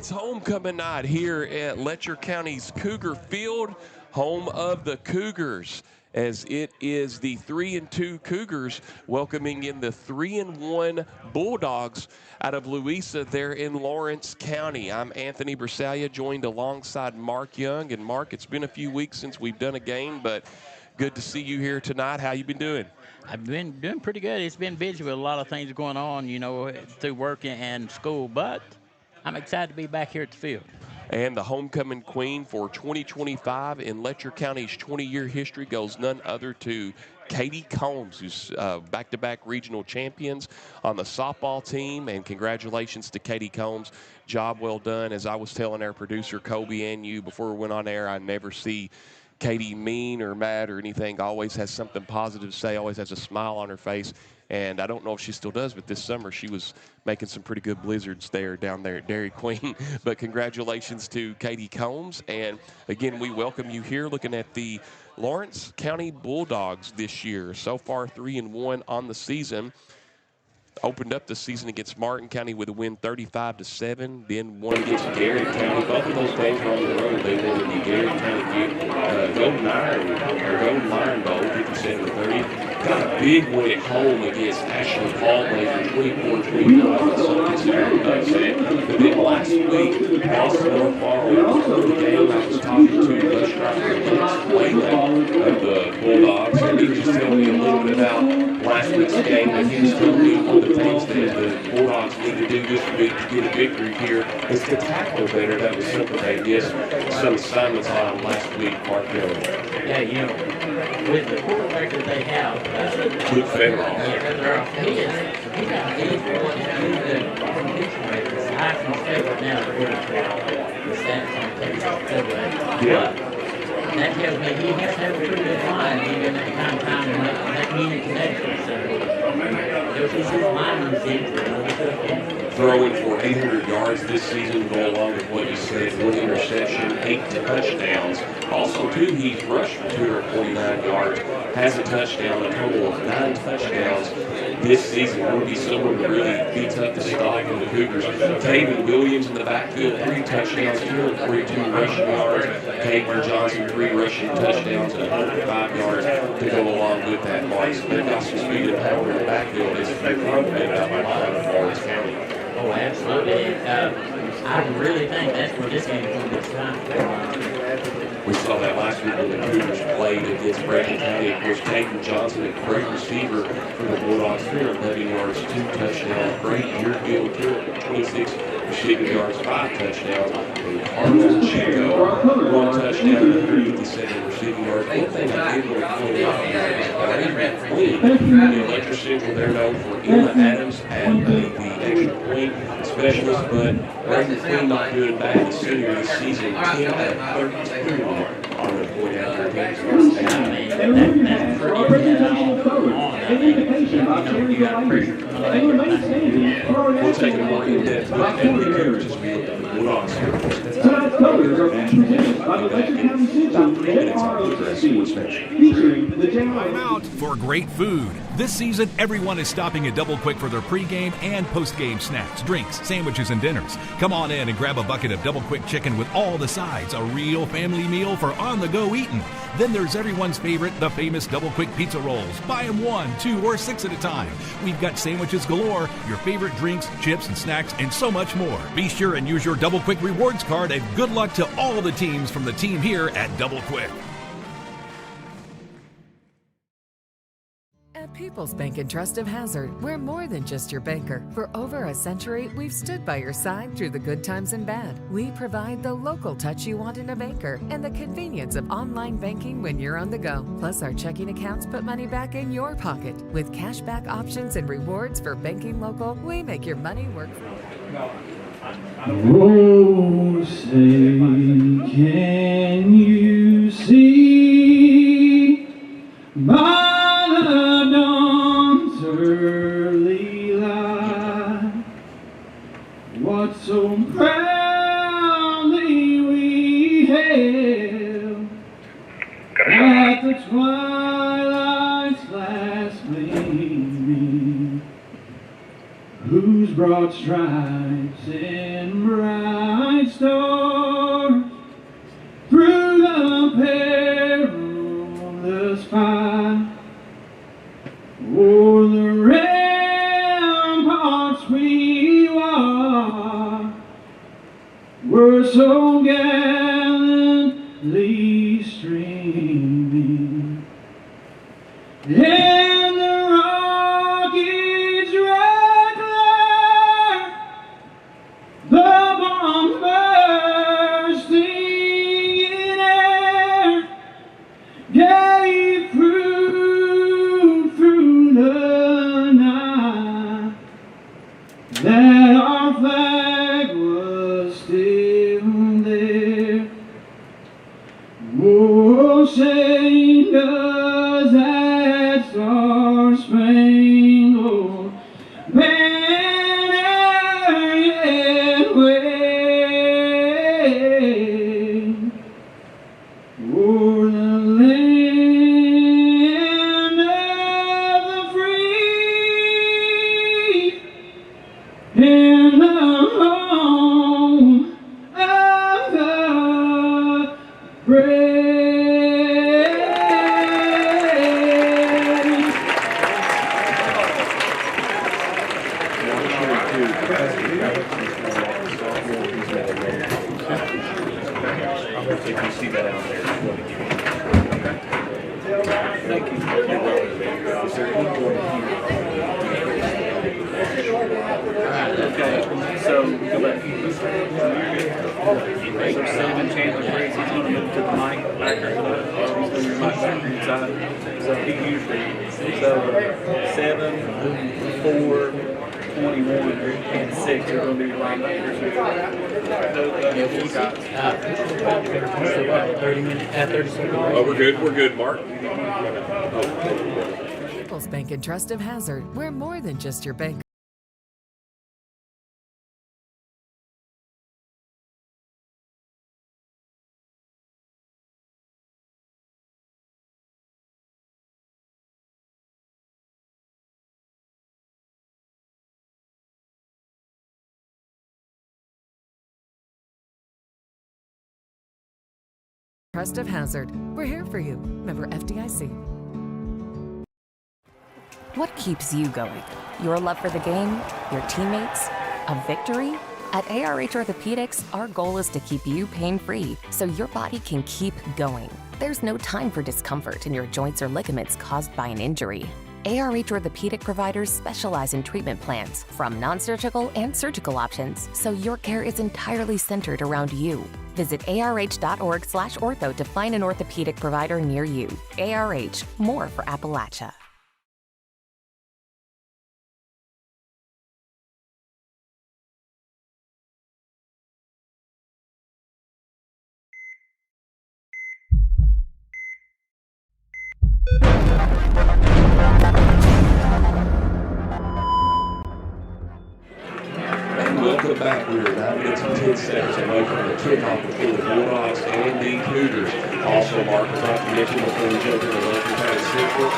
It's homecoming night here at Letcher County's Cougar Field, home of the Cougars, as it is the 3-2 Cougars welcoming in the 3-1 Bulldogs out of Louisa there in Lawrence County. I'm Anthony Bersalia, joined alongside Mark Young. And Mark, it's been a few weeks since we've done a game, but good to see you here tonight. How you been doing? I've been doing pretty good. It's been busy with a lot of things going on, you know, through work and school, but I'm excited to be back here at the field. And the homecoming queen for 2025 in Letcher County's 20-year history goes none other to Katie Combs, who's back-to-back regional champions on the softball team. And congratulations to Katie Combs. Job well done. As I was telling our producer, Kobe, and you before we went on air, I never see Katie mean or mad or anything. Always has something positive to say, always has a smile on her face. And I don't know if she still does, but this summer she was making some pretty good blizzards down there at Dairy Queen. But congratulations to Katie Combs. And again, we welcome you here looking at the Lawrence County Bulldogs this year. So far 3-1 on the season. Opened up the season against Martin County with a win 35-7, then one against Gary County. Both of those games were on the road. They won the Gary County Golden Lion Bowl, 57-30. Got a big win at home against Ashley Paul, 24-29. So considered an upset. But then last week, Boston North Farley, the game I was talking to bus driver Dennis Wayland of the Bulldogs, and he was telling me a little bit about last week's game, and he was telling me one of the things that the Bulldogs need to do this week to get a victory here is to tackle better. That was something they missed some assignments on last week, Mark Miller. Yeah, you know, with the quarterback that they have, Luke Federer. He's got 81 I can favorite now the stats on tape. Yeah. That tells me he has to have a pretty good line even at time to make that many connections. So his line was Throwing for 800 yards this season, go along with what you said, 1 interception, 8 touchdowns. Also, too, he's rushed for 249 yards, has a touchdown, a total of 9 touchdowns this season. It would be someone to really be tough to stop for the Cougars. Taven Williams in the backfield, 3 touchdowns, 242 rushing yards. Kager Johnson, 3 rushing touchdowns, 105 yards to go along with that mark. So they've got some speed and power in the backfield as they complement out the line of Lawrence County. Oh, absolutely. I really think that's where this game is going to be tonight. We saw that last week when the Cougars played against Brandon County. Of course, Caden Johnson, a great receiver for the Bulldogs, 311 yards, 2 touchdowns. Great year field, 226 receiving yards, 5 touchdowns. And Carlos Chico, 1 touchdown, 157 receiving yards. One thing I did want to point out here is that the Letcher Central, they're known for Emma Adams and the extra point specialist, but Brandon Queen not doing bad this senior this season, 10 out of 32 on the point out there. That's We'll take a more in-depth look at the Cougars as we look at the Bulldogs here. Tonight's Cougars are presented by the Letcher County featuring the general. I'm out for great food. This season, everyone is stopping at Double Quick for their pregame and postgame snacks, drinks, sandwiches, and dinners. Come on in and grab a bucket of Double Quick chicken with all the sides, a real family meal for on-the-go eating. Then there's everyone's favorite, the famous Double Quick pizza rolls. Buy them 1, 2, or 6 at a time. We've got sandwiches galore, your favorite drinks, chips, and snacks, and so much more. Be sure and use your Double Quick rewards card, and good luck to all the teams from the team here at Double Quick. At People's Bank and Trust of Hazard, we're more than just your banker. For over a century, we've stood by your side through the good times and bad. We provide the local touch you want in a banker and the convenience of online banking when you're on the go. Plus, our checking accounts put money back in your pocket. With cashback options and rewards for banking local, we make your money work for you. Oh, say, can you see by the dawn's early light what so proudly we hailed at the twilight's last gleaming, whose broad stripes and bright stars through the perilous fight. O'er the ramparts we watched were so gallantly streaming, and the rockets red glare, the bombs bursting in air, gave through the night that our flag was still there. Oh, sing does that star-spangled banner yet wave o'er the land of the free and the home of the brave. If you see that out there, it's going to give you. Thank you. Is there anyone Okay, so go back. So 7, Chandler Briggs, he's going to move to the mic backer. He's going to be mic backer inside. So he usually, 7, 4, 21, and 6 are going to be linebackers. Still got 30 minutes, 30 seconds. Oh, we're good, Mark. People's Bank and Trust of Hazard. We're more than just your bank. Trust of Hazard. We're here for you. Member FDIC. What keeps you going? Your love for the game? Your teammates? A victory? At ARH Orthopedics, our goal is to keep you pain-free so your body can keep going. There's no time for discomfort in your joints or ligaments caused by an injury. ARH Orthopedic providers specialize in treatment plans, from non-surgical and surgical options, so your care is entirely centered around you. Visit arh.org/ortho to find an orthopedic provider near you. ARH, more for Appalachia. Welcome back. We're 9 minutes and 10 seconds away from the kickoff between the Bulldogs and the Cougars. Also, Mark, as I mentioned before we jump into Letcher County Central,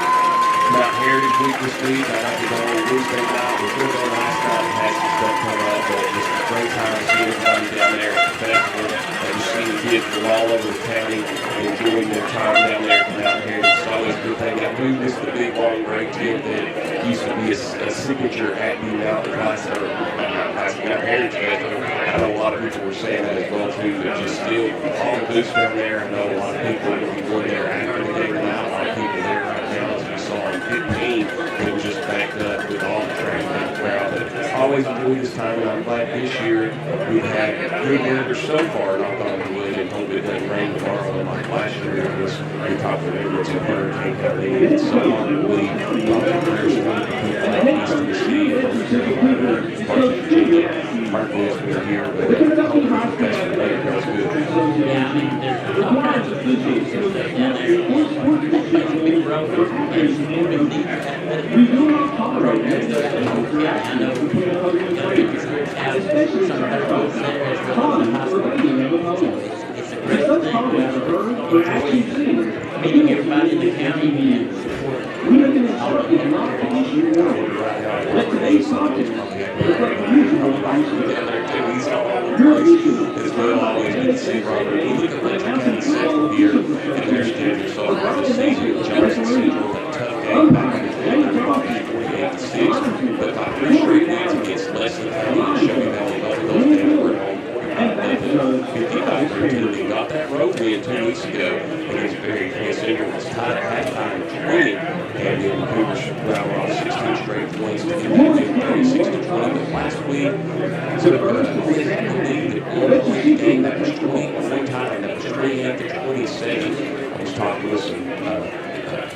Mount Heritage Week this week. I got to go on Wednesday night. We could have gone last night and had some stuff come up, but just a great time to see everybody down there at the festival. And just seeing the kids from all over the county enjoying their time down there at Mount Heritage. It's always a good thing. I knew this was the big, long, great tip that used to be a signature at the Mount Heritage Festival. I know a lot of people were saying that as well too, but just still all the booths down there. I know a lot of people will be going there after the game now. A lot of people there right now, as we saw in 15, it was just backed up with all the traffic and the crowd. But I always enjoy this time, and I'm glad this year we've had good weather so far, knock on wood, and hope it doesn't rain tomorrow. And like last year, it was we talked about it was a hurricane coming in. It's so hard to believe. Lots of prayers going to people like East Tennessee, parts of Virginia. Mark Lewis was here, but hopefully the festival later goes good. Yeah, I mean, there's all kinds of food trucks and stuff down there. Big road, there's yeah, I know. Some of the roads there is really hospital. It's a great thing. meeting everybody in the county and support all of them. As well, always good to see Robert. We look at Letcher County second here in their schedule so far this season. Johnson Central with a tough game back in the 48-6, but by 3 straight wins against Leslie County and Shelby Valley, both of those games were at home. 55-13. They got that road win 2 weeks ago against Berry Central. It's tied at halftime at 20, and then the Cougars rattled off 16 straight points to get that game 36-20. But last week, so they had the lead that won the game that was 20 time. That was 28-27. I was talking with some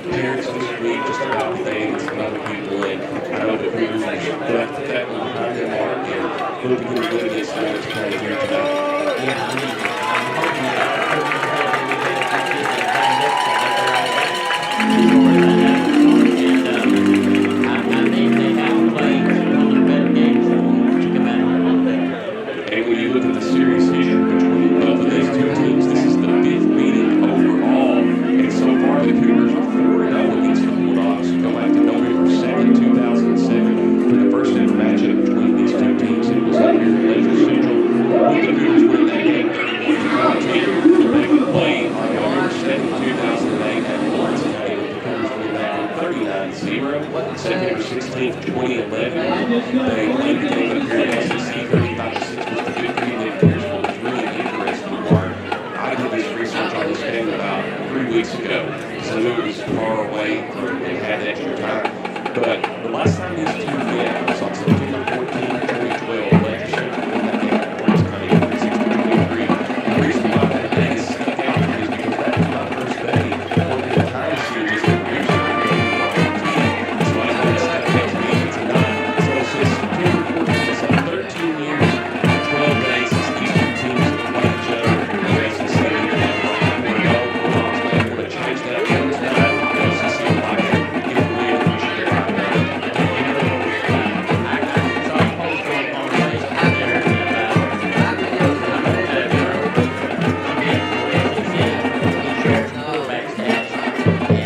parents this week just about the game and some other people, and I know that Cougars left that one behind their mark and look to get a win against Letcher County here tonight. Yeah, I mean, I'm hoping that I think they have played one of the better games to come out on that. And when you look at the series here between both of these two teams, this is the 5th meeting overall, and so far the Cougars are 4-0 against the Bulldogs. Go back to November 2nd, 2007 for the first ever matchup between these two teams. It was up here in Letcher Central. The Cougars win that game 31-14. They would play on November 2nd, 2008 at Lawrence County. The Cougars win that one 39-0. September 16th, 2011, they played the game up here at SEC 35-6 was the victory. Then here's what was really interesting part. I did this research on this game about 3 weeks ago, so it was far away from and had extra time. But the last time these two met was on September 14th, 2012. Letcher Central won that game at Lawrence County 36-23. The reason why that day is stuck out is because that was my first day working the time series that we usually do on team. So I know it's stuck out to me tonight. So since September 14th, so 13 years, 12 days since these two teams have played each other in the SEC. We know Bulldogs may want to change that game tonight. The SEC would like to get a win and we should get right now. I saw a post on Facebook there about quarterback stats, and quarterback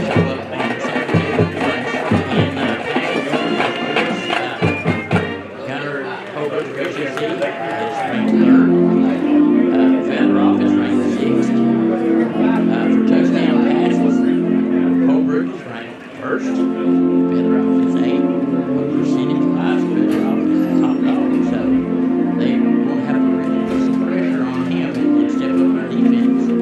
show up being secretary twice. Gunner Cougars Gracie is ranked 3rd. Federoff is ranked 6th. For touchdown passes, Cougars is ranked 1st. Federoff is 8th. But percentage-wise, Federoff is the top dog. So they will have to really put some pressure on him and step up their defense to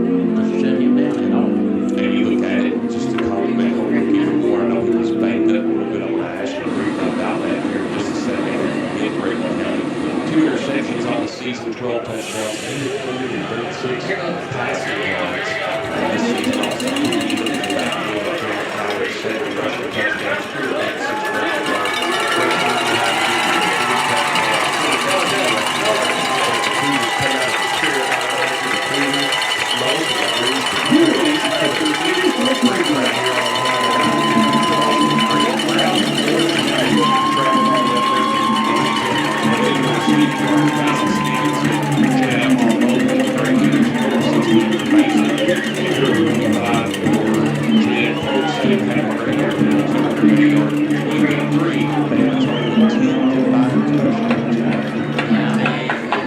shut him down at all. And you look at it, just to compliment on rookie Moore, I know he was banged up a little bit. I'm going to ask you to brief about that here in just a second. In Brayton County, 2 interceptions on the season, 12 touchdowns, 836 passing yards. And this season also, he was in the backfield up there at 7 rushing touchdowns, 206 rushing yards.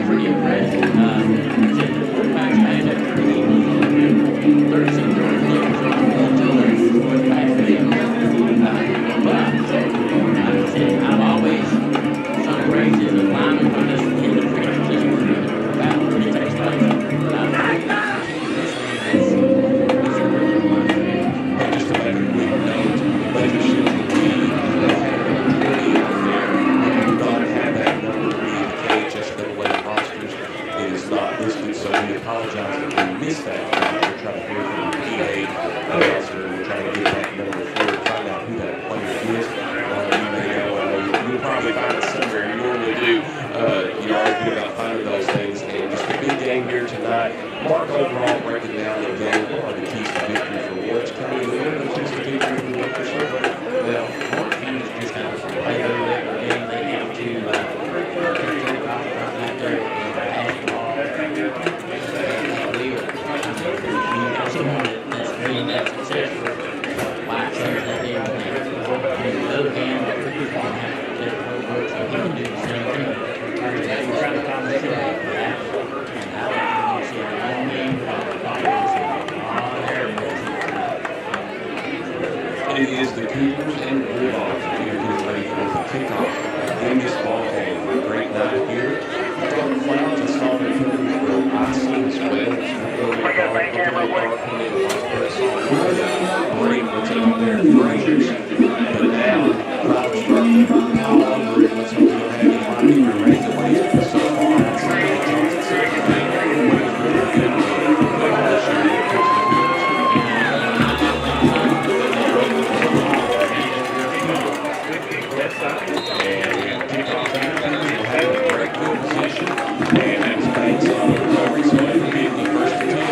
Pretty impressive. The quarterback's made it pretty 36 yards until there's quarterback field. But like I said, I've always sung praises of linemen when this in the preachers just about when it takes place. Just to make a quick note, Letcher Central team had 20 out there. We do not have that number in the KHSAA rosters. It is not listed, so we apologize that we missed that. We're trying to hear from the PA announcer. We're trying to get that number for you, find out who that player is. You may know, you'll probably find it somewhere. You normally do. You're always good about finding those things. And just a big game here tonight. Mark overall breaking down the game. What are the keys to victory for Lawrence County? What are the keys to victory for Letcher Central? Well, Lawrence County's just got to play their regular game. They have to take it off out there and pass the ball. It is the Cougars and Bulldogs that are getting ready for the kickoff in this ball game. Great night here. Dark clouds and solid Cougars were icy as well. It's really dark, coming in Whitesburg. Great, let's go out there and Rangers. But now, clouds start to pile over it. Let's hope we don't have any lightning or rain delays. But so far, it's like Johnson said, the weather's really good. This year, it comes to Cougars. And we have kickoff here. We'll have a great good position. And that's based on the recovery. So it will be the first and 10.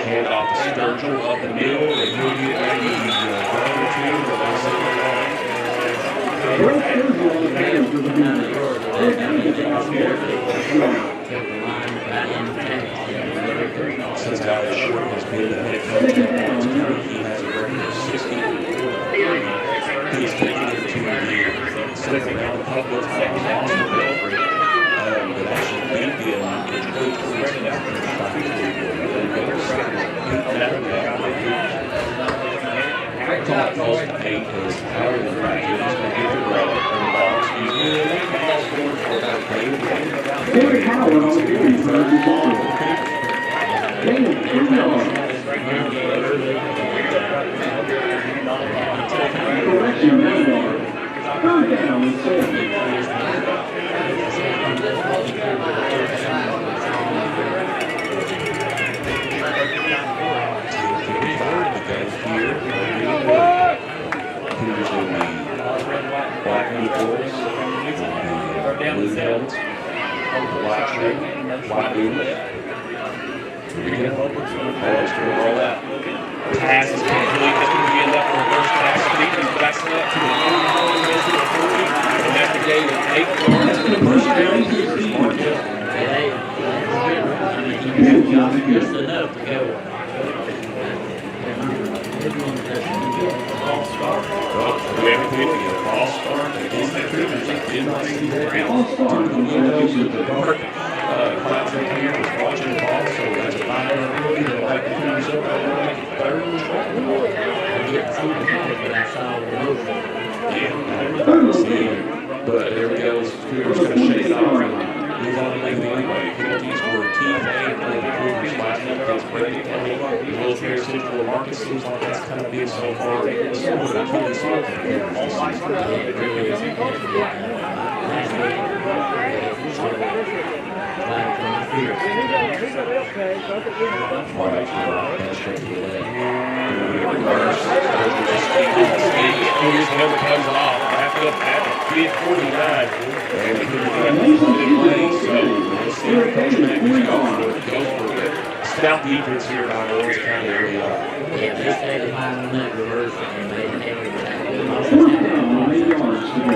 Hand off the Sturgill up the middle, and he'll get maybe a gun or two, but they'll say since Alex Short has been the head coach at Lawrence County, he has a record of 60. He's taken it to the second round, a couple of times, lost to Belfry, but actually beat them in 2022. I thought those 8 was power the practice to get the road and the ball. Very power on the game. Correction, third down and 7. Black uniforms, blue helmets, black shirt, white boots. Here we go. It's going to roll out. Pass is complete. That's going to be enough for a first pass. Stevens backs it up to the 40, and that's the game of 8 yards for the first down. Cougars mark it. Just enough to go. We have a 50, a false start against that Cougars. Did not see the ground. Turned the windows with the dark clouds up here. Was watching the ball, so that's a 5-yard penalty. They'll have the Cougars up. They'll make it 3rd and 12. But there we go. Cougars going to shake it off and move on to leave anyway. Penalties were TFA and the Cougars last week against Brady County. The Wilkes-Barre Central Market seems like that's kind of been so far. It's sort of a key song for the Cougars all season. It really is. His helmet comes off. Back up at the 49. And the Cougars got the play, so let's see what Coach Mack goes for it. Stout defense here by Lawrence County early on. Yeah, they stayed behind on that reverse and they had Fourth down, 8 yards to go.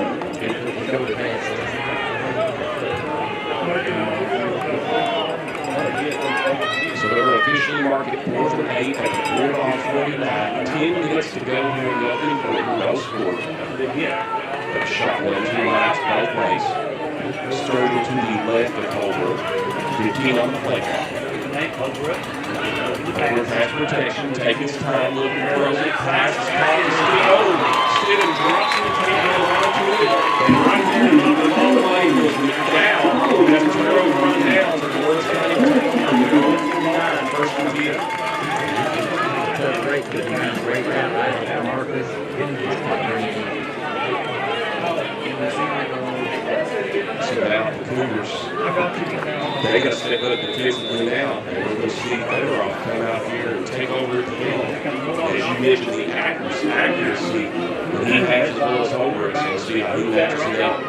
So they're officially marked at 4th and 8 at the Bulldog 49. 10 minutes to go here in the opening quarter. No score. But shotgun 2 laps both ways. Sturgill to the left of Holbrook. 15 on the play clock. Over pass protection, take his time, looking, throws it, passes, caught, Stidham drops it, takes it around to it, and right there, the long way was down. That's a throw run down to the Lawrence County. First and 10. Great round by Marcus. So now the Cougars, they got to step up defensively now. And we're going to see Federoff come out here and take over at the end. As you mentioned, the accuracy that he has as well as Holbrook. So we'll see how he matches it up.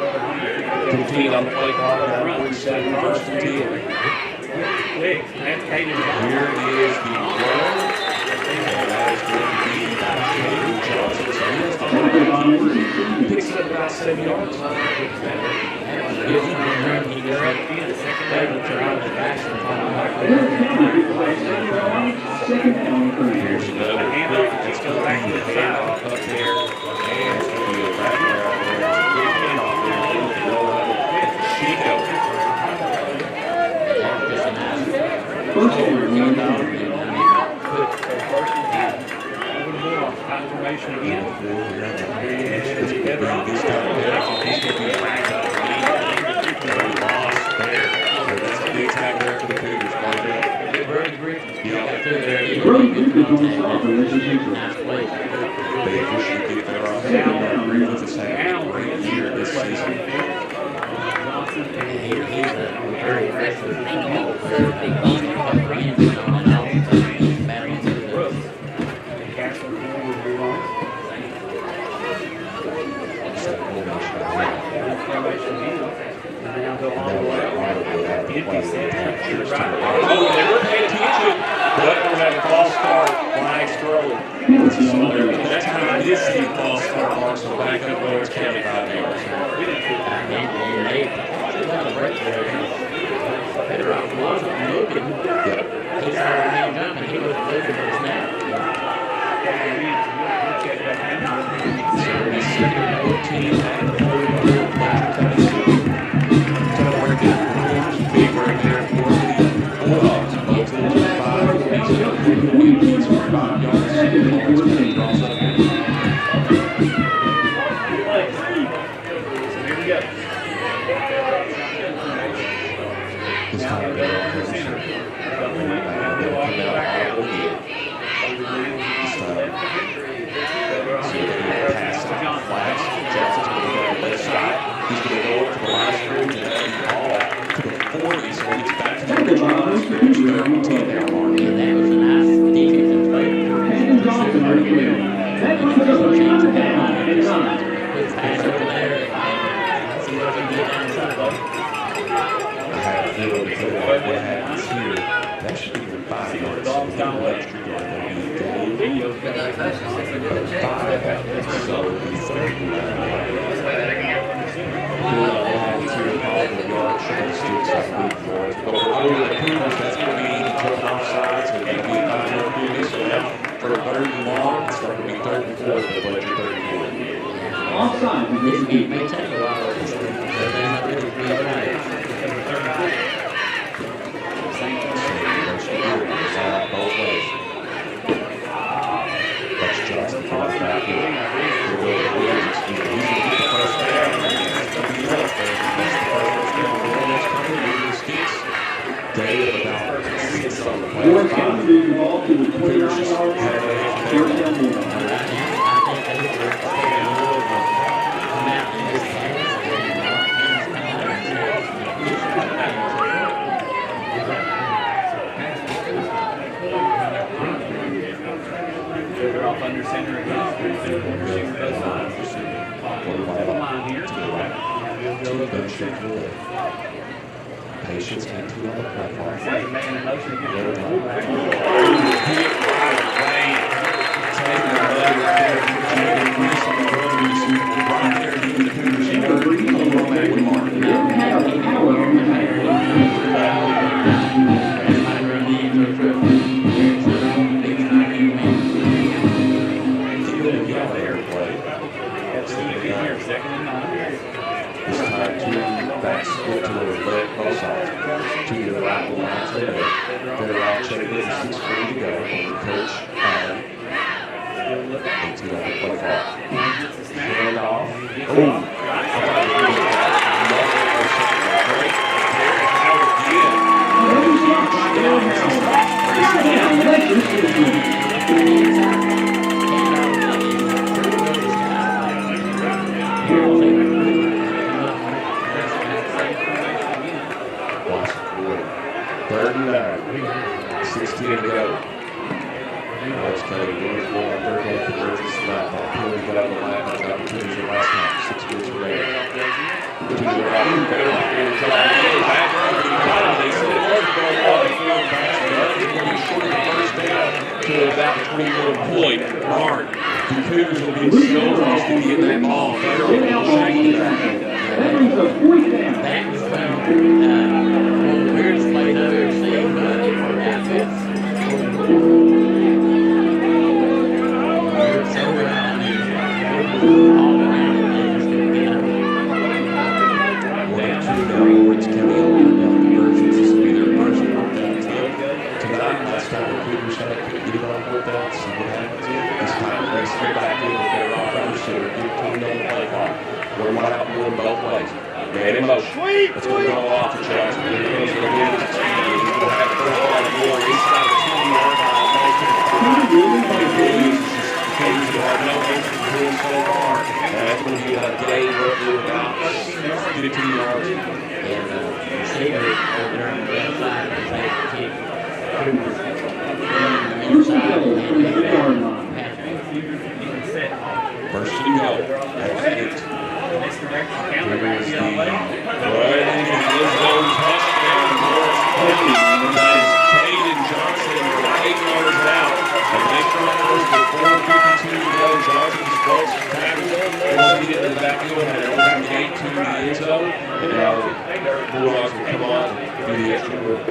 15 on the play clock, 47, first and 10. Here is the run. And that is going to be 7 yards. Second down, 3. Here's another quick. Let's go back to the handoff up there. And it's going to be a back out there. It's a quick handoff there. Chico. First and 1 down. Confirmation again. This could be this time of day. He's going to be back up. Lost there. So that's a big tackle there for the Cougars. Brody Griffith on the stop, and this is Hooper. They should get their offense. Griffith has had a great year this season. He's a very aggressive football player. Oh, they were paying attention, but we're having a false start. Flags thrown. That's how I did see a false start marks on back up Lawrence County 5 yards. Bedrock wasn't looking. He started man jumping. He was looking for the snap. Big right there for the Bulldogs. Both of them 5 yards. This time they're on the center. They'll come out audible again. This time. So they're going to pass it on flags. Jackson's going to go on the left side. He's going to go up to the line scrimmage and that'll be all to the 40. So he gets back to the original line scrimmage. 13 there, Mark. And that was a nice defensive play. Quick pass over there. See what he can get down the sideline. I have a feeling because of what happens here, that should be 5 yards. So we'll get an extra yard. That'll be a gain of 5. So it'll be 30. But over the Cougars, that's going to be coming offside. So it's going to be a 5-yard penalty. So now for a 3rd and long, it's going to be 3rd and 4 for the Letcher 34. Offside. This game may take a while. But they might really be right. Both ways. That's Johnson coming back in. He's going to get the first down. That's going to be up there. That's the first down. Bulldogs coming in the sticks. Day of about 6 on the play. Lawrence County moving the ball to the 29-yard line. First down, Bulldogs. They're off under center again. Receiving both sides. Line here. Patience and 2 on the platform. Making a motion to get Hit rid of right away. Taking another there. Right there, giving the Cougars a yard. Back with Mark. This time, 2 backs split to the left, both sides. 2 to the right, the lines there. They're all checking in, 6:40 to go. Coach Allen. 18 on the play clock. Hand off. Third and 16 to go. Lawrence County going for a 3rd down conversion snap. That penalty got on the line. That's opportunity for last time. 6 minutes remaining. To the right. They said it was going to be short first down to about 21 point mark. The Cougars will get so close to getting that ball fairly shaky. That brings a point down. That was one of the weirdest plays I've ever seen, but it worked out good. We're so around here. All around the players could get them. Lawrence County on the versions. This will be their first workout tonight. Last time the Cougars had it, couldn't get it on workout. See what happens here. This time they straight back in with their offense. So they're a good team on the play clock. We're wide out going both ways. Man in motion. Let's go off the chest. Here comes the wind. We'll have the first ball to go inside the 20-yard line. Cougars will have no answer to him so far. That's going to be a game roughly about 15 yards. And receiver over there on the left side was able to kick Cougars near side and pass. First to go. That's it. Here's the touchdown. Morris County. That is Caden Johnson 8 yards out. And they crossed with 4:52 to go. Johnson's close to tackle. Once he get in the backfield, had an open gate to the end zone. And now the Bulldogs will come on and do the extra work.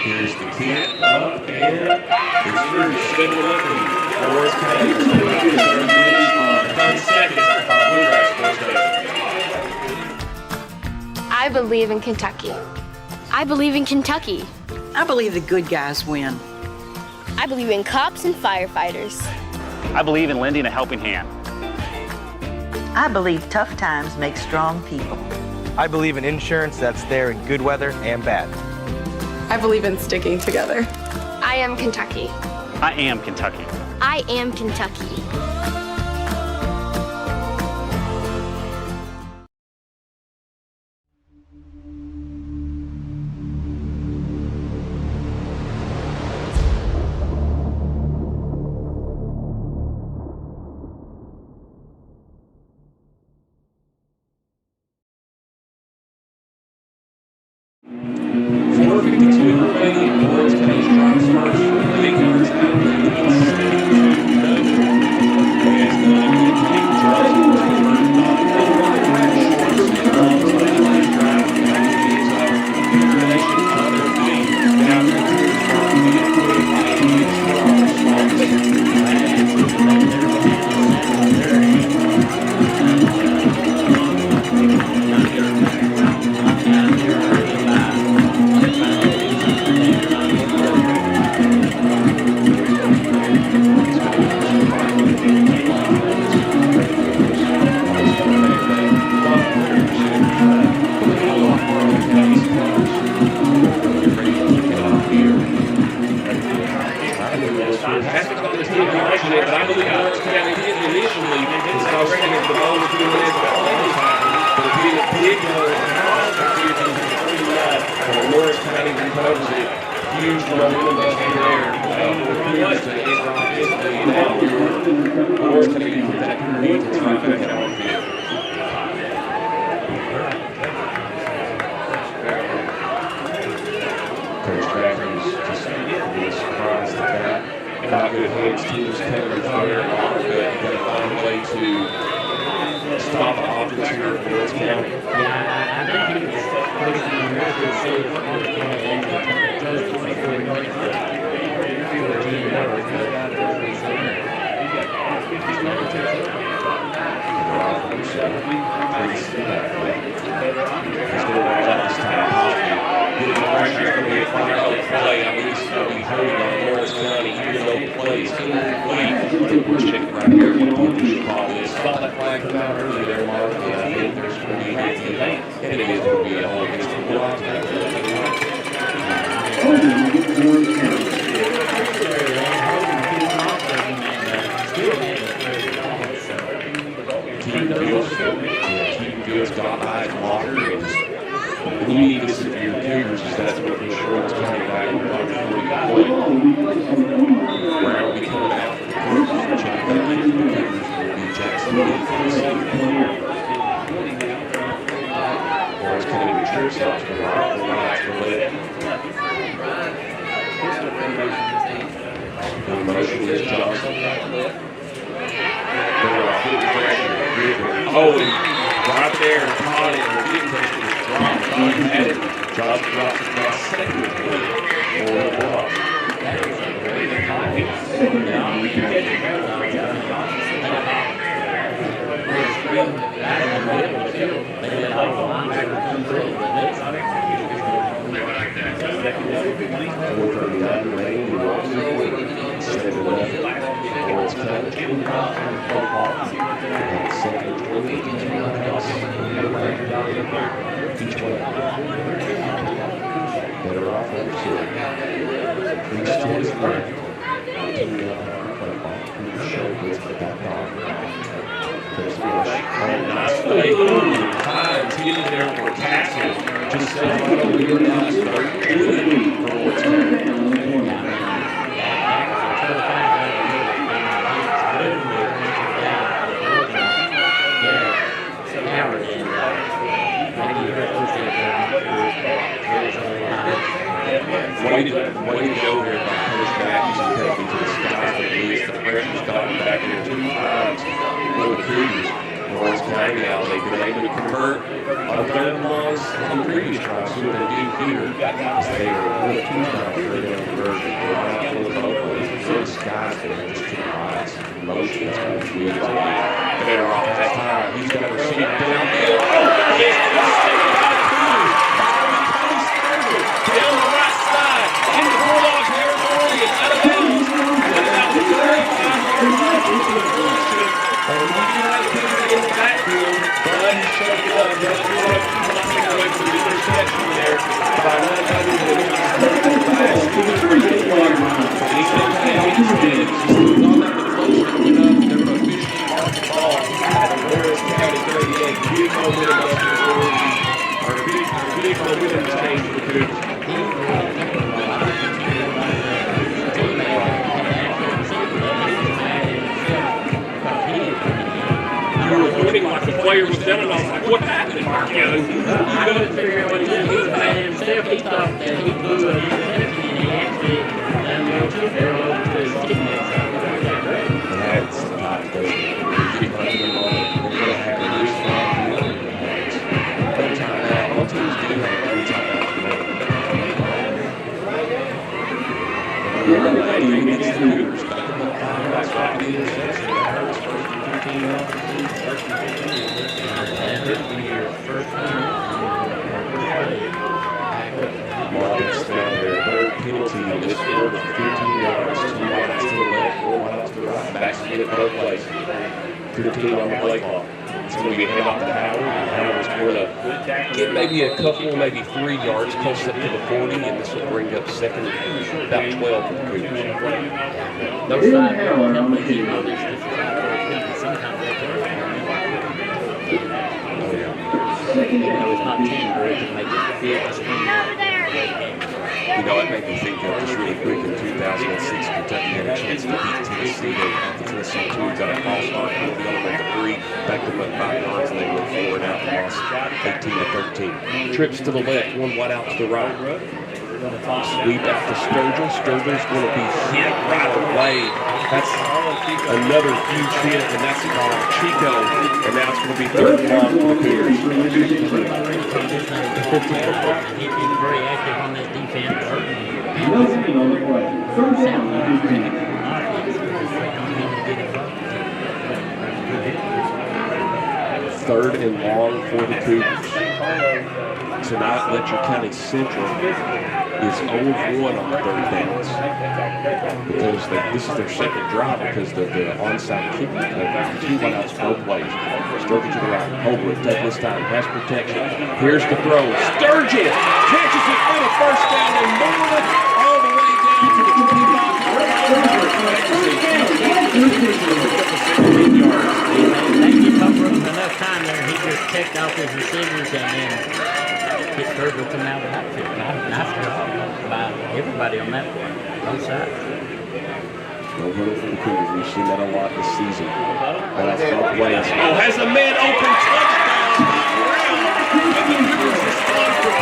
Here's the kick up and it's through. Spin it up and Morris County is going to be 30 seconds. Bluegrass first down. I believe in Kentucky. I believe in Kentucky. I believe the good guys win. I believe in cops and firefighters. I believe in lending a helping hand. I believe tough times make strong people. I believe in insurance that's there in good weather and bad. I believe in sticking together. I am Kentucky. I am Kentucky. I am Kentucky. Stops to the right, 1 out to the left. The motion is Johnson. Oh, and right there, caught it. The defense was dropped. Had it. Johnson drops it now second for the Bulldogs. Better off over here. Please towards the left. Show with the back off. There's Bush. Oh, nice play. Hines getting there for a tackle. Just says right over here now. It's 13 for Ward's County. Way to go here by Coach Matthews and Kirby to the sky for Louis. The pressure's gotten back here 2 times. Little Cougars, Ward's County now, they've been able to convert on 3rd and longs on the previous tries. So what they do here is they are 1 or 2 times for their conversion. They're not full of open. So the sky's there just to the right. Motion is going to be better off that time. He's going to receive it downfield. Oh, yes! Down the right side, in the Bulldog territory, it's out of bounds. And out to 35. And we might put it in the backfield, but he showed it up. He's not taking away from the interception there. By not having to do it, he's on that closer enough. They're going to officially mark the ball at the Harris County 38. Big momentum up here for the or big momentum change for the Cougars. Like the player was down, and I was like, what happened? I couldn't figure out what he did. He was mad at himself. He thought that he blew an interception, and he actually took it over to his teammates. That's not good. We're going to have a new flag. One time out. All teams do have a 3 time out. Against the Cougars. That's right. The interception. Marcus down there, 3rd penalty, this quarter, 15 yards, 2 miles to the left, 4 miles to the right, back to it both ways. 15 on the play clock. It's going to be a handoff to Howard, and Howard's going to get maybe a couple, maybe 3 yards close up to the 40, and this will bring up second, about 12 for the Cougars. Those 5 yards help the team on this. Sometimes they can. It's not 10, but it can make it fit. You know, it made me think of just really quick in 2006, Kentucky had a chance to beat Tennessee. They got the Tennessee 2, got a false start, the other went to 3, backed them up 5 yards, and they went forward out and lost 18-13. Trips to the left, 1 wide out to the right. Sweep out to Sturgill. Sturgill's going to be hit right away. That's another huge hit, and that's by Chico. And now it's going to be 3rd and long for the Cougars. He's very active on that defense. Third and long for the Cougars. Tonight, Letcher County Central is 0-1 on 3rd downs because this is their second drive because the onside kicking coverage, 2 wideouts both ways. Sturgeon to the right, Holbrook, take this time, pass protection. Here's the throw. Sturgeon catches it for the 1st down and moving it all the way down to the 25 yards. Thank you, Cover enough time there. He just checked off his receivers and then his third will come out of that field. Nice job by everybody on that both sides. No hurdle for the Cougars. We've seen that a lot this season. That's both ways. Oh, has a man open touchdown. And the Cougars respond for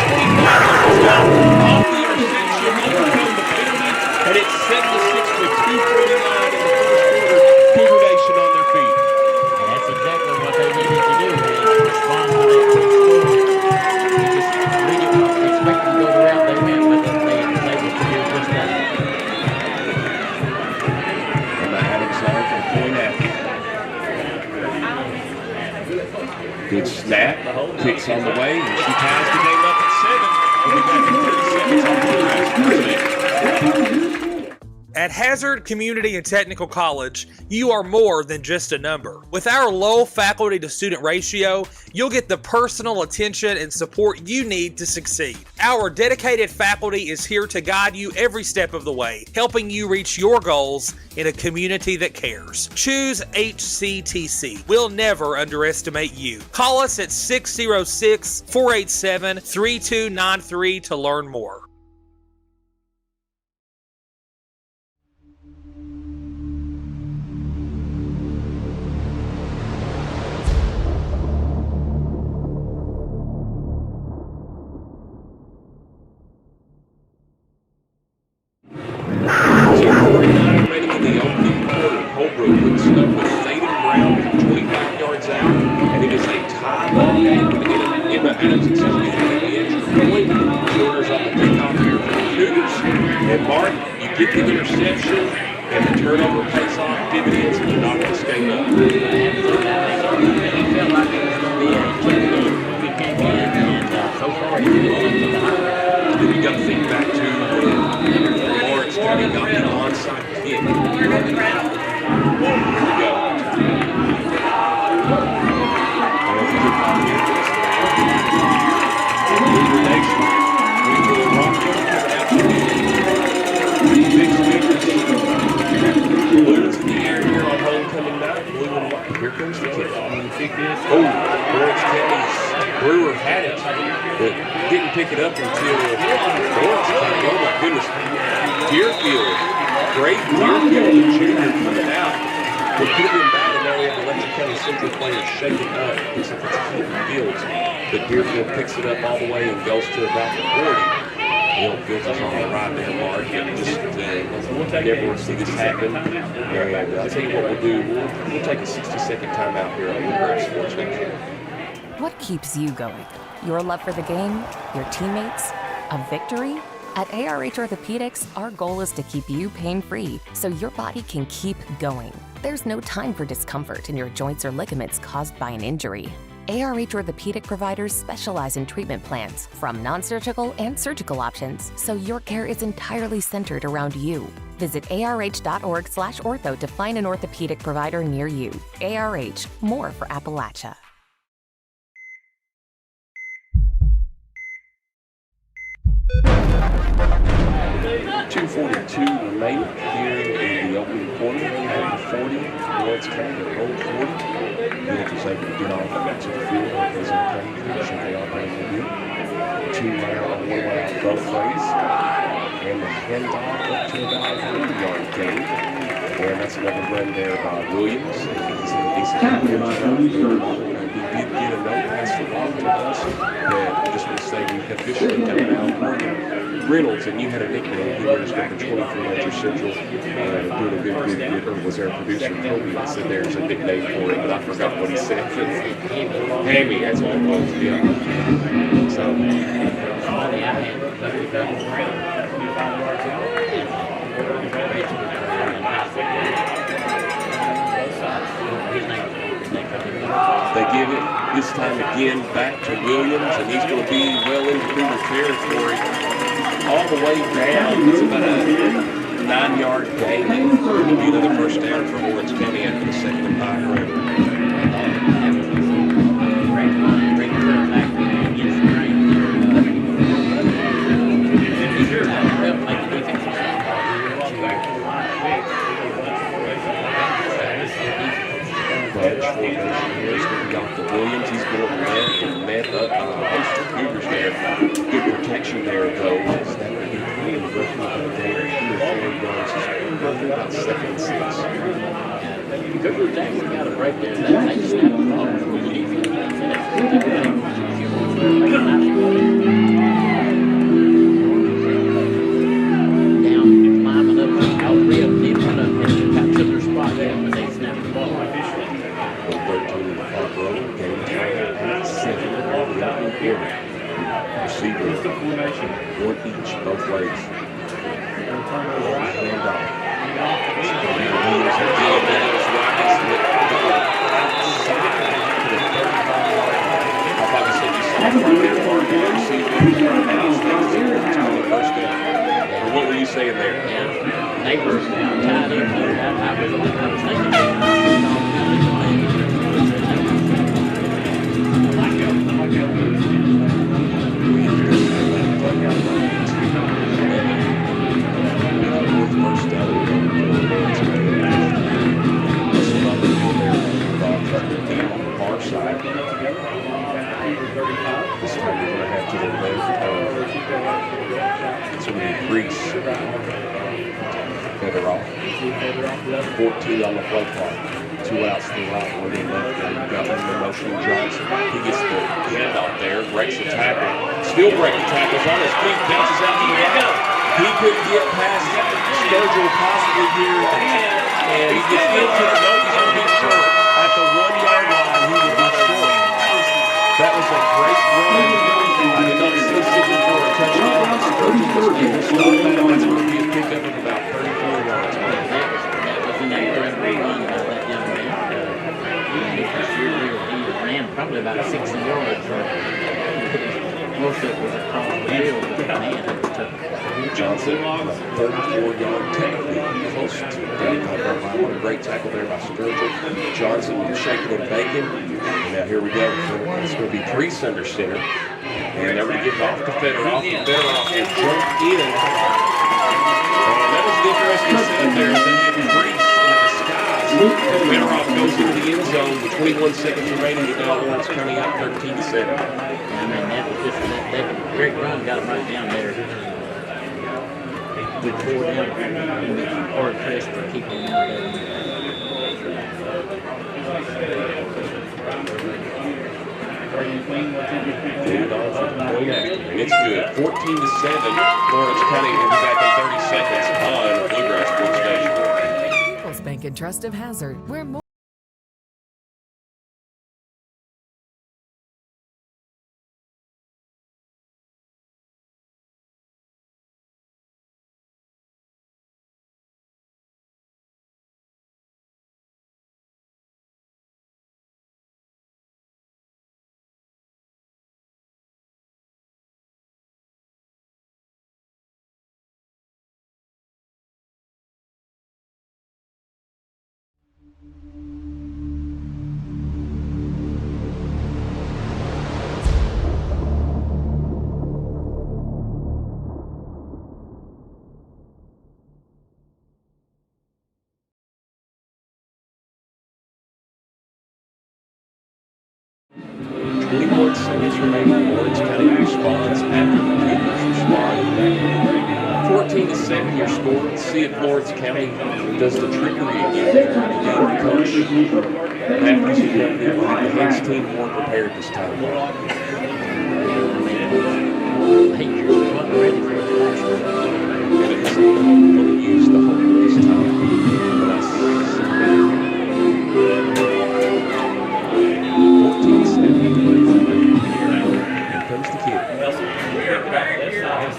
Kicks on the way, and she ties the game up at 7. We'll be back in 30 seconds on Bluegrass. At Hazard Community and Technical College, you are more than just a number. With our low faculty to student ratio, you'll get the personal attention and support you need to succeed. Our dedicated faculty is here to guide you every step of the way, helping you reach your goals in a community that cares. Choose HCTC. We'll never underestimate you. Call us at 606-487-3293 to learn more. And Mark, you get the interception, and the turnover pays off dividends, and you knock this game up. He felt like it was going to be a kick. He came in, and so far he did. Then you got to think back to when Lawrence County got the onside kick. Here we go. Blues in the air here on homecoming night. Blue and white. Here comes the kick. Oh, Lawrence County's Brewer had it, but didn't pick it up until Lawrence County. Oh my goodness. Deerfield. Great Deerfield, the junior coming out. They could have been bad, and now we have the Letcher County Central players shaking up. Except it's Keaton Fields. But Deerfield picks it up all the way and goes to about the 40. Fields is on the right there, Mark. Just never want to see this happen. And I'll tell you what we'll do. We'll take a 60-second timeout here on Bluegrass Sports Nation. What keeps you going? Your love for the game? Your teammates? A victory? At ARH Orthopedics, our goal is to keep you pain-free so your body can keep going. There's no time for discomfort in your joints or ligaments caused by an injury. ARH Orthopedic providers specialize in treatment plans, from non-surgical and surgical options, so your care is entirely centered around you. Visit arh.org/ortho to find an orthopedic provider near you. ARH, more for Appalachia. .242 remaining here in the opening quarter. At 40, Lawrence County at goal 40. Fields was able to get off to the field. His own coming finish, and they are playing the deal. 2-way out, 1-way out both ways. And the handoff up to about a 100-yard gain. And that's another run there by Williams. He's in a decent position. We did get a no pass for long to us. But I just want to say we officially got out Reynolds, and you had a nickname. He wears number 23 Letcher Central, doing a good, or was our producer, Toby, that said there's a nickname for it, but I forgot what he said. Hammy, that's what it was, yeah. So. They give it this time again back to Williams, and he's going to be well into Cougar territory. All the way down, it's about a 9-yard gain. It'll be another first down for Lawrence County after the second and 5 run. Williams, he's going left and met up a host of Cougars there. Good protection there, though. That would be clean rookie of the day. 2 or 4 yards. Roughly about 2nd and 6. Cougars actually got a break there. They snapped the ball before the defense. Down, climbing up, all 3 of them did put up and got to their spot there, but they snapped the ball. 13 in the front row, game time at 7 on the opening quarter. Receivers, 1 each, both ways. Hand off. Williams again, that is right. Outside to the 35. I thought we said First down. Or what were you saying there? Yeah, they were tied up. I was thinking This time we're going to have to remove so we increase feather off. 14 on the play clock. 2 outs to the right, 1 to the left. There you got one in motion. Johnson. He gets the handoff there, breaks the tackle. Still breaking tackles on his feet, bounces out to the right. He couldn't get past Sturgill possibly here. And he gets into the note. He's going to be short. At the 1-yard line, he will be short. That was a great run. I did not see Sidney for a touchdown. Sturgill was able to stop that. That's going to be a pickup of about 34 yards. that was an incredible run by that young man. He ran probably about 60 yards. Most of it was across the field, but man, it was tough. Johnson, 34-yard tackle, close to the What a great tackle there by Sturgill. Johnson shaking and baking. Now here we go. It's going to be Priest under center. And they're going to give it off to Federoff. And Federoff will jump in. And that was an interesting setup there. They have Priest in the skies. And Federoff goes into the end zone with 21 seconds remaining to go. Lawrence County up 13-7. I mean, that was just that great run got him right down there. With 4 down, hard pressed to keep him out there. And it's good. 14-7. Lawrence County will be back in 30 seconds on Bluegrass Sports Station. People's Bank and Trust of Hazard. We're more. Seconds remaining. Lawrence County responds after the Cougars respond. 14-7 your score. Let's see if Lawrence County does the trickery again. Again, Coach Matthews and company will have the Hicks team more prepared this time. And it's going to use the hole this time.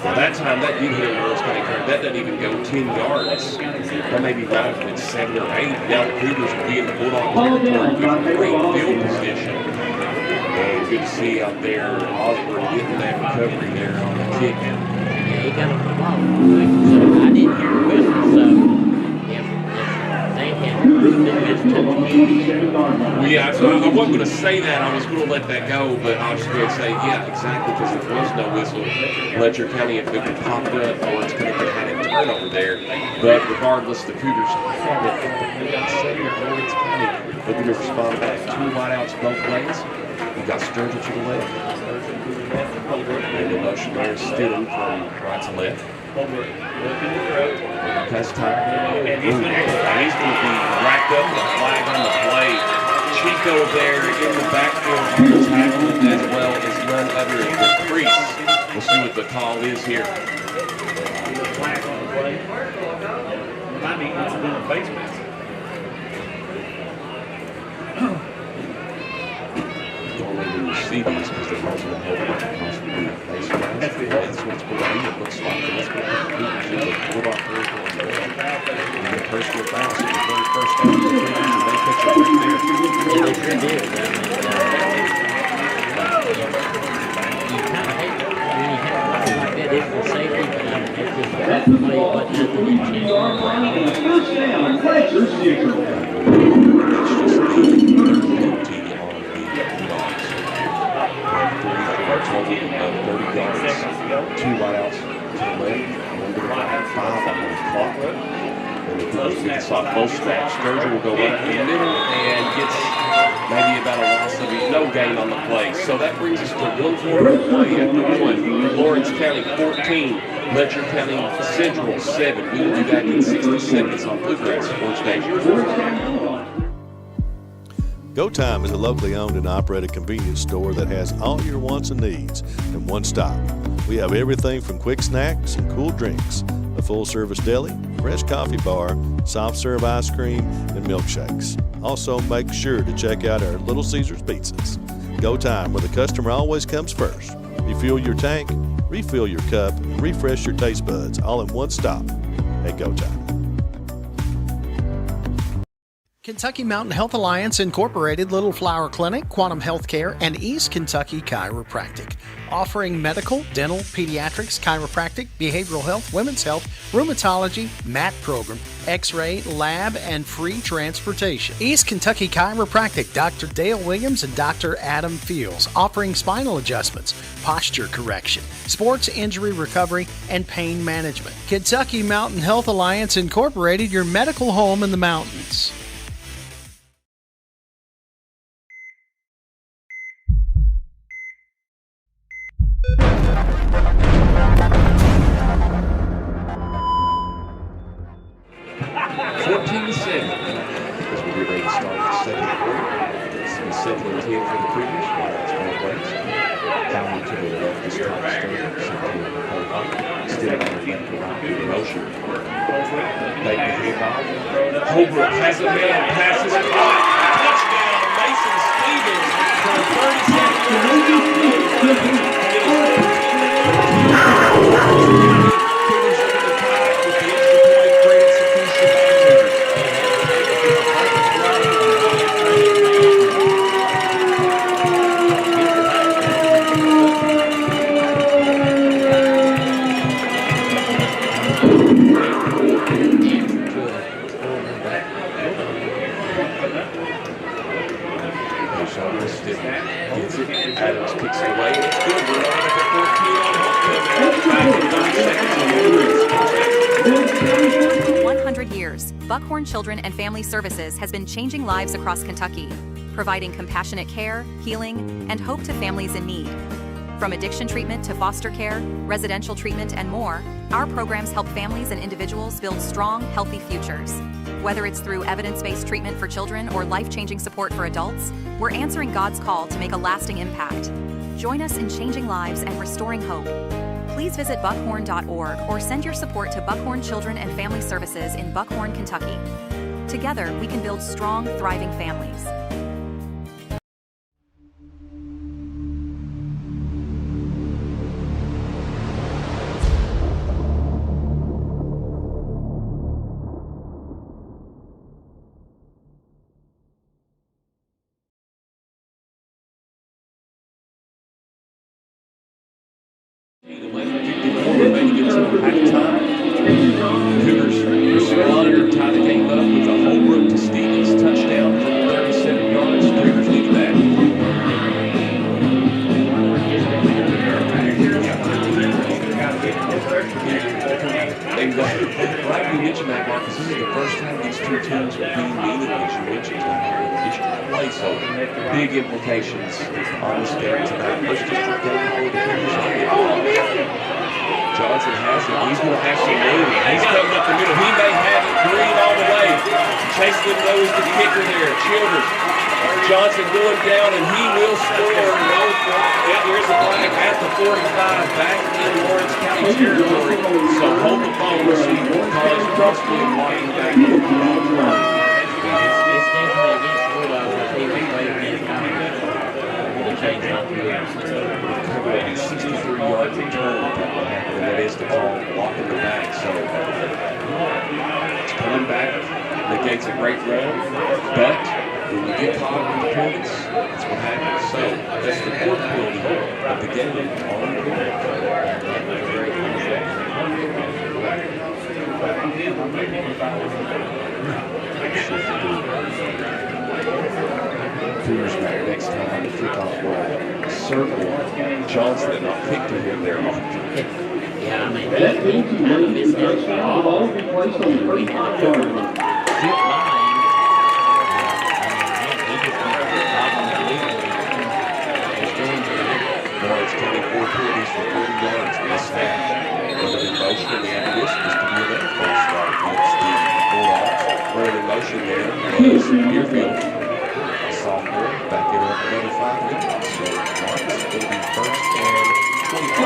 Well, that time that did hit Lawrence County curve. That doesn't even go 10 yards. That maybe not even 7 or 8. Now the Cougars will be in the Bulldog territory with great field position. And good to see out there Osborne getting that recovery there on the kick. Yeah, he got on the ball. So I didn't hear a whistle, so if they had proved it was well, yeah, so I wasn't going to say that. I was going to let that go, but I was going to say, yeah, exactly, because there was no whistle. Letcher County, if it would pop up, Lawrence County could have had a turnover there. But regardless, the Cougars have it at Lawrence County. Looking to respond back. 2 wideouts both ways. You got Sturgill to the left. And the motion there is Stidham from right to left. Pass time. And he's going to be racked up with a flag on the play. Chico there in the backfield on the tackle, as well as none other than Priest. We'll see what the call is here. Flag on the play. Might be incidental face mask. Normally when you see these, because they're most of them holding up possibly a face mask. That's what's going to be. It looks like that's what the Cougars do. They pull off very well. And the personal foul, so the very first down, and they pitch it right there. Yeah, they sure did. long of 30 yards, 2 wideouts to the left, 1 to the right, 5 on the clock. And the Cougars get this off both snaps. Sturgeon will go right up the middle and gets maybe about a loss of no gain on the play. So that brings us to 1 quarter play after 1. Lawrence County 14, Letcher County Central 7. We will be back in 60 seconds on Bluegrass Sports Nation. Go Time is a locally owned and operated convenience store that has all your wants and needs in one stop. We have everything from quick snacks and cool drinks, a full-service deli, fresh coffee bar, soft-serve ice cream, and milkshakes. Also, make sure to check out our Little Caesars pizzas. Go Time, where the customer always comes first. Refuel your tank, refill your cup, and refresh your taste buds all in one stop at Go Time. Kentucky Mountain Health Alliance Incorporated, Little Flower Clinic, Quantum Healthcare, and East Kentucky Chiropractic, offering medical, dental, pediatrics, chiropractic, behavioral health, women's health, rheumatology, MAT program, x-ray, lab, and free transportation. East Kentucky Chiropractic, Dr. Dale Williams and Dr. Adam Fields, offering spinal adjustments, posture correction, sports injury recovery, and pain management. Kentucky Mountain Health Alliance Incorporated, your medical home in the mountains. Holbrook has a man, passes caught, touchdown, Mason Stevens from 37 yards. Gets it, Adams kicks it away, and it's good. We're on at the 14 on 100 years, Buckhorn Children and Family Services has been changing lives across Kentucky, providing compassionate care, healing, and hope to families in need. From addiction treatment to foster care, residential treatment, and more, our programs help families and individuals build strong, healthy futures. Whether it's through evidence-based treatment for children or life-changing support for adults, we're answering God's call to make a lasting impact. Join us in changing lives and restoring hope. Please visit buckhorn.org or send your support to Buckhorn Children and Family Services in Buckhorn, Kentucky. Together, we can build strong, thriving families. Cougars responded, tie the game up with a Holbrook to Stevens touchdown from 37 yards. Cougars lead back. And glad you mentioned that, Marcus. This is the first time these two teams are being meeting, as you mentioned, down here in the district play. So big implications on this game tonight. First district game for the Cougars. Johnson has it. He's going to have some room. He's coming up the middle. He may have it. Green all the way. Chasing those the kicker there. Childers. Johnson going down, and he will score. Here's a flag at the 45, back in Lawrence County territory. So hold the ball. We'll see College Crossfield walking back in the ball. It's definitely against the Bulldogs. I think they play against the change on the 63-yard return. And that is the call, blocking the back. So it's coming back, negates a great run, but when you get caught with the penalties, that's what happens. So that's the fourth penalty of the game on the Cougars back next time. Kickoff will circle. Johnson did not kick to him there. Yeah, I mean, he kind of missed that ball. We had to shoot line. He just went to the bottom of the league. Just going to Lawrence County 420s for 40 yards in the snap. Running in motion in the ammunition is to be another false start against the Bulldogs. Running in motion there was Deerfield. Sophomore back in another 5 minutes. So Mark is going to be first and 25.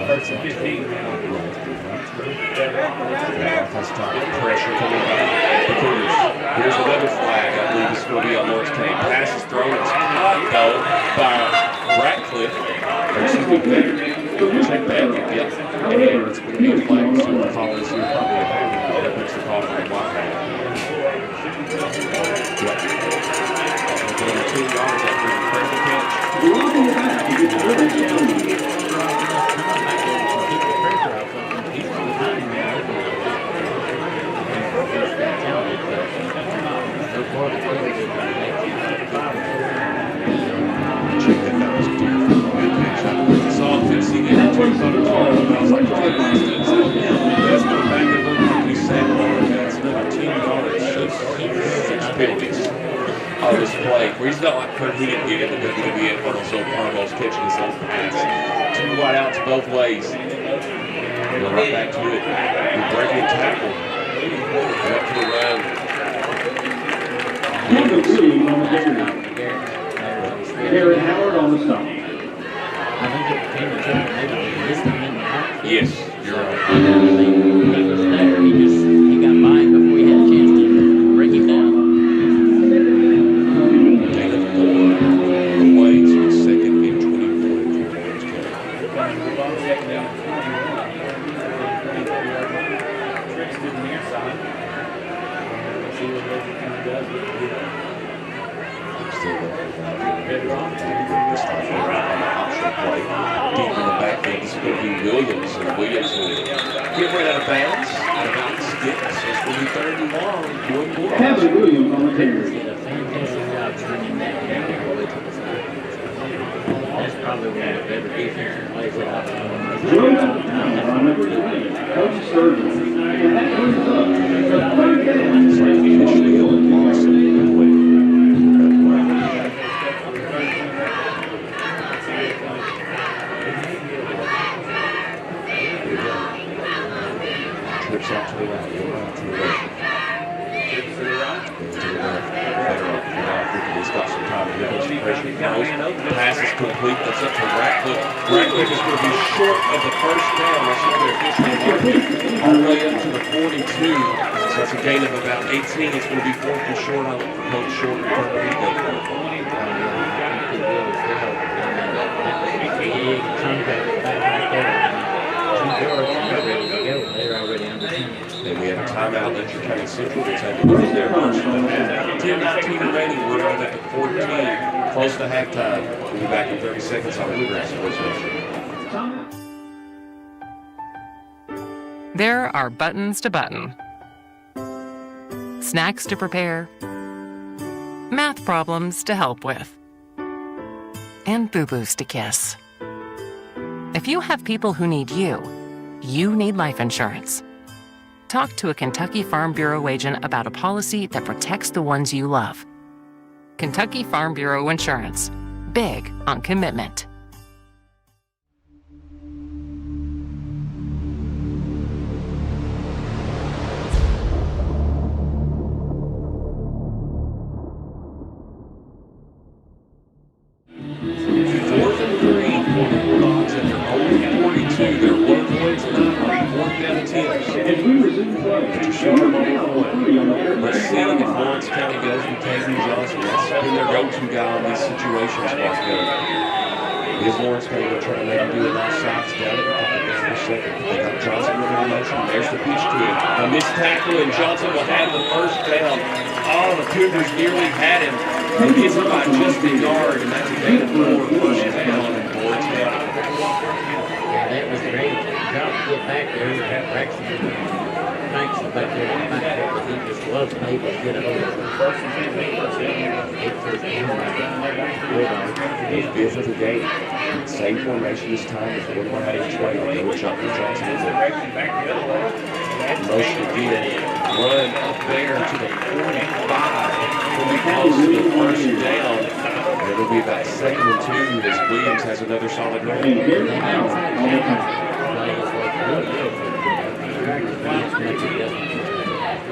First and 15. Pressure coming by the Cougars. Here's another flag. I believe this will be on Lawrence County. Pass is thrown. It's caught, though, by Ratcliffe. Excuse me, check that. Yeah. And it's going to be a flag. So the call is here. Probably a hand. That puts the call for a block. Yeah. Another 2 yards after the pressure catch. This play, where he's not like Kurt, he didn't get it, but he's going to be in Arnold Parmos catching his own pass. 2 wideouts both ways. Go right back to it. The breaking tackle. Up to the run. Garrett Howard on the stop. Yes, you're right. He was there. He got by him before he had a chance to break him down. Williams will get rid out of bounds. About 6. It's going to be 30 long. Kevin Williams on the carry. Did a fantastic job turning that down. That's probably one of the better defensive plays that I've seen. Joe on number 20, Coach Sturgis. And that brings up the third down. It's like initially a loss of the trips out to the right, to the left. Trips to the right. To the left. He's got some time to get some pressure. Pass is complete. That's up to Ratcliffe. Ratcliffe is going to be short of the first down. That's what they're officially all the way up to the 42. So that's a gain of about 18. It's going to be 4th and short. I'll Coach Short and Coach Big contact back right there. 2 yards ready to go. They're already under 10. Then we have a timeout. Letcher County Central will take it there first. 10-19 remaining. We're on at the 14. Close to halftime. We'll be back in 30 seconds on Bluegrass Sports Nation. There are buttons to button, snacks to prepare, math problems to help with, and boo-boos to kiss. If you have people who need you, you need life insurance. Talk to a Kentucky Farm Bureau agent about a policy that protects the ones you love. Kentucky Farm Bureau Insurance. Big on commitment. Let's see if Lawrence County goes with Casey Johnson. That's been their go-to guy on these situations, Marco. Is Lawrence County going to try to maybe do it off sides down it? For a second. They got Johnson running in motion. There's the pitch to it. A missed tackle, and Johnson will have the first down Oh, the Cougars nearly had him. He gets him by just a yard, and that's a gain of 4, first down in Bulldog. Yeah, that was great. Job to get back there. Braxton Banks back there in the back, but he just wasn't able to get a hold of it. Fifth of the game. Same formation this time as what I had trail. No Chucker Johnson is it. Motion again. Run up there to the 45. Will be close to the first down. It'll be about 2nd and 2 as Williams has another solid run.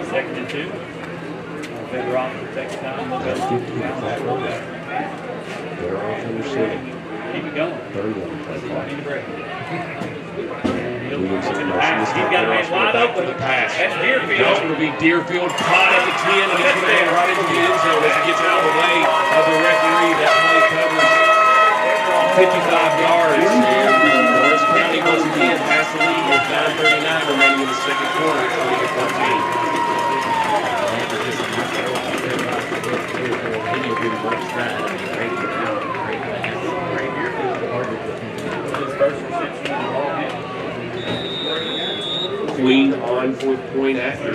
Second and 2. Better off for takes time. Better off in the city. Keep it going. Third one. Williams in motion. He's got a man wide open. The pass. That's Deerfield. That's going to be Deerfield caught at the 10, and he's going to head right into the end zone as he gets out of the way of the referee. That play covers 55 yards. Lawrence County once again has the lead with 9:39 remaining in the second quarter. 20-14. Queen on for the point after.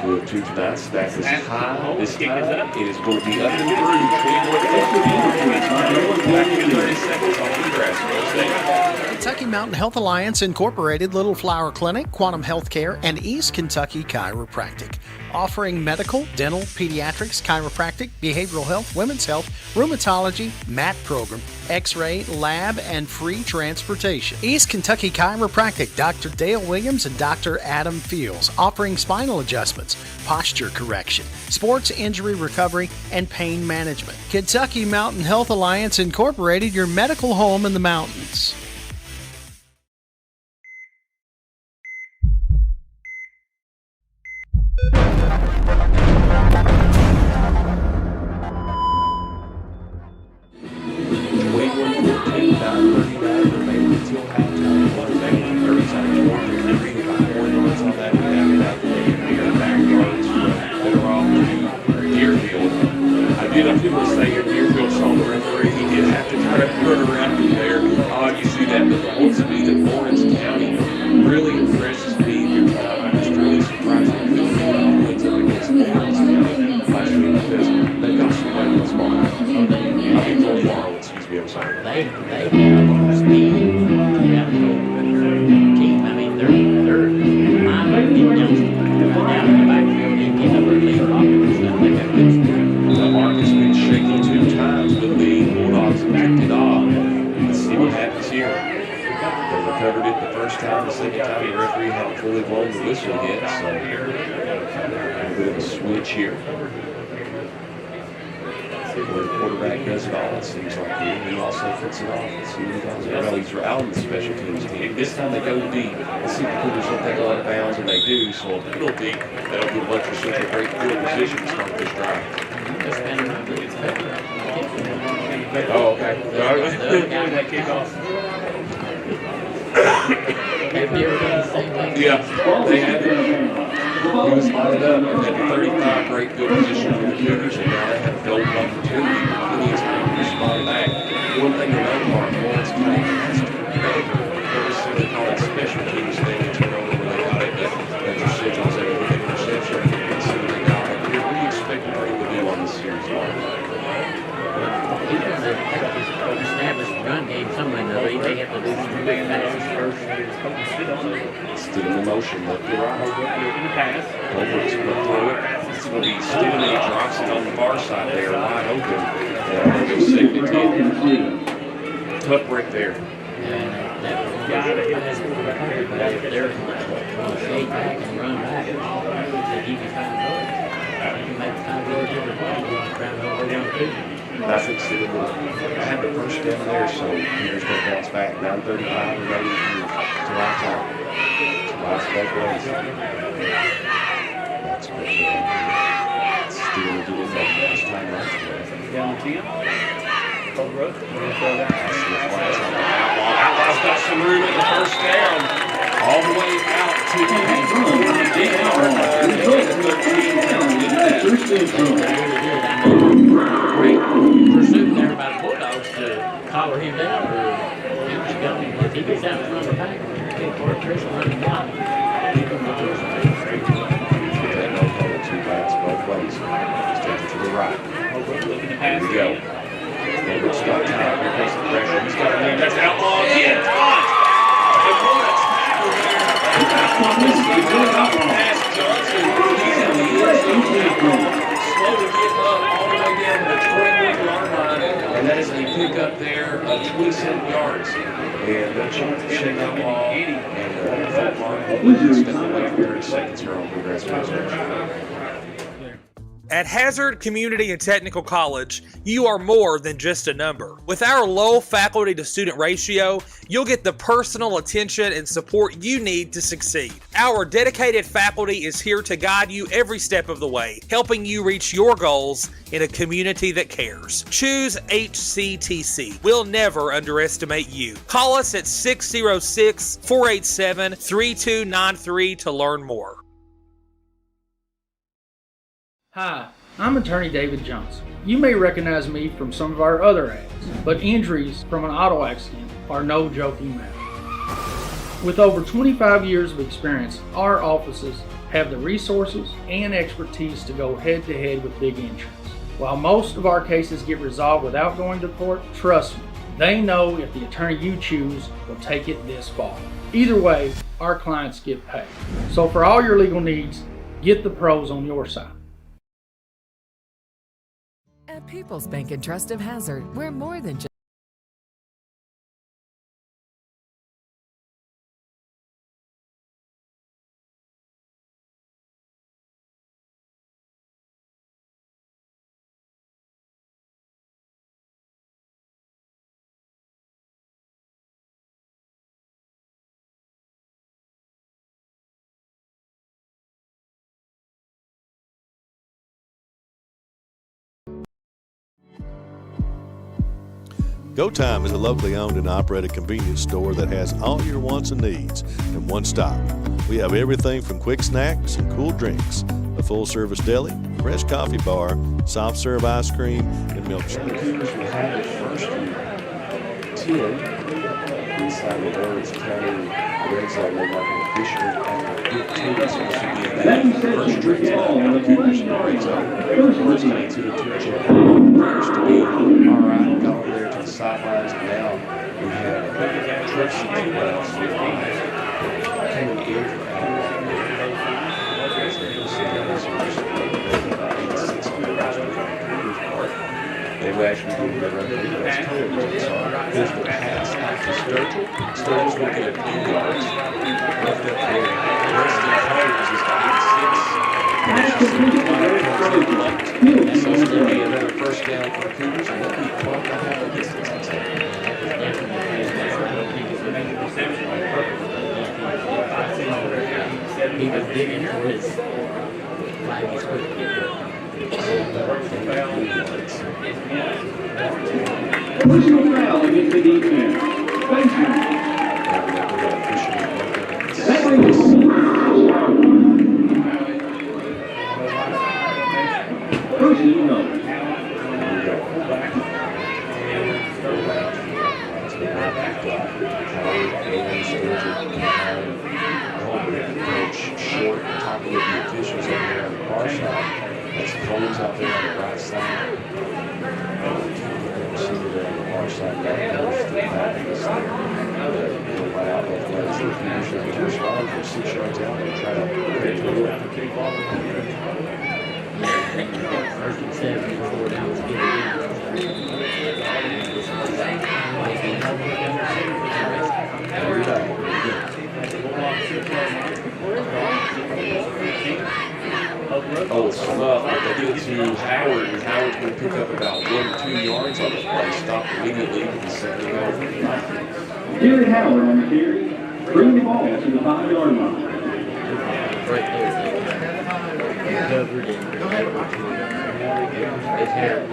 Two of two tonight. Stack is high. This time it is going to be up and through. 21-14. Back in 30 seconds on the grass. Kentucky Mountain Health Alliance Incorporated, Little Flower Clinic, Quantum Healthcare, and East Kentucky Chiropractic. Offering medical, dental, pediatrics, chiropractic, behavioral health, women's health, rheumatology, MAT program, x-ray, lab, and free transportation. East Kentucky Chiropractic, Dr. Dale Williams and Dr. Adam Fields, offering spinal adjustments, posture correction, sports injury recovery, and pain management. Kentucky Mountain Health Alliance Incorporated, your medical home in the mountains. People say if Deerfield saw the referee, he did have to try to run around from there. You see that, but the whole speed of Lawrence County really impresses me. I'm just really surprised that Phil wins up against Lawrence County last week because they got somebody that's far. Excuse me, I'm sorry. They have speed. Team, I mean, they're line up, get down in the backfield and get up early pocket and stuff. They got good speed. The mark has been shaky 2 times, but the Bulldogs have kicked it off. Let's see what happens here. They recovered it the first time, the second time the referee hadn't fully blown the whistle yet, so a bit of a switch here. Where the quarterback does it all, it seems like he also fits it off. Let's see what he does. Well, he's out on the special teams team. This time they go deep. Let's see if the Cougars don't take a lot of bounds, and they do, so a little deep. That'll give Letcher such a great field position to start this drive. Oh, okay. Yeah, they had it. He was lined up and had 35 great good position for the Cougars, and now they have a golden opportunity. Plenty of time to respond back. One thing to note, Mark, Lawrence County has to recover. There was something called a special teams thing to turn over where they got it, but Letcher said was able to get interception and see what they got. What do you expect to do on this series, Mark? Established run game somewhere or another. They have to do some big passes first. Still in the motion, left to right. In the pass. Holbrook's going to throw it. It's going to be Stephen A. Johnson on the far side there, wide open. And they'll second and 10. Tough break there. They're going to shake back and run back. They keep you trying to go. You make time to go to the ball. You're trying to hold on to. I think Stephen will have the first down there, so Peter's going to bounce back. 9:35 remaining to halftime. Lots of both ways. That's good. Stephen will do it that last time right. Down the 10. Cold road. Outlaw's got some room at the first down. All the way out to the Great pursuit there by the Bulldogs to collar him down or keep him going. If he gets out in front of the pack, Chris will run him down. Two bats both ways. Just take it to the right. Here we go. Holbert's got time. Here comes the pressure. He's got a man. That's outlaw again. Todd. And what a tackle there. This is the pass Johnson. He's in the end zone now. Slow to get up all the way down to the 21-yard line. And that is a pickup there of 27 yards. And Johnson shake outlaw. And Mark Holbert stepping away for 30 seconds here on Bluegrass Reservation. At Hazard Community and Technical College, you are more than just a number. With our low faculty to student ratio, you'll get the personal attention and support you need to succeed. Our dedicated faculty is here to guide you every step of the way, helping you reach your goals in a community that cares. Choose HCTC. We'll never underestimate you. Call us at 606-487-3293 to learn more. Hi, I'm attorney David Johnson. You may recognize me from some of our other ads, but injuries from an auto accident are no joking matter. With over 25 years of experience, our offices have the resources and expertise to go head-to-head with big insurance. While most of our cases get resolved without going to court, trust me, they know if the attorney you choose will take it this far. Either way, our clients get paid. So for all your legal needs, get the pros on your side. At People's Bank and Trust of Hazard, we're more than just Go Time is a locally owned and operated convenience store that has all your wants and needs in one stop. We have everything from quick snacks and cool drinks, a full-service deli, fresh coffee bar, soft-serve ice cream, and milkshakes. The Cougars will have it first and 10 inside the Orange County red zone. They're marking officially after 15. This will be that first straight time now. The Cougars in the red zone. First time to the two-chip. First to be all right, going there to the sidelines. And now we have Tracy Wells coming in for they will actually do the run through those cones. So here's the pass out to Sturgill. Sturgill's looking at 2 yards. Left up there. Preston Cones is got 6. So it's going to be another first down for the Cougars. And they'll be caught by half the distance. He was digging for his flag. He's quick to get there. Personal foul against the defense. Baseman. That brings us first and goal. Short, talking with the officials over there on the far side. That's Coles out there on the right side. See it there on the far side. That goes to the back of the stand. They'll let out both legs. The Cougars are going to respond from 6 yards out and try to get to the left to kick off. First and 7 before down to get it Oh, it's enough, but they get to Howard, and Howard's going to pick up about 1 or 2 yards on the play. Stopped immediately with the second go. Jared Howard on the carry. Bring the ball to the 5-yard line. right there. Covered and it's here.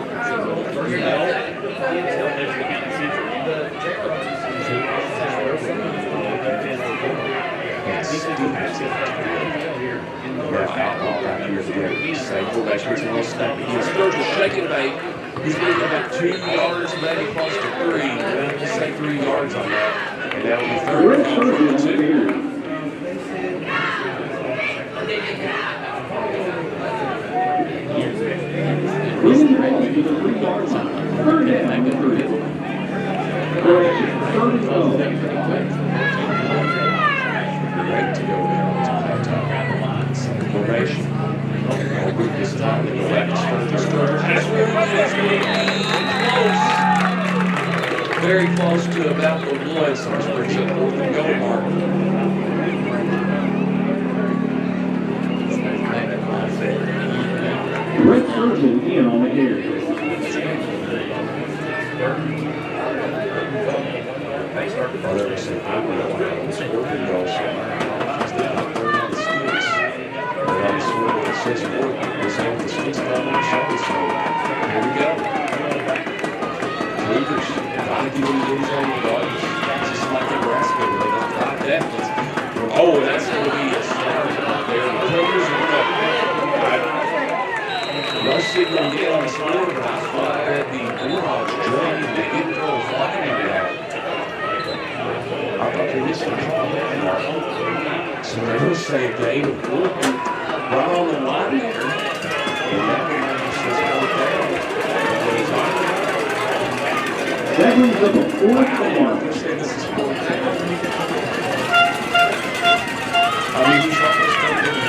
Spurs will shake and bake. He's going to go about 2 yards, maybe close to 3. Let's say 3 yards on that. And that will be third and goal from the 2. Great to go there on top. Formation. This time to the left. Very close to about the 1, so it's pretty up over the goal mark. Great surgeon in on the carry. Here we go. Cougars, trying to do these inside guards. Just like Nebraska, where they don't like that. Oh, that's going to be a start there. The Cougars are no signal yet on the score, but I thought that the Bulldogs joined. They didn't throw a flag into that. I thought they missed the call there. So they're going to say a game of four right on the line there. And that just says fourth down. That brings up a 4th down. This is fourth down. I mean, he's not going to stay there.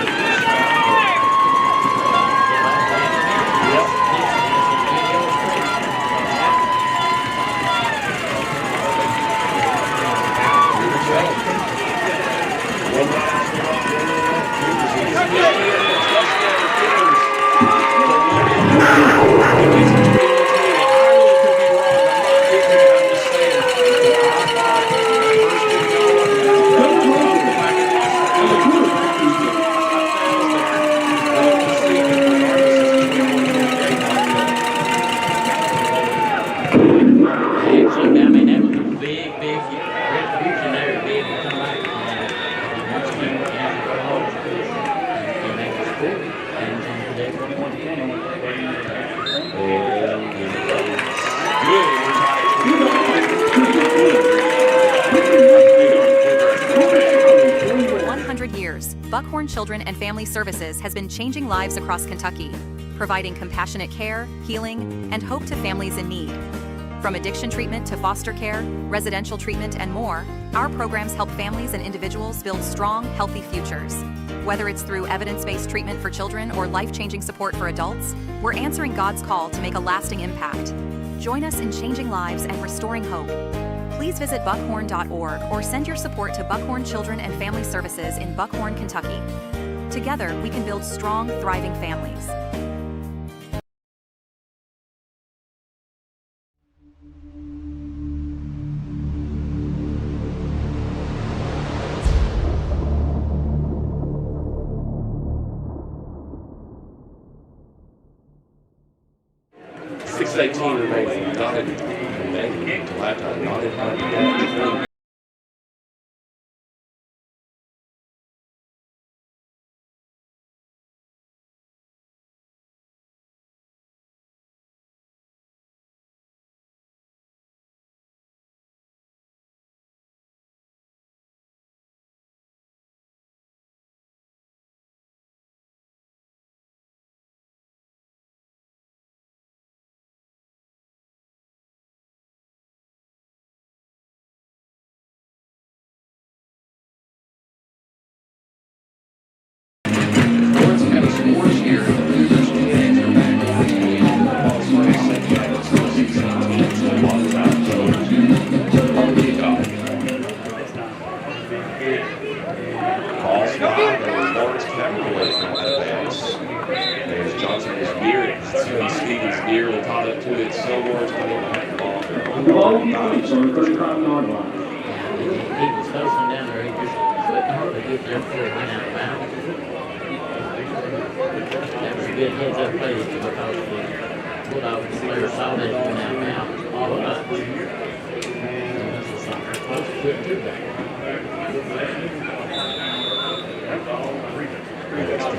Buckhorn Children and Family Services has been changing lives across Kentucky, providing compassionate care, healing, and hope to families in need. From addiction treatment to foster care, residential treatment, and more, our programs help families and individuals build strong, healthy futures. Whether it's through evidence-based treatment for children or life-changing support for adults, we're answering God's call to make a lasting impact. Join us in changing lives and restoring hope. Please visit buckhorn.org or send your support to Buckhorn Children and Family Services in Buckhorn, Kentucky. Together, we can build strong, thriving families. Remaining, not in until halftime, not in halftime.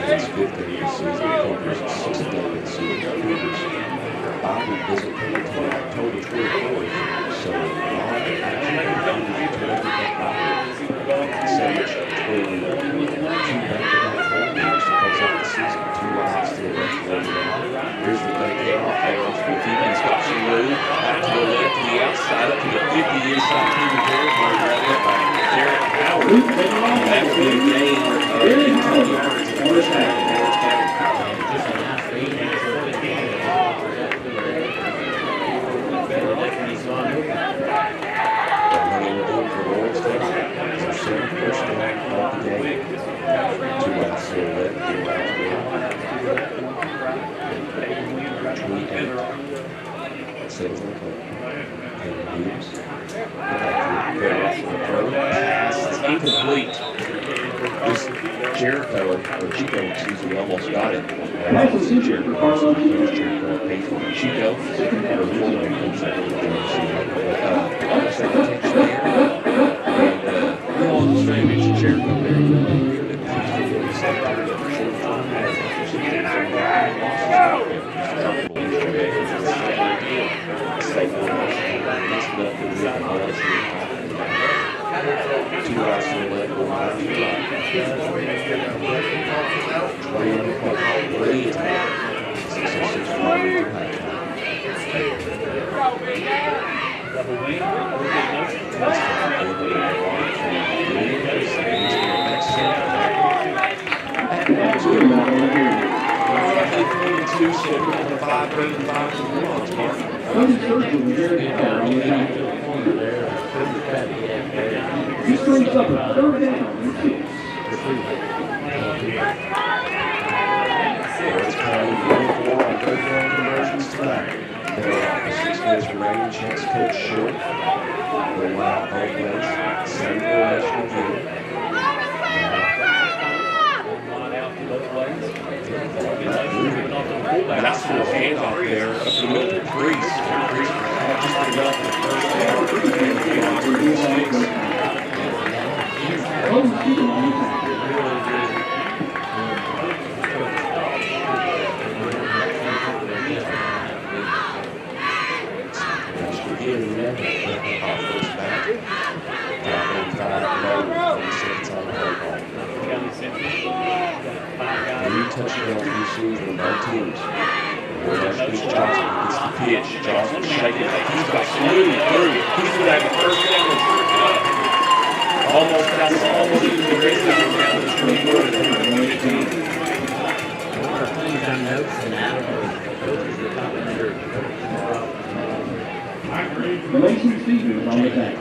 its 5th game of the season, Cougars' 6th game of the season. Cougars Bobby visit October 24th, so a lot of action sandwich between two back-to-back home games to close out the season. 2 losses to the Letcher. Here's the big kickoff there. He stops the move out to the left, to the outside, up to the 50 inside Cougar territory, right there by Derek Howard. That would be a gain of 18 yards in the first half of Lawrence County. Just a nice feed. Running in for Lawrence County. It's their second first down of the game. 2 outs to the left, 2 outs to the right. 28. 7 on the play. Kevin Hughes. Pass is incomplete. This Jericho, or Chico, excuse me, almost got it. Jericho, Chico, Jericho This brings up a 3rd down and 6. conversions tonight. There are 6 minutes remaining. Chance coach short. We'll allow both ways. Same formation again. Nice little handoff there up the middle to Priest. Priest just enough in the first down. Touchdown received from both teams. Johnson gets the pitch. Johnson shaking it. He's got smooth through. He's going to have the first down. Almost in the race down to the 24 to 18. Mason Stevens on the back.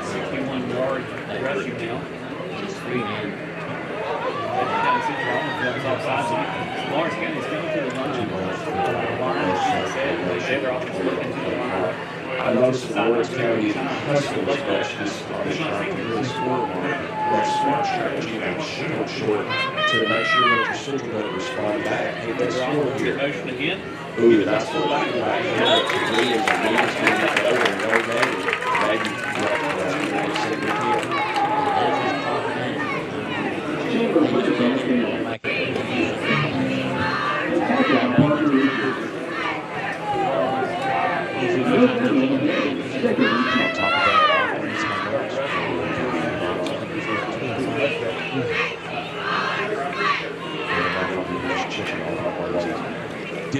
61 yards rushing now. Just 3 in. Lawrence County is coming to the line. I noticed that Lawrence County hustles much this trying to really score on that smart strategy and short to make sure that your central doesn't respond back. Hey, let's score here. Motion again. Ooh, that's what I like right here. Williams and Williams going to go and no game. Maybe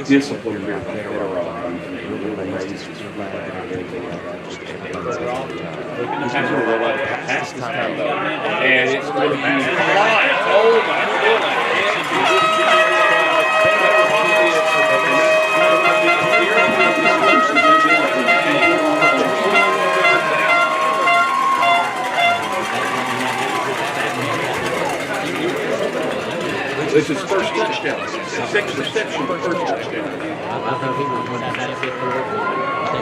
discipline here. And it's going to be oh my goodness. This is first touchdown. 6 reception, first touchdown.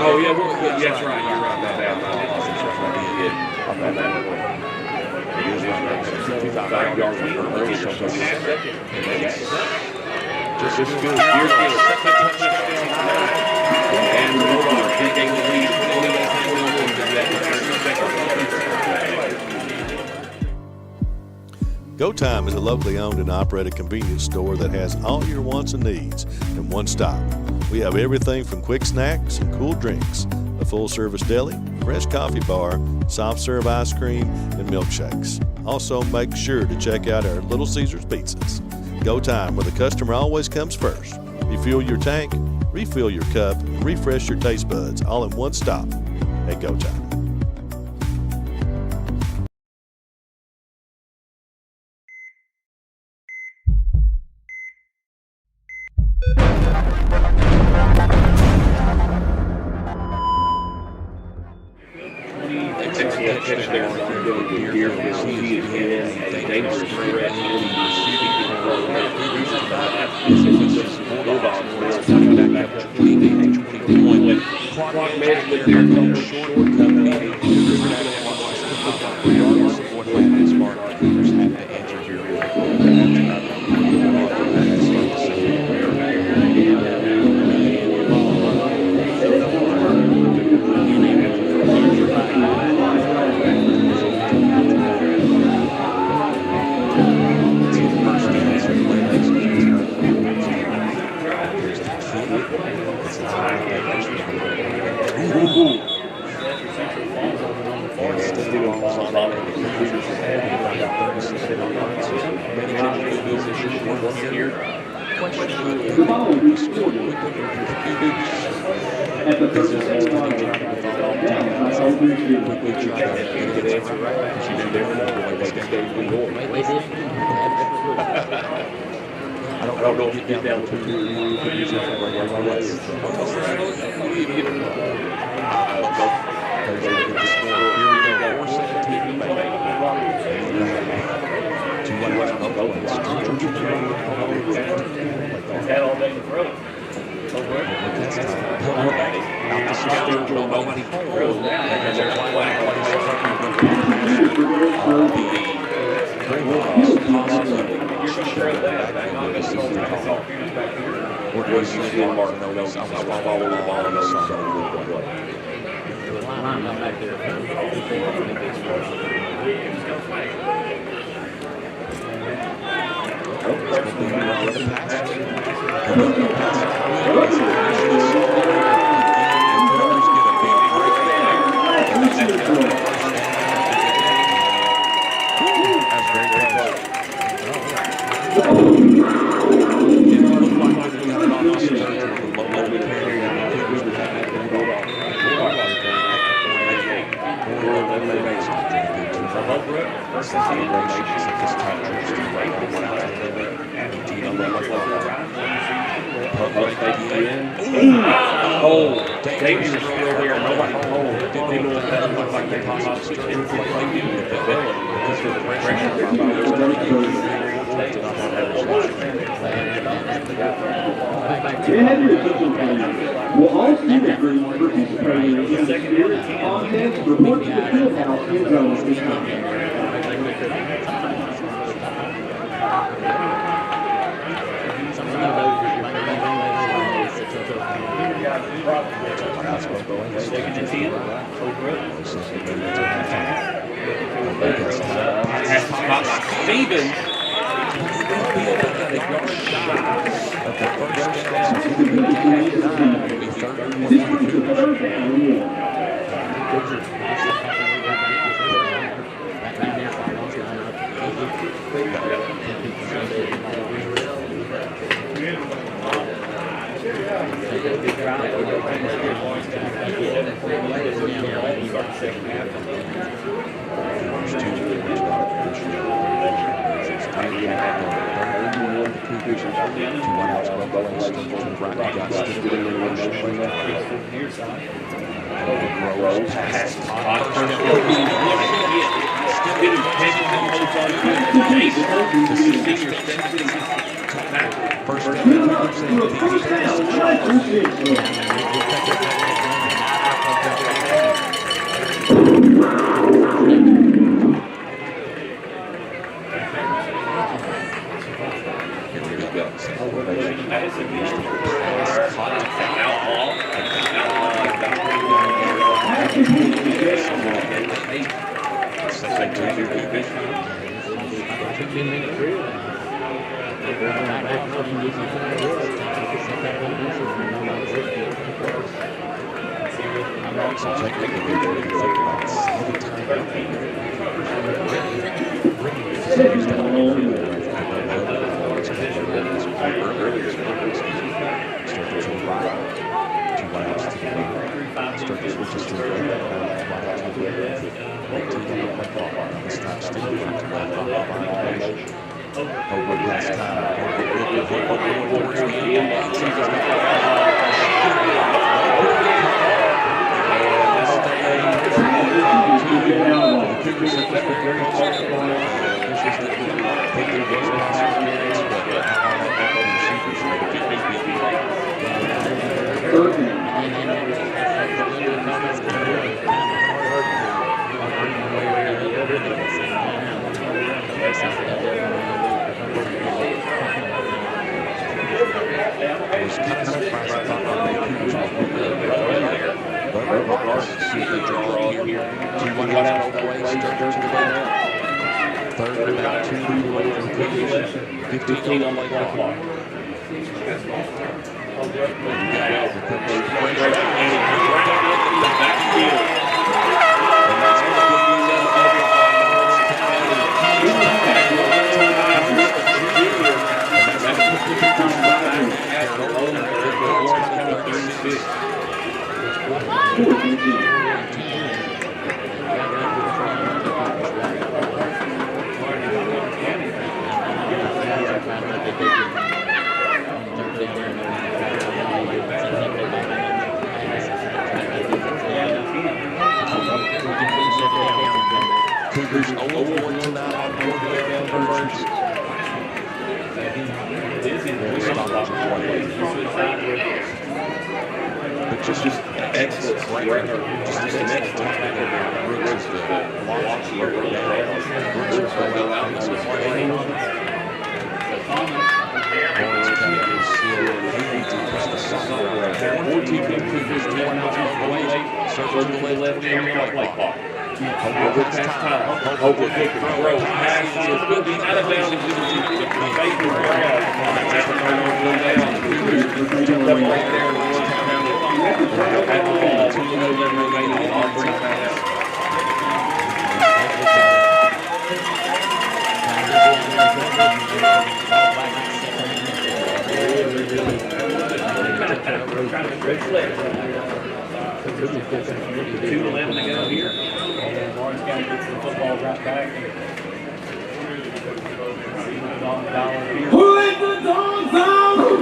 Oh yeah, that's right. You're right about that. It is right now. 55 yards per early, so just as good. Here's the second touchdown tonight. And the Bulldogs taking the lead 28-21 to that 32nd. Go Time is a locally owned and operated convenience store that has all your wants and needs in one stop. We have everything from quick snacks and cool drinks, a full-service deli, fresh coffee bar, soft-serve ice cream, and milkshakes. Also, make sure to check out our Little Caesars pizzas. Go Time, where the customer always comes first. Refuel your tank, refill your cup, and refresh your taste buds all in one stop at Go Time. Will all student groups participating in the spirit contest report to the field house in zone at this time? Stevens. 10-minute drill. So technically, they're going to think about 7 times. Start to turn right, 2 laps to the left. Start to switch to the right, right to the left. 18 on the play clock. This time still right to left on the violation. Over last time. Towards the end. Third and about 2 away from the Cougars. 15 on the clock. Cougars 0-1 tonight on board conversions. But just excellent right there. Just an excellent time. Brooks is the block here. Brooks will go out and play. Boys coming to seal 82 plus the side. 14 Cougars, 10 out on the way. Circle to the left, on the play clock. Hope it's time. Hope it's good. Throw. Pass is good. He's out of bounds. He's going to the baby ground. That's what they're going to go down. Cougars jumped up right there and one down the clock. At the ball. 2 remaining on 3 times. Trying to reflect. 2:11 to go here. And Lawrence County gets the football right back. Who is the dog zone?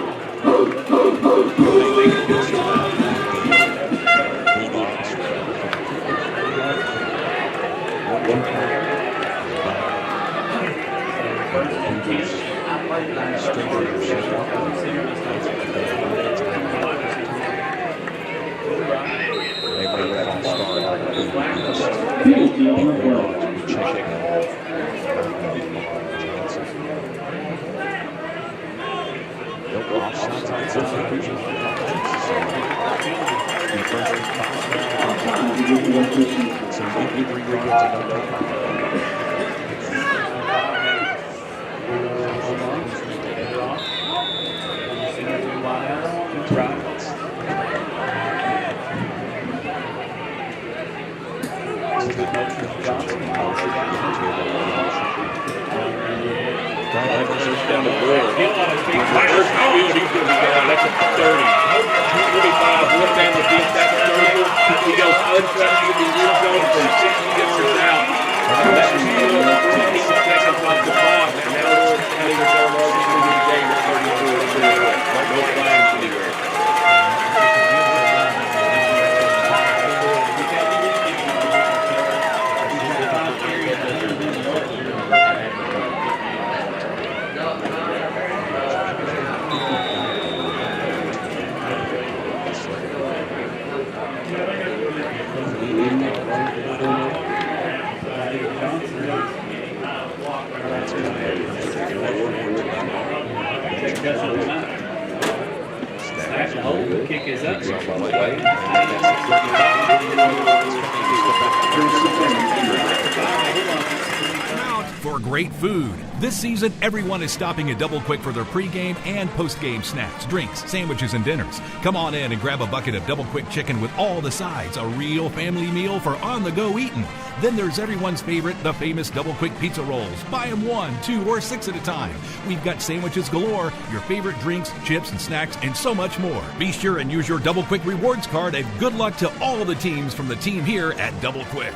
great food. This season, everyone is stopping at Double Quick for their pregame and postgame snacks, drinks, sandwiches, and dinners. Come on in and grab a bucket of Double Quick chicken with all the sides, a real family meal for on-the-go eating. Then there's everyone's favorite, the famous Double Quick pizza rolls. Buy them 1, 2, or 6 at a time. We've got sandwiches galore, your favorite drinks, chips, and snacks, and so much more. Be sure and use your Double Quick rewards card, and good luck to all the teams from the team here at Double Quick.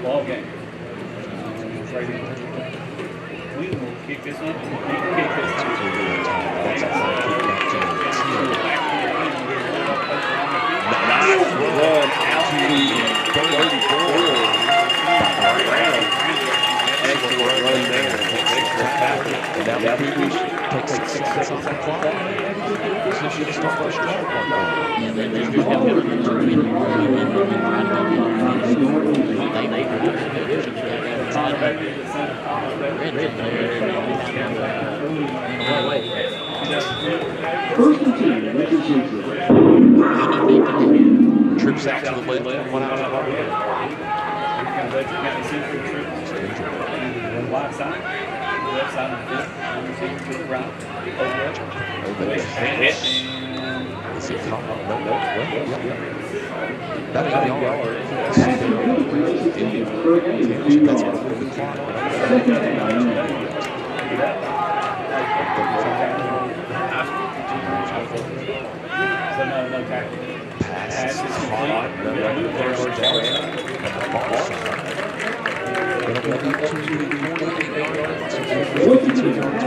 Ball game. Right here. We will kick this one. We can kick this one. Nice run out to the 34. Excellent run there. And now the Cougars take 6 seconds off the clock. Position to start the strong part. Yeah, they do have to First and 10, Letcher Central. Trips out to the left, one out to the right. Wide side, left side of the field, receiver to the right, over the hit. Is it caught? No. About 8 yards. That's what the clock. Pass is caught. First down at the far side. It'll be 52 yards.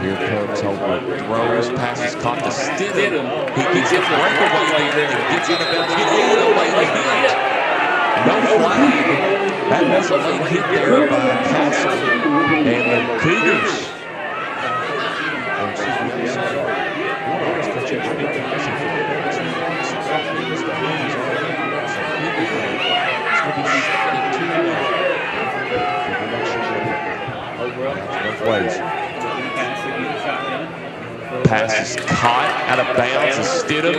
Here comes Holbrook. Throws, passes, caught to Stidham. He gets it breakaway there and gets it about to get a late hit. No flag. That was a late hit there by Castle and the Cougars. Pass is caught out of bounds as Stidham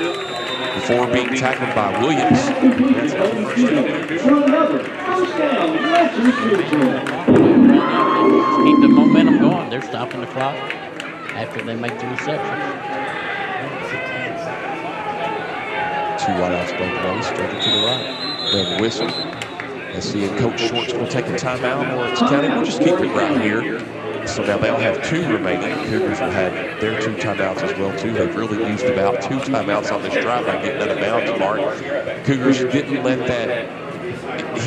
before being tackled by Williams. Keep the momentum going. They're stopping the clock after they make the reception. 2 wideouts both ways, straight to the right. Then whistle. I see Coach Short's going to take a timeout. Lawrence County will just keep it right here. So now they'll have 2 remaining. Cougars have had their 2 timeouts as well, too. They've really used about 2 timeouts on this drive by getting out of bounds mark. Cougars didn't let that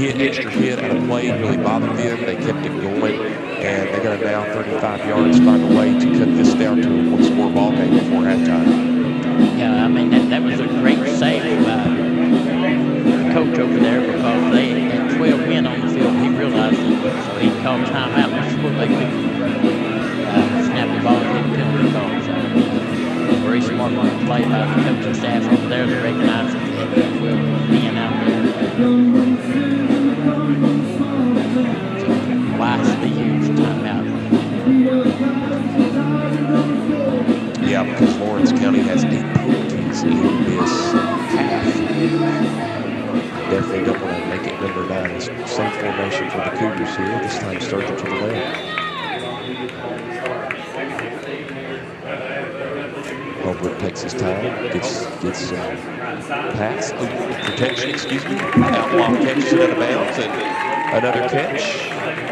extra hit out of play really bother them. They kept it going, and they're going to now 35 yards find a way to cut this down to a 1-score ball game before halftime. Yeah, I mean, that was a great save by the coach over there because they had 12 men on the field. He realized it, so he called timeout before they could snap the ball and get a penalty call. So, very smart play by the coaching staff over there to recognize that they had 12 men out there. So, wisely used timeout. Yeah, because Lawrence County has 8 penalties in this half. Definitely don't want to make make it number 9. It's same formation for the Cougars here. This time Sturgill to the left. Holbrook takes his time, gets pass, protection, outlaw catches it out of bounds, and another catch,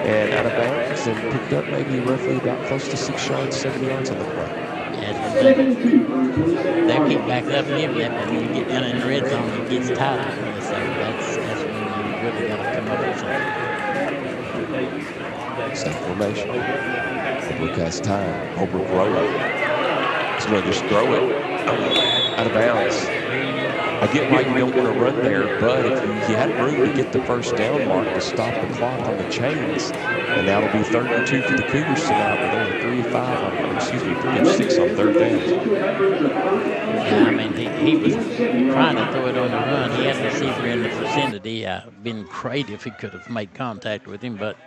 and out of bounds, and picked up maybe roughly about close to 6 yards, 7 yards on the play. They keep back up and give that, but when you get down in the red zone, it gets tight. So that's when you really got to come up with something. Same formation. Holbrook has time. Holbrook rolling. He's going to just throw it out of bounds. I get why you don't want to run there, but if you had room to get the first down mark to stop the clock on the chains, and now it'll be 3rd and 2 for the Cougars tonight, but only 3 of 6 on 3rd down. Yeah, I mean, he was trying to throw it on the run. He had the receiver in the vicinity. Been great if he could have made contact with him, but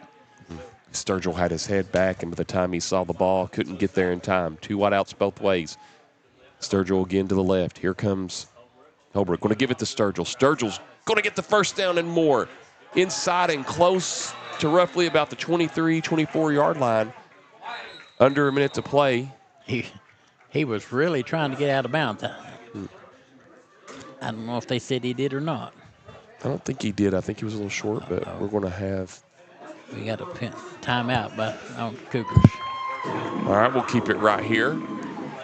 Sturgill had his head back, and by the time he saw the ball, couldn't get there in time. 2 wideouts both ways. Sturgill again to the left. Here comes Holbrook. Going to give it to Sturgill. Sturgill's going to get the first down and more. Inside and close to roughly about the 23, 24-yard line. Under a minute to play. He was really trying to get out of bounds. I don't know if they said he did or not. I don't think he did. I think he was a little short, but we're going to have... We got a timeout by Cougars. All right, we'll keep it right here.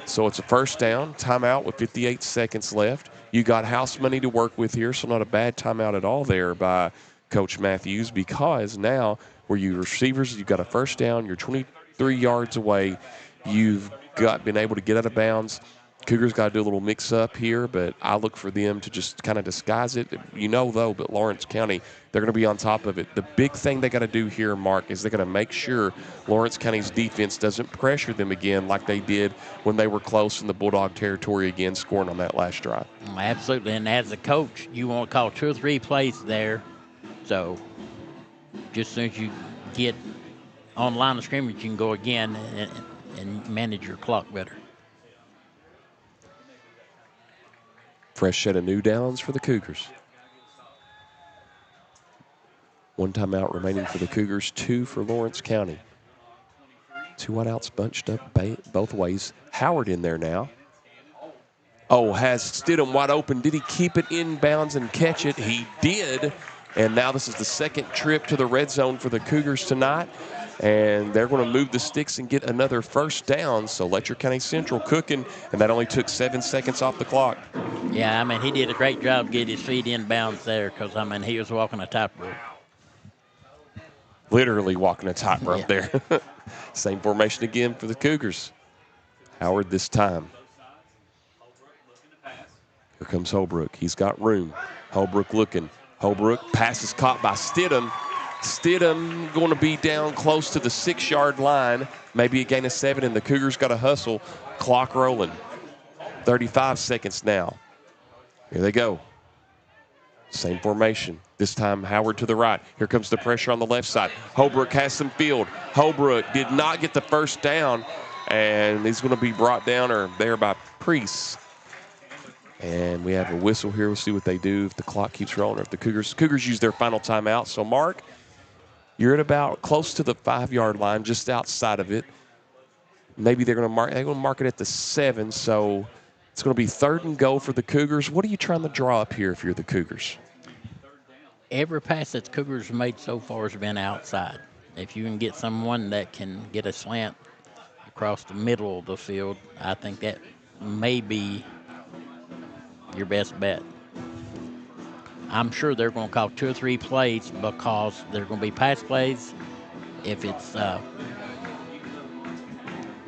So it's a first down, timeout with 58 seconds left. You got house money to work with here, so not a bad timeout at all there by Coach Matthews, because now where you receivers, you've got a first down, you're 23 yards away, you've been able to get out of bounds. Cougars got to do a little mix-up here, but I look for them to just kind of disguise it. Though, but Lawrence County, they're going to be on top of it. The big thing they got to do here, Mark, is they're going to make sure Lawrence County's defense doesn't pressure them again like they did when they were close in the Bulldog territory again, scoring on that last drive. Absolutely, and as a coach, you want to call 2 or 3 plays there. So just as soon as you get on the line of scrimmage, you can go again and manage your clock better. Fresh set of new downs for the Cougars. 1 timeout remaining for the Cougars, 2 for Lawrence County. 2 wideouts bunched up both ways. Howard in there now. Oh, has Stidham wide open. Did he keep it inbounds and catch it? He did. And now this is the second trip to the red zone for the Cougars tonight. And they're going to move the sticks and get another first down. So Letcher County Central cooking, and that only took 7 seconds off the clock. Yeah, I mean, he did a great job getting his feet inbounds there because, I mean, he was walking a tightrope. Literally walking a tightrope there. Same formation again for the Cougars. Howard this time. Here comes Holbrook. He's got room. Holbrook looking. Holbrook, pass is caught by Stidham. Stidham going to be down close to the 6-yard line. Maybe a gain of 7, and the Cougars got to hustle. Clock rolling. 35 seconds now. Here they go. Same formation. This time Howard to the right. Here comes the pressure on the left side. Holbrook has some field. Holbrook did not get the first down, and he's going to be brought down or there by Priest. And we have a whistle here. We'll see what they do if the clock keeps rolling or if the Cougars use their final timeout. So, Mark, you're at about close to the 5-yard line, just outside of it. Maybe they're going to mark it at the 7, so it's going to be 3rd and goal for the Cougars. What are you trying to draw up here if you're the Cougars? Every pass that the Cougars made so far has been outside. If you can get someone that can get a slant across the middle of the field, I think that may be your best bet. I'm sure they're going to call 2 or 3 plays because they're going to be pass plays. If it's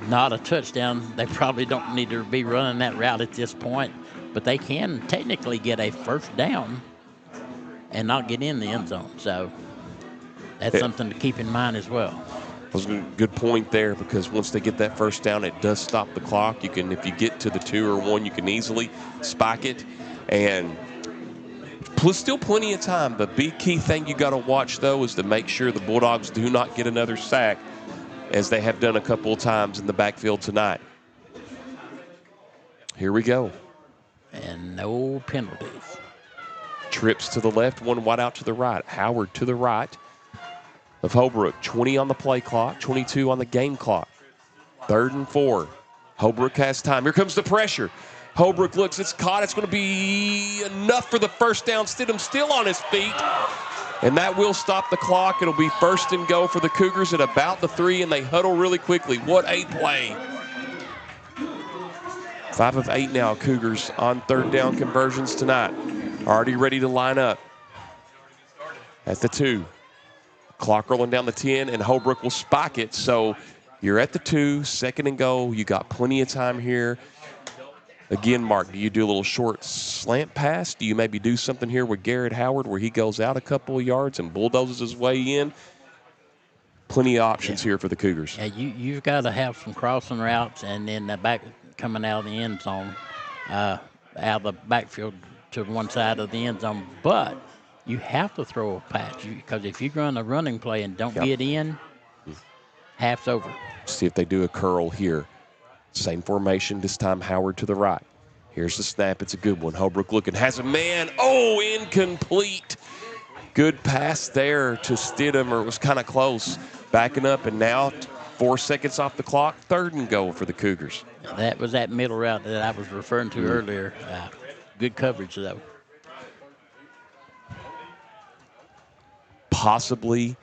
not a touchdown, they probably don't need to be running that route at this point, but they can technically get a first down and not get in the end zone. So that's something to keep in mind as well. That was a good point there, because once they get that first down, it does stop the clock. You can, if you get to the 2 or 1, you can easily spike it. And still plenty of time. The big key thing you got to watch, though, is to make sure the Bulldogs do not get another sack, as they have done a couple of times in the backfield tonight. Here we go. And no penalties. Trips to the left, one wide out to the right. Howard to the right of Holbrook. 20 on the play clock, 22 on the game clock. 3rd and 4. Holbrook has time. Here comes the pressure. Holbrook looks, it's caught. It's going to be enough for the first down. Stidham still on his feet. And that will stop the clock. It'll be 1st and go for the Cougars at about the 3, and they huddle really quickly. What a play. 5 of 8 now, Cougars on 3rd down conversions tonight. Already ready to line up at the 2. Clock rolling down the 10, and Holbrook will spike it. So you're at the 2, 2nd and go. You got plenty of time here. Again, Mark, do you do a little short slant pass? Do you maybe do something here with Garrett Howard where he goes out a couple of yards and bulldozes his way in? Plenty of options here for the Cougars. Yeah, you've got to have some crossing routes and then the back coming out of the end zone, out of the backfield to one side of the end zone. But you have to throw a pass because if you run a running play and don't get in, half's over. See if they do a curl here. Same formation, this time Howard to the right. Here's the snap. It's a good one. Holbrook looking, has a man. Oh, incomplete. Good pass there to Stidham, or it was kind of close. Backing up, and now 4 seconds off the clock. 3rd and go for the Cougars. That was that middle route that I was referring to earlier. Good coverage, though. Possibly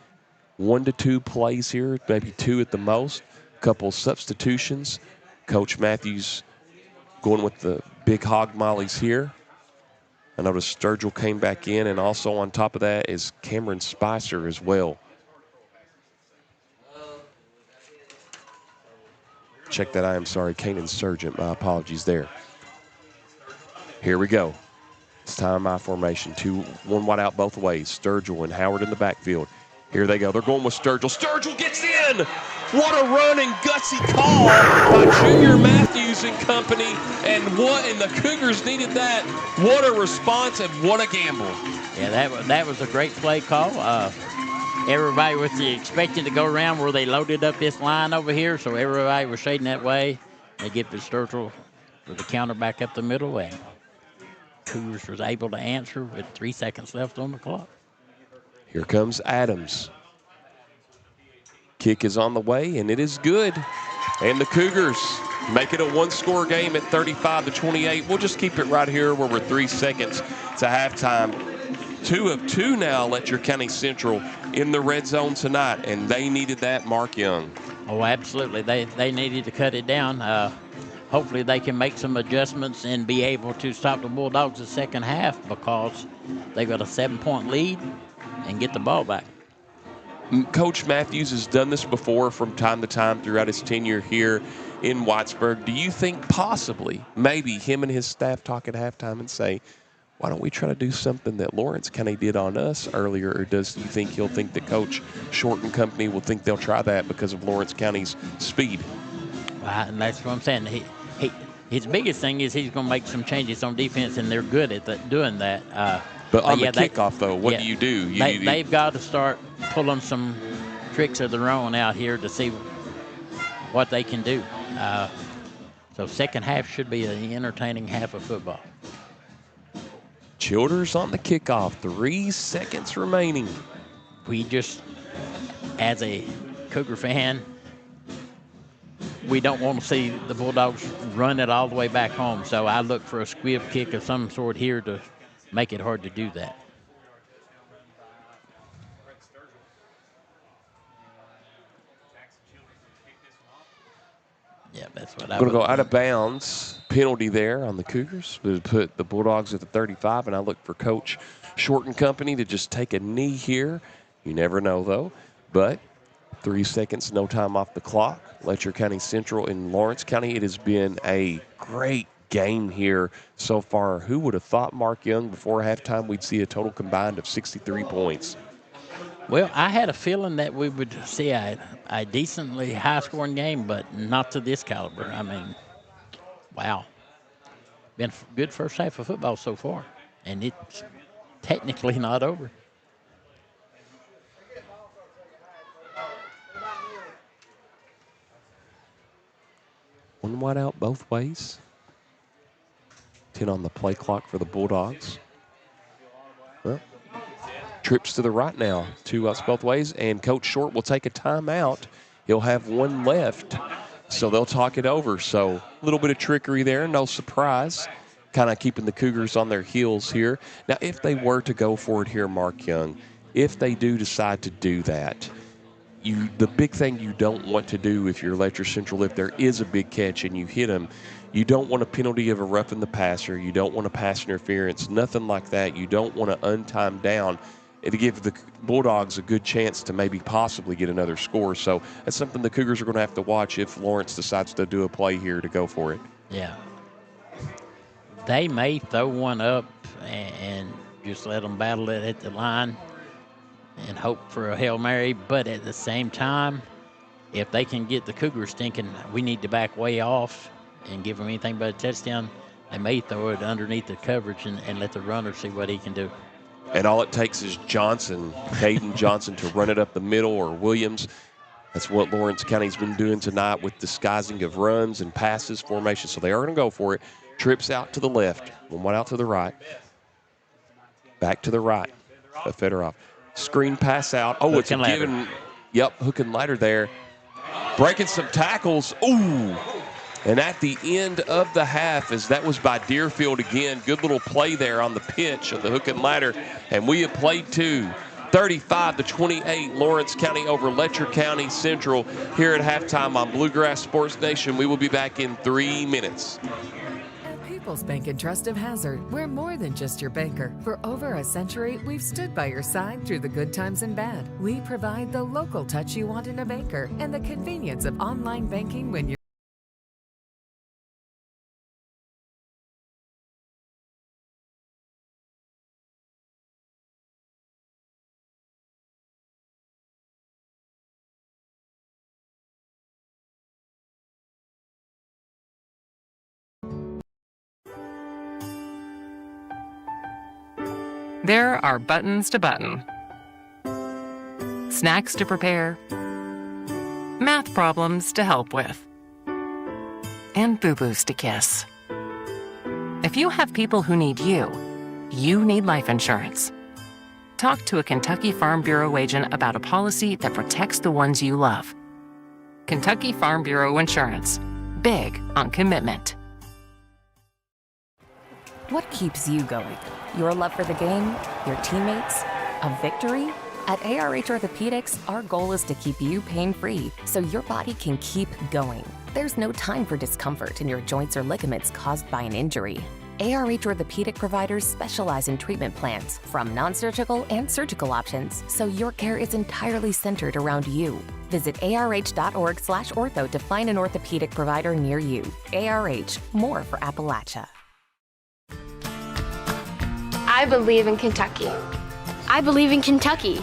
1 to 2 plays here, maybe 2 at the most. Couple substitutions. Coach Matthews going with the big hog mollies here. I noticed Sturgill came back in, and also on top of that is Cameron Spicer as well. Check that, I am sorry, Kanan Sargent. My apologies there. Here we go. It's time my formation. 1 wide out both ways. Sturgill and Howard in the backfield. Here they go. They're going with Sturgill. Sturgill gets in. What a run and gutsy call by Junior Matthews and company. And the Cougars needed that. What a response and what a gamble. Yeah, that was a great play call. Everybody was expecting to go around where they loaded up this line over here, so everybody was shading that way. They get the Sturgill with the counter back up the middle, and Cougars was able to answer with 3 seconds left on the clock. Here comes Adams. Kick is on the way, and it is good. And the Cougars make it a 1-score game at 35-28. We'll just keep it right here where we're 3 seconds to halftime. 2 of 2 now, Letcher County Central in the red zone tonight, and they needed that, Mark Young. Oh, absolutely. They needed to cut it down. Hopefully they can make some adjustments and be able to stop the Bulldogs the second half because they've got a 7-point lead and get the ball back. Coach Matthews has done this before from time to time throughout his tenure here in Whitesburg. Do you think possibly, maybe him and his staff talk at halftime and say, why don't we try to do something that Lawrence County did on us earlier? Or do you think he'll think that Coach Short and company will think they'll try that because of Lawrence County's speed? And that's what I'm saying. His biggest thing is he's going to make some changes on defense, and they're good at doing that. But on the kickoff, though, what do you do? They've got to start pulling some tricks of their own out here to see what they can do. So second half should be an entertaining half of football. Childers on the kickoff. 3 seconds remaining. We just, as a Cougar fan, we don't want to see the Bulldogs run it all the way back home. So I look for a squib kick of some sort here to make it hard to do that. Yeah, that's what I'm going to go out of bounds. Penalty there on the Cougars. To put the Bulldogs at the 35, and I look for Coach Short and company to just take a knee here. You never know, though. But 3 seconds, no time off the clock. Letcher County Central in Lawrence County. It has been a great game here so far. Who would have thought, Mark Young, before halftime we'd see a total combined of 63 points? Well, I had a feeling that we would see a decently high-scoring game, but not to this caliber. I mean, wow. Been a good first half of football so far, and it's technically not over. One wide out both ways. 10 on the play clock for the Bulldogs. Trips to the right now. 2 outs both ways, and Coach Short will take a timeout. He'll have 1 left, so they'll talk it over. So a little bit of trickery there, no surprise. Kind of keeping the Cougars on their heels here. Now, if they were to go for it here, Mark Young, if they do decide to do that, the big thing you don't want to do if you're Letcher Central, if there is a big catch and you hit them, you don't want a penalty of a roughing the passer. You don't want a pass interference, nothing like that. You don't want to untime down to give the Bulldogs a good chance to maybe possibly get another score. So that's something the Cougars are going to have to watch if Lawrence decides to do a play here to go for it. Yeah. They may throw one up and just let them battle it at the line and hope for a Hail Mary, but at the same time, if they can get the Cougars thinking we need to back way off and give them anything but a touchdown, they may throw it underneath the coverage and let the runner see what he can do. And all it takes is Caden Johnson to run it up the middle, or Williams. That's what Lawrence County's been doing tonight with disguising of runs and passes, formation. So they are going to go for it. Trips out to the left, one out to the right. Back to the right. Fedorov. Screen pass out. Oh, it's a given. Yep, hook and ladder there. Breaking some tackles. Ooh. And at the end of the half, as that was by Deerfield again, good little play there on the pitch of the hook and ladder. And we have played 2. 35-28, Lawrence County over Letcher County Central here at halftime on Bluegrass Sports Nation. We will be back in 3 minutes. People's Bank and Trust of Hazard, we're more than just your banker. For over a century, we've stood by your side through the good times and bad. We provide the local touch you want in a banker and the convenience of online banking when you're There are buttons to button, snacks to prepare, math problems to help with, and boo-boos to kiss. If you have people who need you, you need life insurance. Talk to a Kentucky Farm Bureau agent about a policy that protects the ones you love. Kentucky Farm Bureau Insurance. Big on commitment. What keeps you going? Your love for the game? Your teammates? A victory? At ARH Orthopedics, our goal is to keep you pain-free so your body can keep going. There's no time for discomfort in your joints or ligaments caused by an injury. ARH Orthopedic providers specialize in treatment plans, from non-surgical and surgical options, so your care is entirely centered around you. Visit arh.org/ortho to find an orthopedic provider near you. ARH, more for Appalachia. I believe in Kentucky. I believe in Kentucky.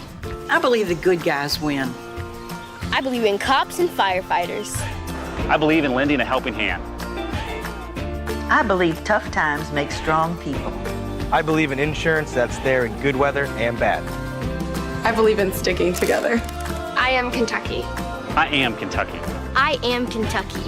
I believe the good guys win. I believe in cops and firefighters. I believe in lending a helping hand. I believe tough times make strong people. I believe in insurance that's there in good weather and bad. I believe in sticking together. I am Kentucky. I am Kentucky. I am Kentucky.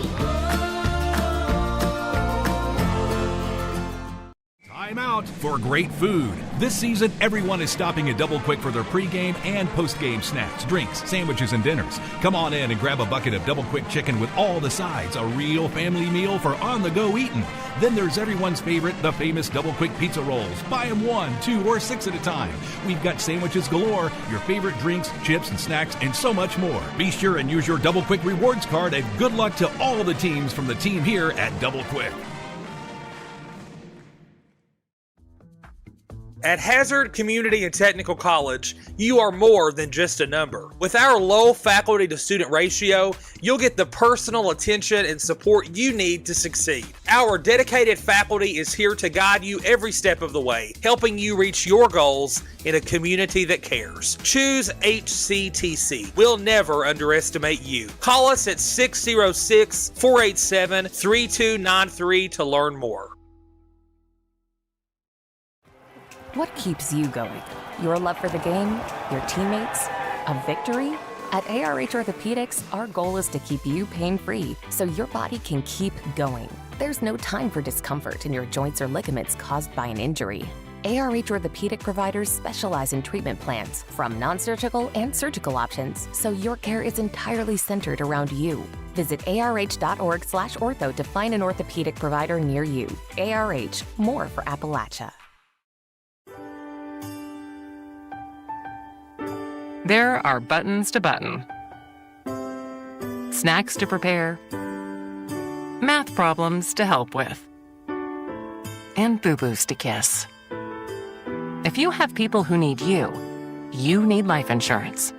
Time out for great food. This season, everyone is stopping at Double Quick for their pregame and postgame snacks, drinks, sandwiches, and dinners. Come on in and grab a bucket of Double Quick chicken with all the sides, a real family meal for on-the-go eating. Then there's everyone's favorite, the famous Double Quick pizza rolls. Buy them 1, 2, or 6 at a time. We've got sandwiches galore, your favorite drinks, chips, and snacks, and so much more. Be sure and use your Double Quick rewards card, and good luck to all the teams from the team here at Double Quick. At Hazard Community and Technical College, you are more than just a number. With our low faculty to student ratio, you'll get the personal attention and support you need to succeed. Our dedicated faculty is here to guide you every step of the way, helping you reach your goals in a community that cares. Choose HCTC. We'll never underestimate you. Call us at 606-487-3293 to learn more. What keeps you going? Your love for the game? Your teammates? A victory? At ARH Orthopedics, our goal is to keep you pain-free so your body can keep going. There's no time for discomfort in your joints or ligaments caused by an injury. ARH Orthopedic providers specialize in treatment plans, from non-surgical and surgical options, so your care is entirely centered around you. Visit arh.org/ortho to find an orthopedic provider near you. ARH, more for Appalachia. There are buttons to button, snacks to prepare, math problems to help with, and boo-boos to kiss. If you have people who need you, you need life insurance.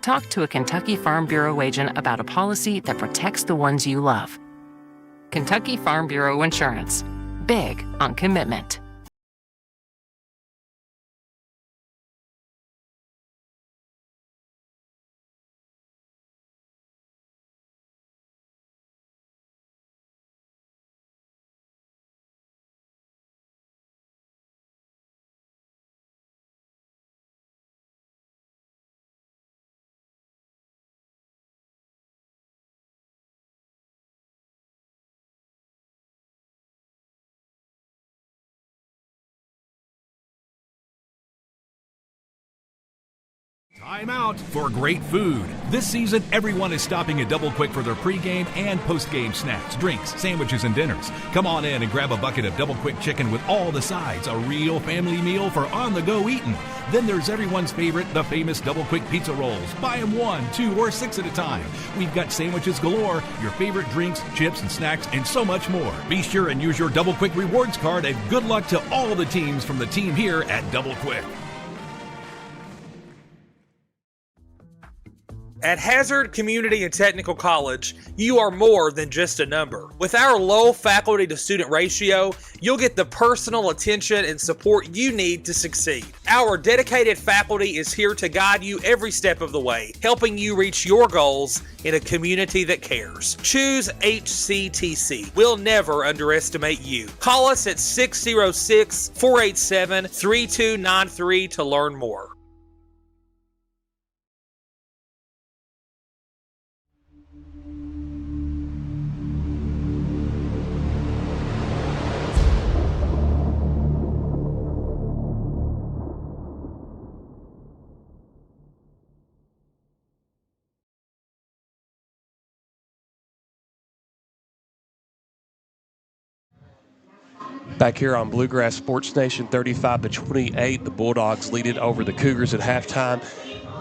Talk to a Kentucky Farm Bureau agent about a policy that protects the ones you love. Kentucky Farm Bureau Insurance. Big on commitment. Time out for great food. This season, everyone is stopping at Double Quick for their pregame and postgame snacks, drinks, sandwiches, and dinners. Come on in and grab a bucket of Double Quick chicken with all the sides, a real family meal for on-the-go eating. Then there's everyone's favorite, the famous Double Quick pizza rolls. Buy them 1, 2, or 6 at a time. We've got sandwiches galore, your favorite drinks, chips, and snacks, and so much more. Be sure and use your Double Quick rewards card, and good luck to all the teams from the team here at Double Quick. At Hazard Community and Technical College, you are more than just a number. With our low faculty-to-student ratio, you'll get the personal attention and support you need to succeed. Our dedicated faculty is here to guide you every step of the way, helping you reach your goals in a community that cares. Choose HCTC. We'll never underestimate you. Call us at 606-487-3293 to learn more. Back here on Bluegrass Sports Nation, 35-28, the Bulldogs lead it over the Cougars at halftime.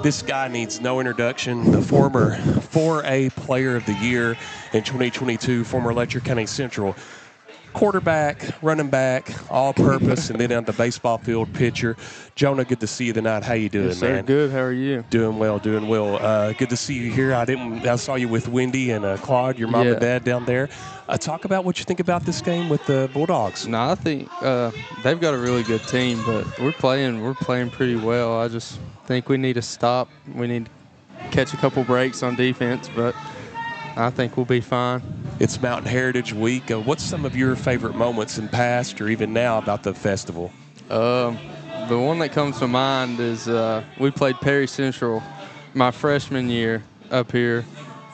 This guy needs no introduction. The former 4A Player of the Year in 2022, former Letcher County Central quarterback, running back, all-purpose, and then on the baseball field pitcher. Jonah, good to see you tonight. How you doing, yes, sir. man? Good. How are you? Doing well, doing well. Good to see you here. I saw you with Wendy and Claude, your mom and dad down there. Talk about what you think about this game with the Bulldogs. No, I think they've got a really good team, but we're playing pretty well. I just think we need to stop. We need to catch a couple breaks on defense, but I think we'll be fine. It's Mountain Heritage Week. What's some of your favorite moments in past or even now about the festival? The one that comes to mind is we played Perry Central my freshman year up here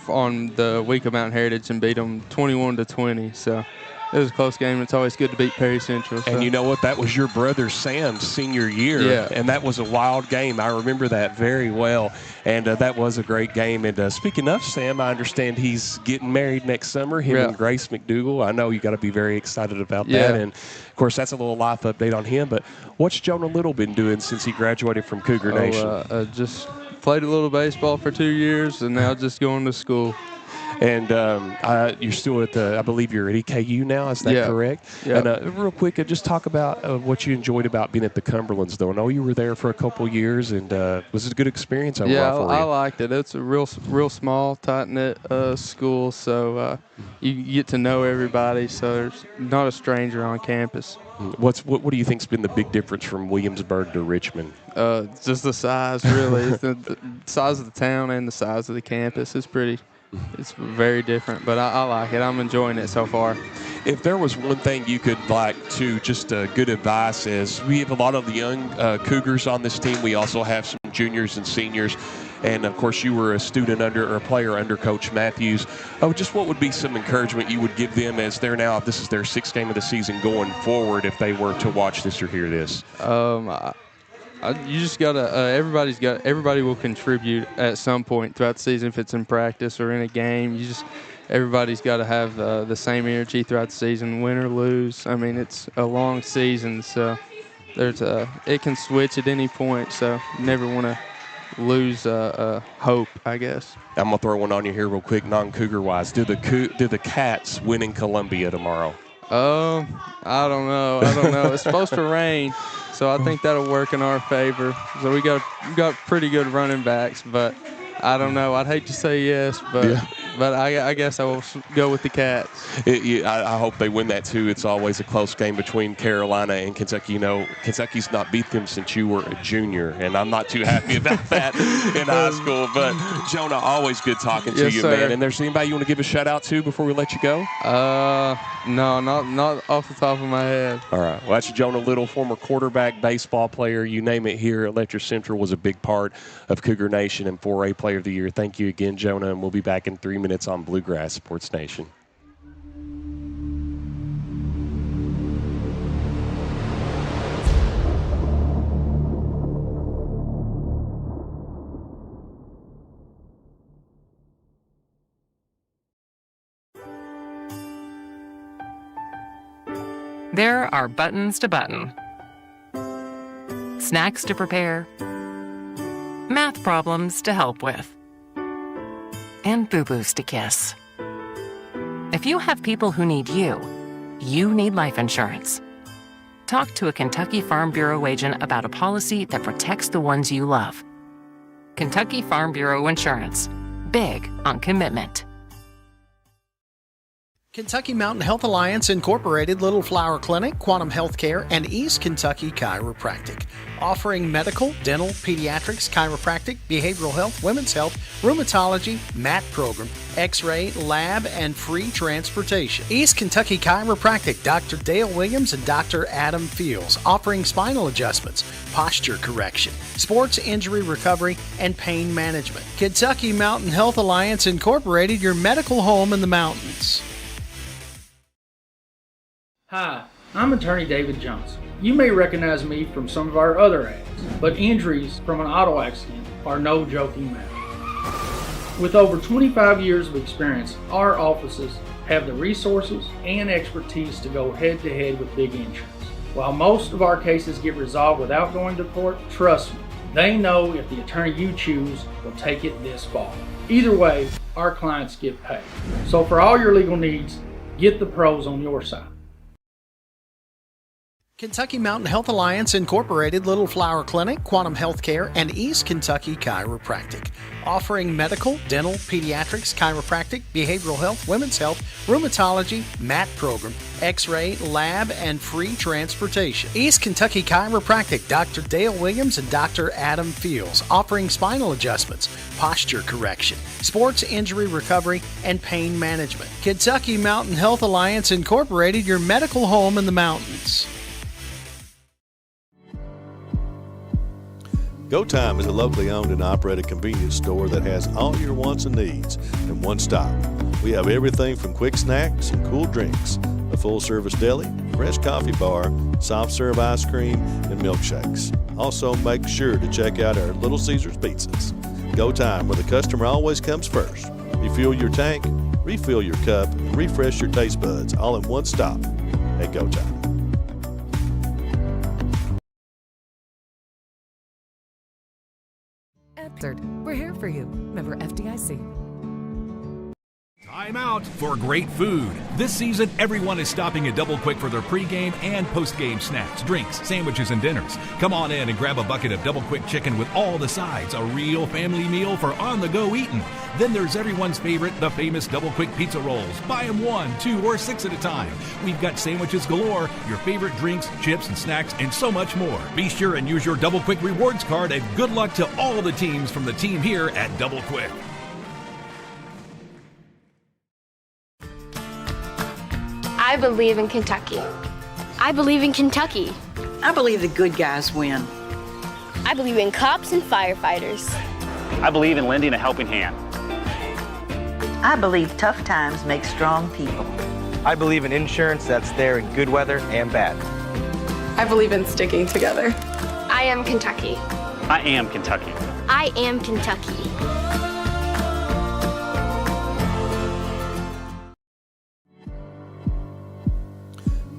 on the week of Mountain Heritage and beat them 21-20. So it was a close game. It's always good to beat Perry Central. So. And you know what? That was your brother Sam's senior year. Yeah. And that was a wild game. I remember that very well. And that was a great game. And speaking of Sam, I understand he's getting married next summer, him and Grace McDougal. I know you got to be very excited about that. And, of course, that's a little life update on him. But what's Jonah Little been doing since he graduated from Cougar Nation? Just played a little baseball for 2 years and now just going to school. And you're still at I believe you're at EKU now, is that correct? Yeah. And real quick, just talk about what you enjoyed about being at the Cumberlands, though. I know you were there for a couple of years, and was it a good experience overall for you? I liked it. It's a real small, tight-knit school, so you get to know everybody, so there's not a stranger on campus. What do you think's been the big difference from Williamsburg to Richmond? Just the size, really. It's the size of the town and the size of the campus. It's very different, but I like it. I'm enjoying it so far. If there was one thing you could like to just good advice is we have a lot of the young Cougars on this team. We also have some juniors and seniors. And, of course, you were a student or a player under Coach Matthews. Just what would be some encouragement you would give them as they're now, this is their 6th game of the season going forward, if they were to watch this or hear this? You just gotta. Everybody will contribute at some point throughout the season, if it's in practice or in a game. Everybody's got to have the same energy throughout the season, win or lose. I mean, it's a long season, so it can switch at any point. So you never want to lose hope, I guess. I'm gonna throw one on you here real quick, non-Cougar wise. Do the Cats win in Columbia tomorrow? I don't know. It's supposed to rain, so I think that'll work in our favor. So we got pretty good running backs, but I don't know. I'd hate to say yes, but I guess I will go with the Cats. I hope they win that too. It's always a close game between Carolina and Kentucky. You know, Kentucky's not beat them since you were a junior, and I'm not too happy about that in high school. But Jonah, always good talking to you, sir. man. And there's anybody you want to give a shout out to before we let you go? No, not off the top of my head. All right. Well, that's Jonah Little, former quarterback, baseball player, you name it, here at Letcher Central, was a big part of Cougar Nation and 4A Player of the Year. Thank you again, Jonah, and we'll be back in 3 minutes on Bluegrass Sports Nation. There are buttons to button, snacks to prepare, math problems to help with, and boo-boos to kiss. If you have people who need you, you need life insurance. Talk to a Kentucky Farm Bureau agent about a policy that protects the ones you love. Kentucky Farm Bureau Insurance. Big on commitment. Kentucky Mountain Health Alliance Incorporated, Little Flower Clinic, Quantum Healthcare, and East Kentucky Chiropractic. Offering medical, dental, pediatrics, chiropractic, behavioral health, women's health, rheumatology, MAT program, x-ray, lab, and free transportation. East Kentucky Chiropractic, Dr. Dale Williams and Dr. Adam Fields. Offering spinal adjustments, posture correction, sports injury recovery, and pain management. Kentucky Mountain Health Alliance Incorporated, your medical home in the mountains. Hi, I'm attorney David Johnson. You may recognize me from some of our other ads, but injuries from an auto accident are no joking matter. With over 25 years of experience, our offices have the resources and expertise to go head-to-head with big insurance. While most of our cases get resolved without going to court, trust me, they know if the attorney you choose will take it this far. Either way, our clients get paid. So for all your legal needs, get the pros on your side. Kentucky Mountain Health Alliance Incorporated, Little Flower Clinic, Quantum Healthcare, and East Kentucky Chiropractic. Offering medical, dental, pediatrics, chiropractic, behavioral health, women's health, rheumatology, MAT program, x-ray, lab, and free transportation. East Kentucky Chiropractic, Dr. Dale Williams and Dr. Adam Fields. Offering spinal adjustments, posture correction, sports injury recovery, and pain management. Kentucky Mountain Health Alliance Incorporated, your medical home in the mountains. Go Time is a locally owned and operated convenience store that has all your wants and needs in one stop. We have everything from quick snacks and cool drinks, a full-service deli, fresh coffee bar, soft-serve ice cream, and milkshakes. Also, make sure to check out our Little Caesars pizzas. Go Time, where the customer always comes first. Refuel your tank, refill your cup, and refresh your taste buds all in one stop at Go Time. We're here for you. Member FDIC. Time out for great food. This season, everyone is stopping at Double Quick for their pregame and postgame snacks, drinks, sandwiches, and dinners. Come on in and grab a bucket of Double Quick chicken with all the sides, a real family meal for on-the-go eating. Then there's everyone's favorite, the famous Double Quick pizza rolls. Buy them 1, 2, or 6 at a time. We've got sandwiches galore, your favorite drinks, chips, and snacks, and so much more. Be sure and use your Double Quick rewards card, and good luck to all the teams from the team here at Double Quick. I believe in Kentucky. I believe in Kentucky. I believe the good guys win. I I believe in cops and firefighters. I believe in lending a helping hand. I believe tough times make strong people. I believe in insurance that's there in good weather and bad. I believe in sticking together. I am Kentucky. I am Kentucky. I am Kentucky.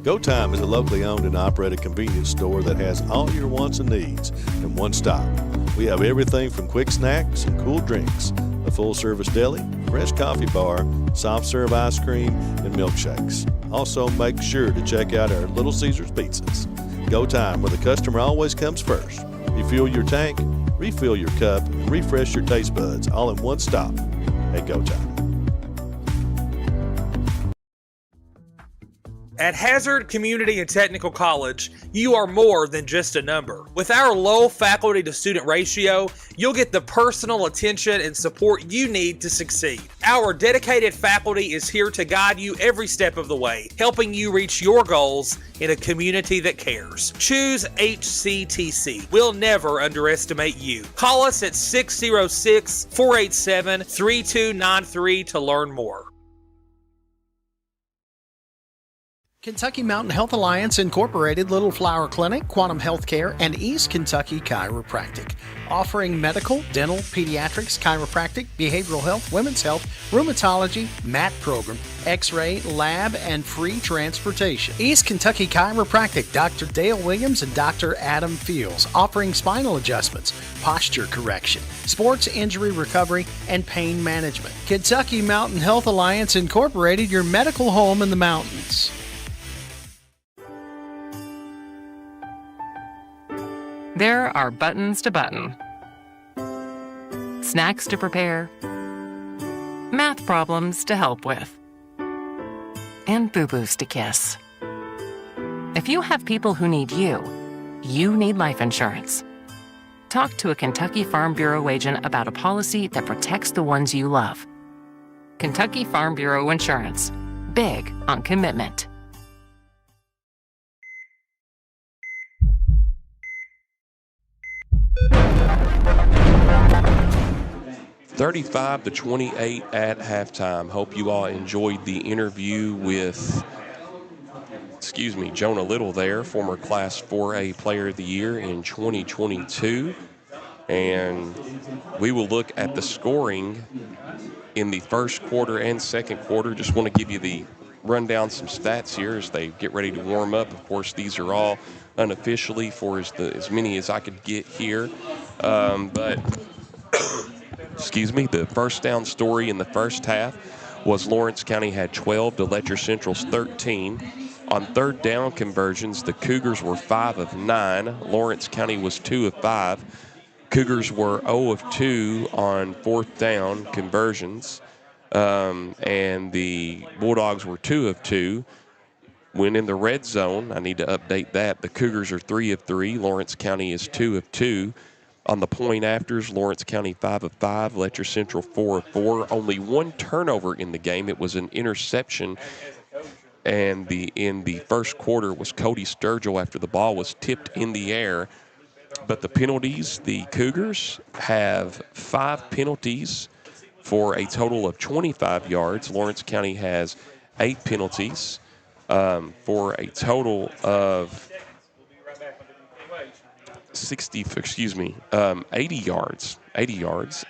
Go Time is a locally owned and operated convenience store that has all your wants and needs in one stop. We have everything from quick snacks and cool drinks, a full-service deli, fresh coffee bar, soft-serve ice cream, and milkshakes. Also, make sure to check out our Little Caesars pizzas. Go Time, where the customer always comes first. Refuel your tank, refill your cup, and refresh your taste buds all in one stop at Go Time. At Hazard Community and Technical College, you are more than just a number. With our low faculty to student ratio, you'll get the personal attention and support you need to succeed. Our dedicated faculty is here to guide you every step of the way, helping you reach your goals in a community that cares. Choose HCTC. We'll never underestimate you. Call us at 606-487-3293 to learn more. Kentucky Mountain Health Alliance Incorporated, Little Flower Clinic, Quantum Healthcare, and East Kentucky Chiropractic. Offering medical, dental, pediatrics, chiropractic, behavioral health, women's health, rheumatology, MAT program, x-ray, lab, and free transportation. East Kentucky Chiropractic, Dr. Dale Williams and Dr. Adam Fields. Offering spinal adjustments, posture correction, sports injury recovery, and pain management. Kentucky Mountain Health Alliance Incorporated, your medical home in the mountains. There are buttons to button, snacks to prepare, math problems to help with, and boo-boos to kiss. If you have people who need you, you need life insurance. Talk to a Kentucky Farm Bureau agent about a policy that protects the ones you love. Kentucky Farm Bureau Insurance. Big on commitment. 35-28 at halftime. Hope you all enjoyed the interview with, Jonah Little there, former Class 4A Player of the Year in 2022. And we will look at the scoring in the first quarter and second quarter. Just want to give you the rundown, some stats here as they get ready to warm up. Of course, these are all unofficially for as many as I could get here. The first down story in the first half was Lawrence County had 12 to Letcher Central's 13. On third down conversions, the Cougars were 5 of 9. Lawrence County was 2 of 5. Cougars were 0 of 2 on fourth down conversions. And the Bulldogs were 2 of 2. When in the red zone, I need to update that. The Cougars are 3 of 3. Lawrence County is 2 of 2. On the point afters, Lawrence County 5 of 5, Letcher Central 4 of 4. Only one turnover in the game. It was an interception. And in the first quarter was Cody Sturgill after the ball was tipped in the air. But the penalties, the Cougars have 5 penalties for a total of 25 yards. Lawrence County has 8 penalties for a total of 80 yards.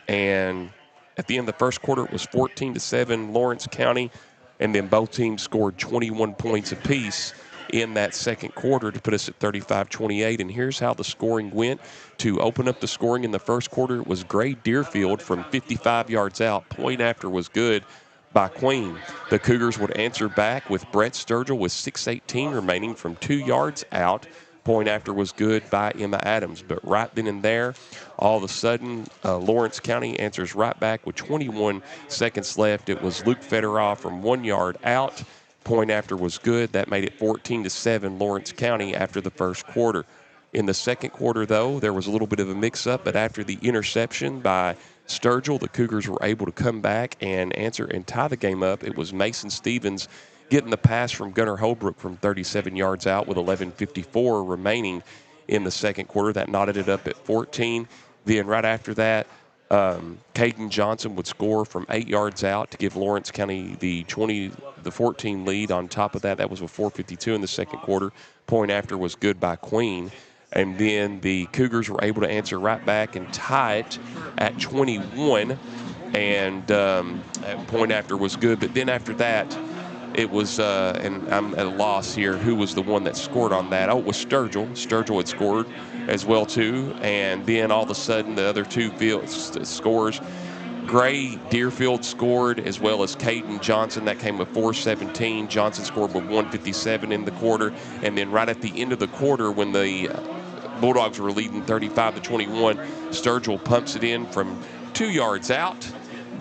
And at the end of the first quarter, it was 14-7 Lawrence County, and then both teams scored 21 points apiece in that second quarter to put us at 35-28. And here's how the scoring went. To open up the scoring in the first quarter, it was Gray Deerfield from 55 yards out. Point after was good by Queen. The Cougars would answer back with Brett Sturgill with 6:18 remaining from 2 yards out. Point after was good by Emma Adams. But right then and there, all of a sudden, Lawrence County answers right back with 21 seconds left. It was Luke Federoff from 1 yard out. Point after was good. That made it 14-7 Lawrence County after the first quarter. In the second quarter, though, there was a little bit of a mix-up, but after the interception by Sturgill, the Cougars were able to come back and answer and tie the game up. It was Mason Stevens getting the pass from Gunnar Holbrook from 37 yards out with 11:54 remaining in the second quarter. That knotted it up at 14. Then right after that, Caden Johnson would score from 8 yards out to give Lawrence County the 14 lead. On top of that, that was with 4:52 in the second quarter. Point after was good by Queen. And then the Cougars were able to answer right back and tie it at 21. And point after was good. But then after that, it was, and I'm at a loss here, who was the one that scored on that? Oh, it was Sturgill. Sturgill had scored as well, too. And then all of a sudden, the other two scores. Gray Deerfield scored, as well as Caden Johnson. That came with 4:17. Johnson scored with 1:57 in the quarter. And then right at the end of the quarter, when the Bulldogs were leading 35-21, Sturgill pumps it in from 2 yards out.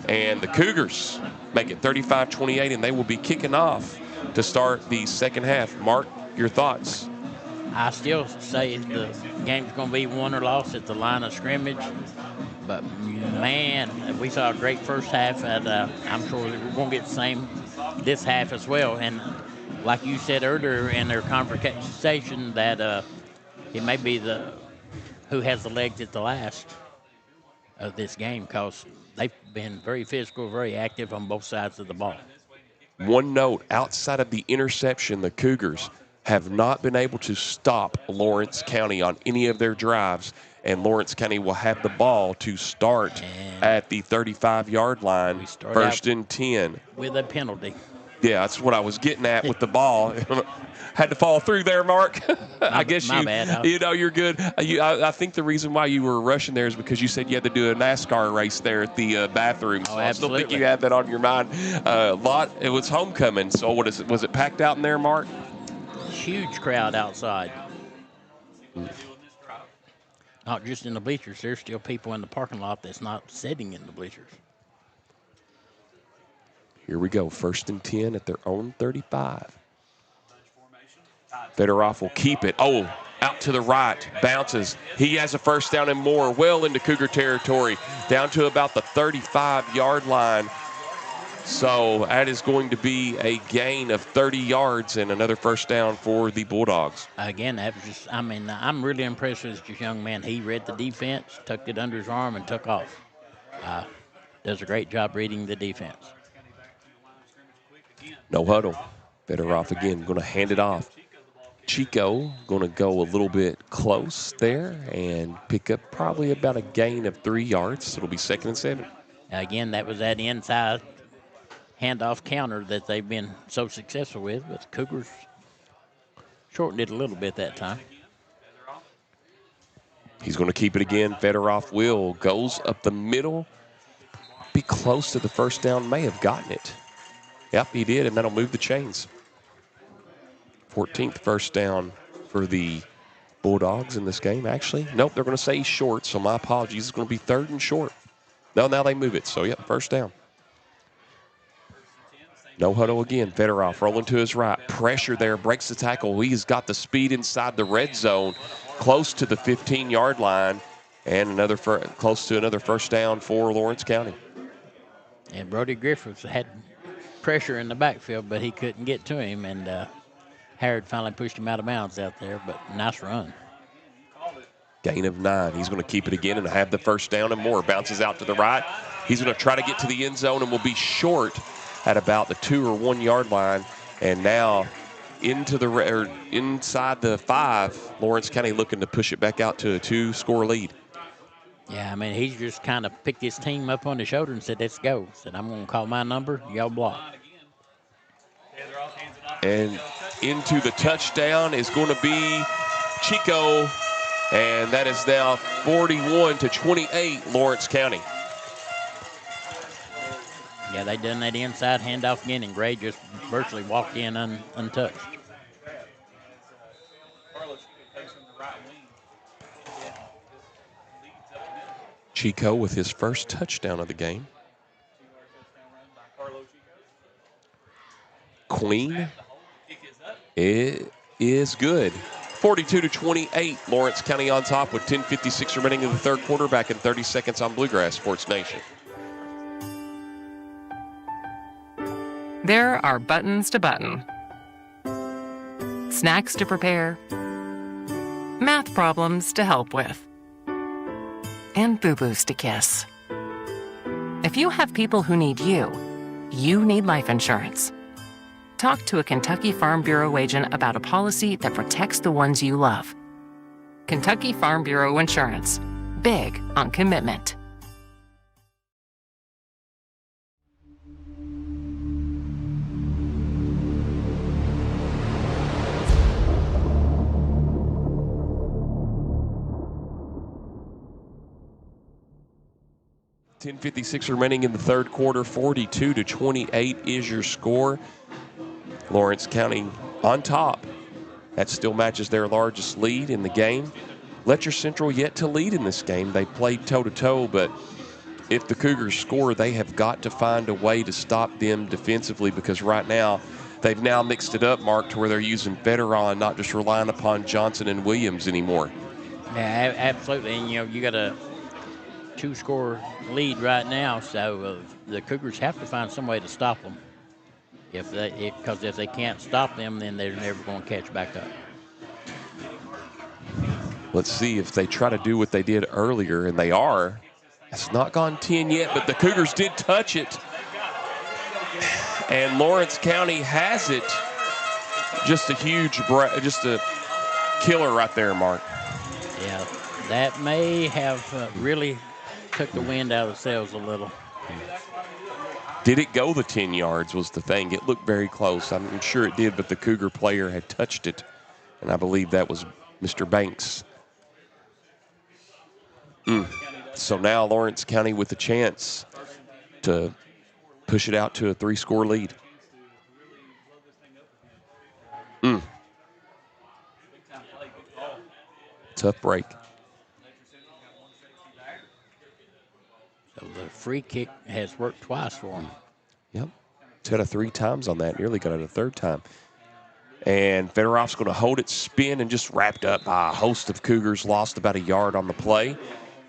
And the Cougars make it 35-28, and they will be kicking off to start the second half. Mark, your thoughts? I still say the game's going to be won or lost at the line of scrimmage. But, man, we saw a great first half, and I'm sure we're going to get the same this half as well. And like you said earlier in their conversation, that it may be who has the legs at the last of this game, because they've been very physical, very active on both sides of the ball. One note, outside of the interception, the Cougars have not been able to stop Lawrence County on any of their drives, and Lawrence County will have the ball to start at the 35-yard line, first and 10. With a penalty. Yeah, that's what I was getting at with the ball. Had to fall through there, Mark. I guess my bad. You know, you're good. I think the reason why you were rushing there is because you said you had to do a NASCAR race there at the bathroom. So I still think you had that on your mind. It was homecoming. So what is it? Was it packed out in there, Mark? Huge crowd outside. Not just in the bleachers. There's still people in the parking lot that's not sitting in the bleachers. Here we go. First and 10 at their own 35. Fedorov will keep it. Oh, out to the right. Bounces. He has a first down and more. Well into Cougar territory. Down to about the 35-yard line. So that is going to be a gain of 30 yards and another first down for the Bulldogs. Again, that was just, I'm really impressed with this young man. He read the defense, tucked it under his arm, and took off. Does a great job reading the defense. No huddle. Fedorov again going to hand it off. Chico going to go a little bit close there and pick up probably about a gain of 3 yards. It'll be 2nd and 7. Again, that was that inside handoff counter that they've been so successful with, but the Cougars shortened it a little bit that time. He's going to keep it again. Fedorov goes up the middle. Be close to the first down. May have gotten it. Yep, he did, and that'll move the chains. 14th first down for the Bulldogs in this game. Actually, nope, they're going to say he's short, so my apologies. It's going to be 3rd and short. No, now they move it. So, yep, first down. No huddle again. Fedorov rolling to his right. Pressure there. Breaks the tackle. He's got the speed inside the red zone, close to the 15-yard line, and close to another first down for Lawrence County. And Brody Griffiths had pressure in the backfield, but he couldn't get to him, and Harrod finally pushed him out of bounds out there, but nice run. Gain of 9. He's going to keep it again and have the first down and more. Bounces out to the right. He's going to try to get to the end zone and will be short at about the 2 or 1 yard line. And now inside the 5, Lawrence County looking to push it back out to a 2-score lead. Yeah, he's just kind of picked his team up on the shoulder and said, let's go. Said, I'm going to call my number, y'all block. And into the touchdown is going to be Chico, and that is now 41-28, Lawrence County. Yeah, they done that inside handoff again, and Gray just virtually walked in untouched. Chico with his first touchdown of the game. Queen, it is good. 42-28, Lawrence County on top with 10:56 remaining in the third quarter. Back in 30 seconds on Bluegrass Sports Nation. There are buttons to button, snacks to prepare, math problems to help with, and boo-boos to kiss. If you have people who need you, you need life insurance. Talk to a Kentucky Farm Bureau agent about a policy that protects the ones you love. Kentucky Farm Bureau Insurance. Big on commitment. .56 remaining in the third quarter. 42-28 is your score. Lawrence County on top. That still matches their largest lead in the game. Letcher Central yet to lead in this game. They played toe-to-toe, but if the Cougars score, they have got to find a way to stop them defensively, because right now they've now mixed it up, Mark, to where they're using Federon, not just relying upon Johnson and Williams anymore. Yeah, absolutely. And, you got a 2-score lead right now, so the Cougars have to find some way to stop them. Because if they can't stop them, then they're never going to catch back up. Let's see if they try to do what they did earlier, and they are. It's not gone 10 yet, but the Cougars did touch it. And Lawrence County has it. Just a huge, just a killer right there, Mark. Yeah, that may have really took the wind out of the sails a little. Did it go the 10 yards was the thing. It looked very close. I'm sure it did, but the Cougar player had touched it, and I believe that was Mr. Banks. So now Lawrence County with a chance to push it out to a 3-score lead. Tough break. So the free kick has worked twice for him. Yep. 2 out of 3 times on that. Nearly got it a third time. And Federoff's going to hold it, spin, and just wrapped up by a host of Cougars. Lost about a yard on the play.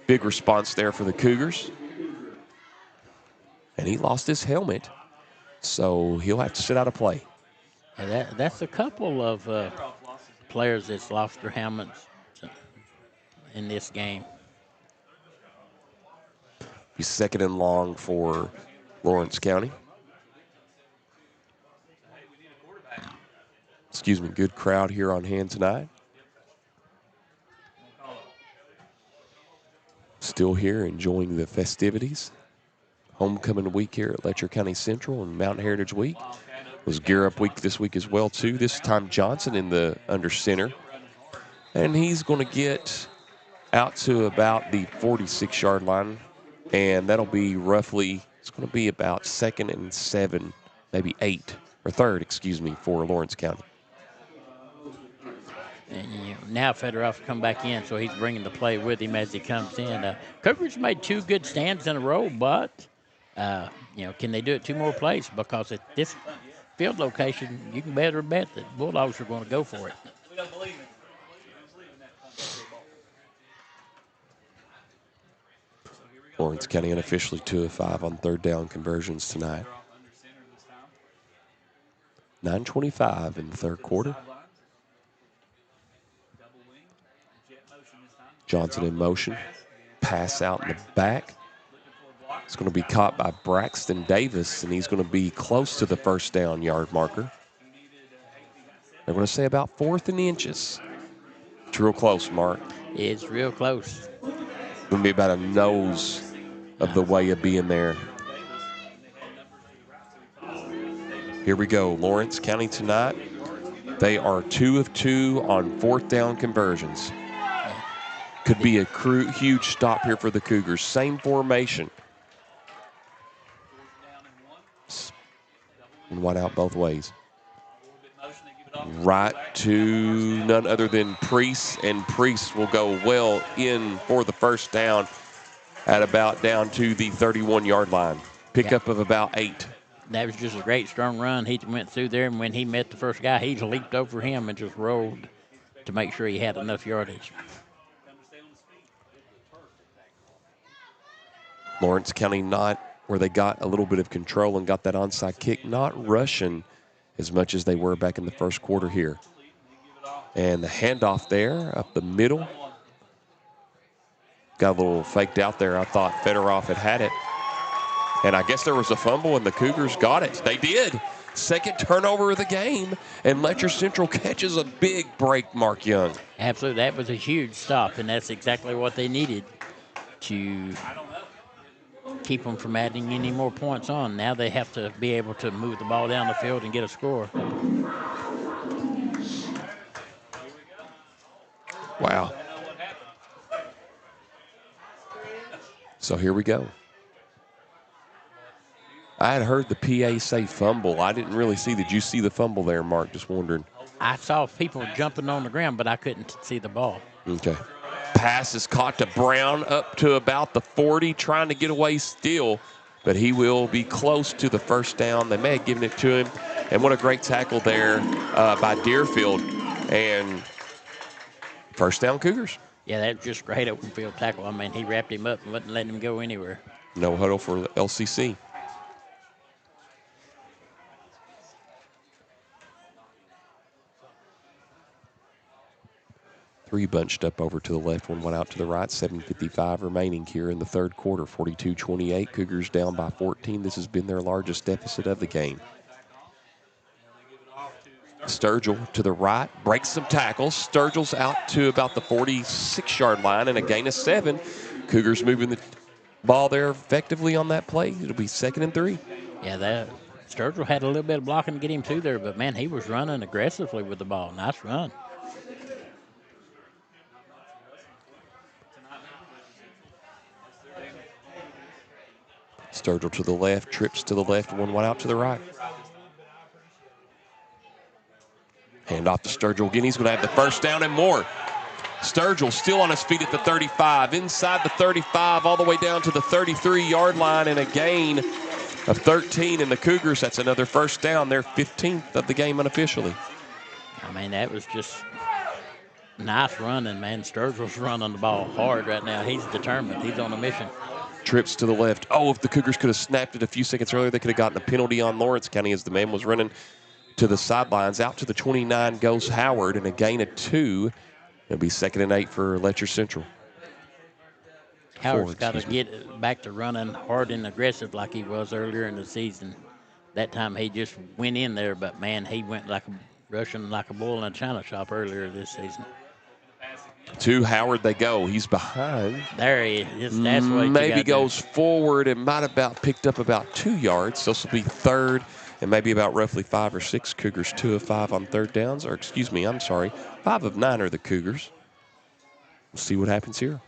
Big response there for the Cougars. And he lost his helmet, so he'll have to sit out of play. And that's a couple of players that's lost their helmets in this game. He's second and long for Lawrence County. Excuse me, good crowd here on hand tonight. Still here enjoying the festivities. Homecoming week here at Letcher County Central and Mountain Heritage Week. It was Gear Up Week this week as well, too. This time Johnson in the under center. And he's going to get out to about the 46-yard line. And that'll be roughly, it's going to be about 2nd and 7, maybe 8, or 3rd, excuse me, for Lawrence County. And now Federoff come back in, so he's bringing the play with him as he comes in. Cougars made 2 good stands in a row, but, can they do it 2 more plays? Because at this field location, you can better bet that Bulldogs are going to go for it. Lawrence County unofficially 2 of 5 on 3rd down conversions tonight. 9:25 in the 3rd quarter. Johnson in motion. Pass out in the back. It's going to be caught by Braxton Davis, and he's going to be close to the 1st down yard marker. They're going to say about 4th and inches. It's real close, Mark. It's real close. Going to be about a nose of the way of being there. Here we go. Lawrence County tonight. They are 2 of 2 on 4th down conversions. Could be a huge stop here for the Cougars. Same formation. And one out both ways. Right to none other than Priest, and Priest will go well in for the 1st down at about down to the 31-yard line. Pickup of about 8. That was just a great, strong run. He went through there, and when he met the first guy, he leaped over him and just rolled to make sure he had enough yardage. Lawrence County not where they got a little bit of control and got that onside kick, not rushing as much as they were back in the 1st quarter here. And the handoff there up the middle. Got a little faked out there. I thought Fedorov had it. And I guess there was a fumble, and the Cougars got it. They did. Second turnover of the game, and Letcher Central catches a big break, Mark Young. Absolutely. That was a huge stop, and that's exactly what they needed to keep them from adding any more points on. Now they have to be able to move the ball down the field and get a score. Wow. So here we go. I had heard the PA say fumble. I didn't really see. Did you see the fumble there, Mark? Just wondering. I saw people jumping on the ground, but I couldn't see the ball. Okay. Pass is caught to Brown up to about the 40, trying to get away still, but he will be close to the first down. They may have given it to him. And what a great tackle there by Deerfield. And first down, Cougars. Yeah, that was just great open field tackle. I mean, he wrapped him up and wouldn't let him go anywhere. No huddle for LCC. Three bunched up over to the left, one went out to the right. 7:55 remaining here in the third quarter. 42-28. Cougars down by 14. This has been their largest deficit of the game. Sturgill to the right, breaks some tackles. Sturgill's out to about the 46-yard line and a gain of 7. Cougars moving the ball there effectively on that play. It'll be 2nd and 3. Yeah, that Sturgill had a little bit of blocking to get him through there, but, man, he was running aggressively with the ball. Nice run. Sturgill to the left, trips to the left, one went out to the right. Hand off to Sturgill again. He's going to have the first down and more. Sturgill still on his feet at the 35, inside the 35, all the way down to the 33-yard line, and a gain of 13. And the Cougars, that's another first down. They're 15th of the game unofficially. I mean, that was just nice running, man. Sturgill's running the ball hard right now. He's determined. He's on a mission. Trips to the left. Oh, if the Cougars could have snapped it a few seconds earlier, they could have gotten a penalty on Lawrence County as the man was running to the sidelines. Out to the 29 goes Howard, and a gain of 2. It'll be 2nd and 8 for Letcher Central. Howard's got to get back to running hard and aggressive like he was earlier in the season. That time he just went in there, but, man, he went rushing like a bull in a china shop earlier this season. To Howard they go. He's behind. There he is. That's what maybe goes forward and might have picked up about 2 yards. So this will be 3rd and maybe about roughly 5 or 6. Cougars 2 of 5 on third downs. Or excuse me, I'm sorry. 5 of 9 are the Cougars. We'll see what happens here.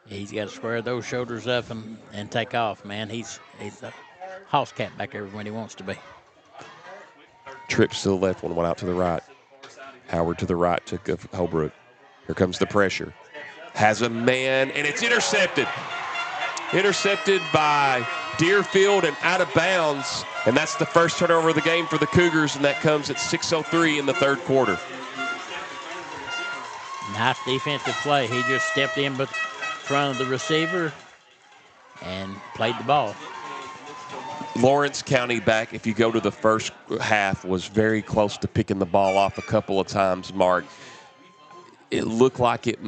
He's got to square those shoulders up and take off, man. He's a house cat back there when he wants to be. Trips to the left, one went out to the right. Howard to the right to Holbrook. Here comes the pressure. Has a man, and it's intercepted. Intercepted by Deerfield and out of bounds. And that's the first turnover of the game for the Cougars, and that comes at 6:03 in the third quarter. Nice defensive play. He just stepped in front of the receiver and played the ball. Lawrence County back, if you go to the first half, was very close to picking the ball off a couple of times, Mark. It looked like it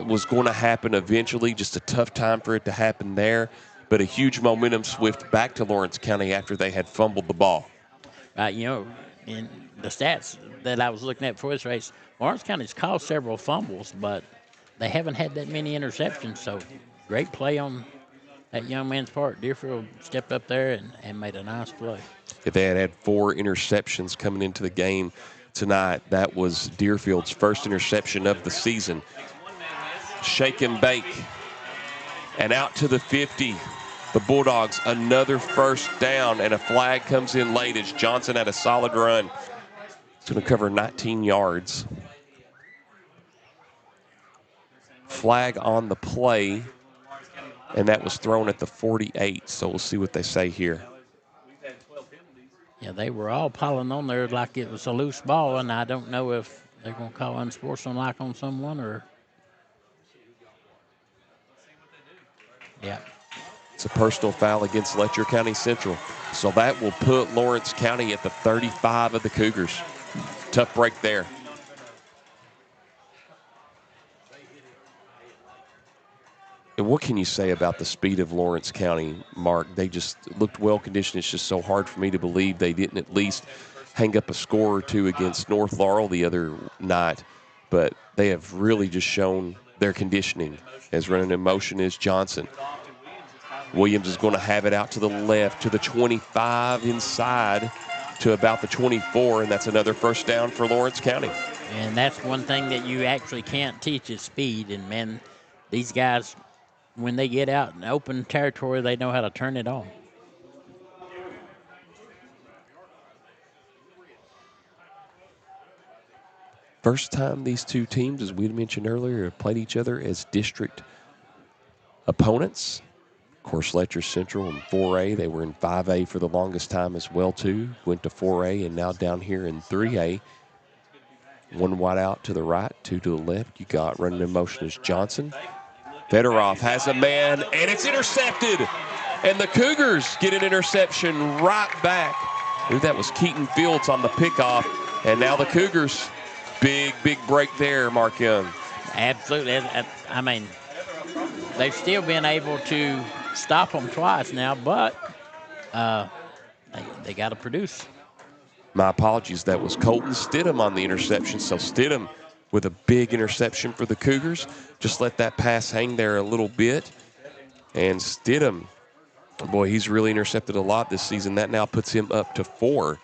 was going to happen eventually, just a tough time for it to happen there, but a huge momentum swift back to Lawrence County after they had fumbled the ball. In the stats that I was looking at for this race, Lawrence County's caused several fumbles, but they haven't had that many interceptions, so great play on that young man's part. Deerfield stepped up there and made a nice play. If they had 4 interceptions coming into the game tonight, that was Deerfield's first interception of the season. Shake and bake. And out to the 50. The Bulldogs, another first down, and a flag comes in late as Johnson had a solid run. It's going to cover 19 yards. Flag on the play, and that was thrown at the 48, so we'll see what they say here. Yeah, they were all piling on there like it was a loose ball, and I don't know if they're going to call unsportsmanlike on someone or. Yeah. It's a personal foul against Letcher County Central. So that will put Lawrence County at the 35 of the Cougars. Tough break there. And what can you say about the speed of Lawrence County, Mark? They just looked well-conditioned. It's just so hard for me to believe they didn't at least hang up a score or two against North Laurel the other night. But they have really just shown their conditioning. As running in motion is Johnson. Williams is going to have it out to the left, to the 25, inside to about the 24, and that's another first down for Lawrence County. And that's one thing that you actually can't teach is speed. And, man, these guys, when they get out in open territory, they know how to turn it on. First time these two teams, as we mentioned earlier, have played each other as district opponents. Of course, Letcher Central in 4A. They were in 5A for the longest time as well, too. Went to 4A and now down here in 3A. One wide out to the right, two to the left. You got running in motion is Johnson. Fedorov has a man, and it's intercepted. And the Cougars get an interception right back. I believe that was Keaton Fields on the pickoff. And now the Cougars, big break there, Mark Young. Absolutely. I mean, they've still been able to stop them twice now, but they got to produce. My apologies. That was Colton Stidham on the interception. So Stidham with a big interception for the Cougars. Just let that pass hang there a little bit. And Stidham, boy, he's really intercepted a lot this season. That now puts him up to 4.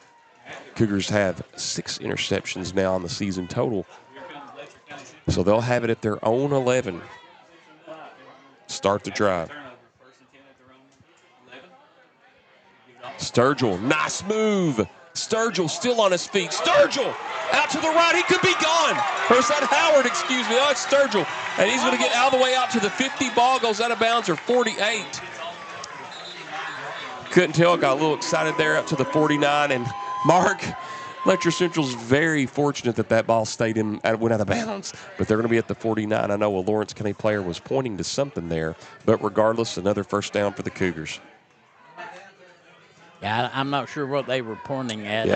Cougars have 6 interceptions now on the season total. So they'll have it at their own 11. Start the drive. Sturgill, nice move. Sturgill still on his feet. Sturgill out to the right. He could be gone. Or is that Howard, excuse me. Oh, it's Sturgill. And he's going to get all the way out to the 50. Ball goes out of bounds or 48. Couldn't tell. Got a little excited there up to the 49. And Mark, Letcher Central's very fortunate that ball stayed in, went out of bounds. But they're going to be at the 49. I know a Lawrence County player was pointing to something there. But regardless, another first down for the Cougars. Yeah, I'm not sure what they were pointing at.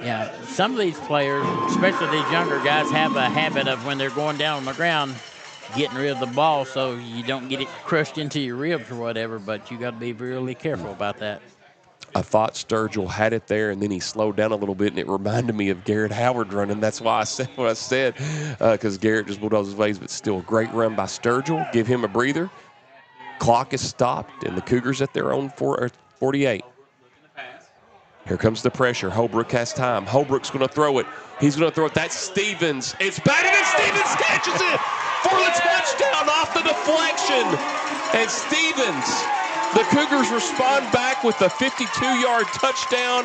Yeah. Some of these players, especially these younger guys, have a habit of when they're going down on the ground, getting rid of the ball so you don't get it crushed into your ribs or whatever, but you got to be really careful about that. I thought Sturgill had it there, and then he slowed down a little bit, and it reminded me of Garrett Howard running. That's why I said what I said, because Garrett just bulldozed his ways, but still a great run by Sturgill. Give him a breather. Clock is stopped, and the Cougars at their own 48. Here comes the pressure. Holbrook has time. Holbrook's going to throw it. He's going to throw it. That's Stevens. It's batted, and Stevens catches it for the touchdown off the deflection. And Stevens, the Cougars respond back with a 52-yard touchdown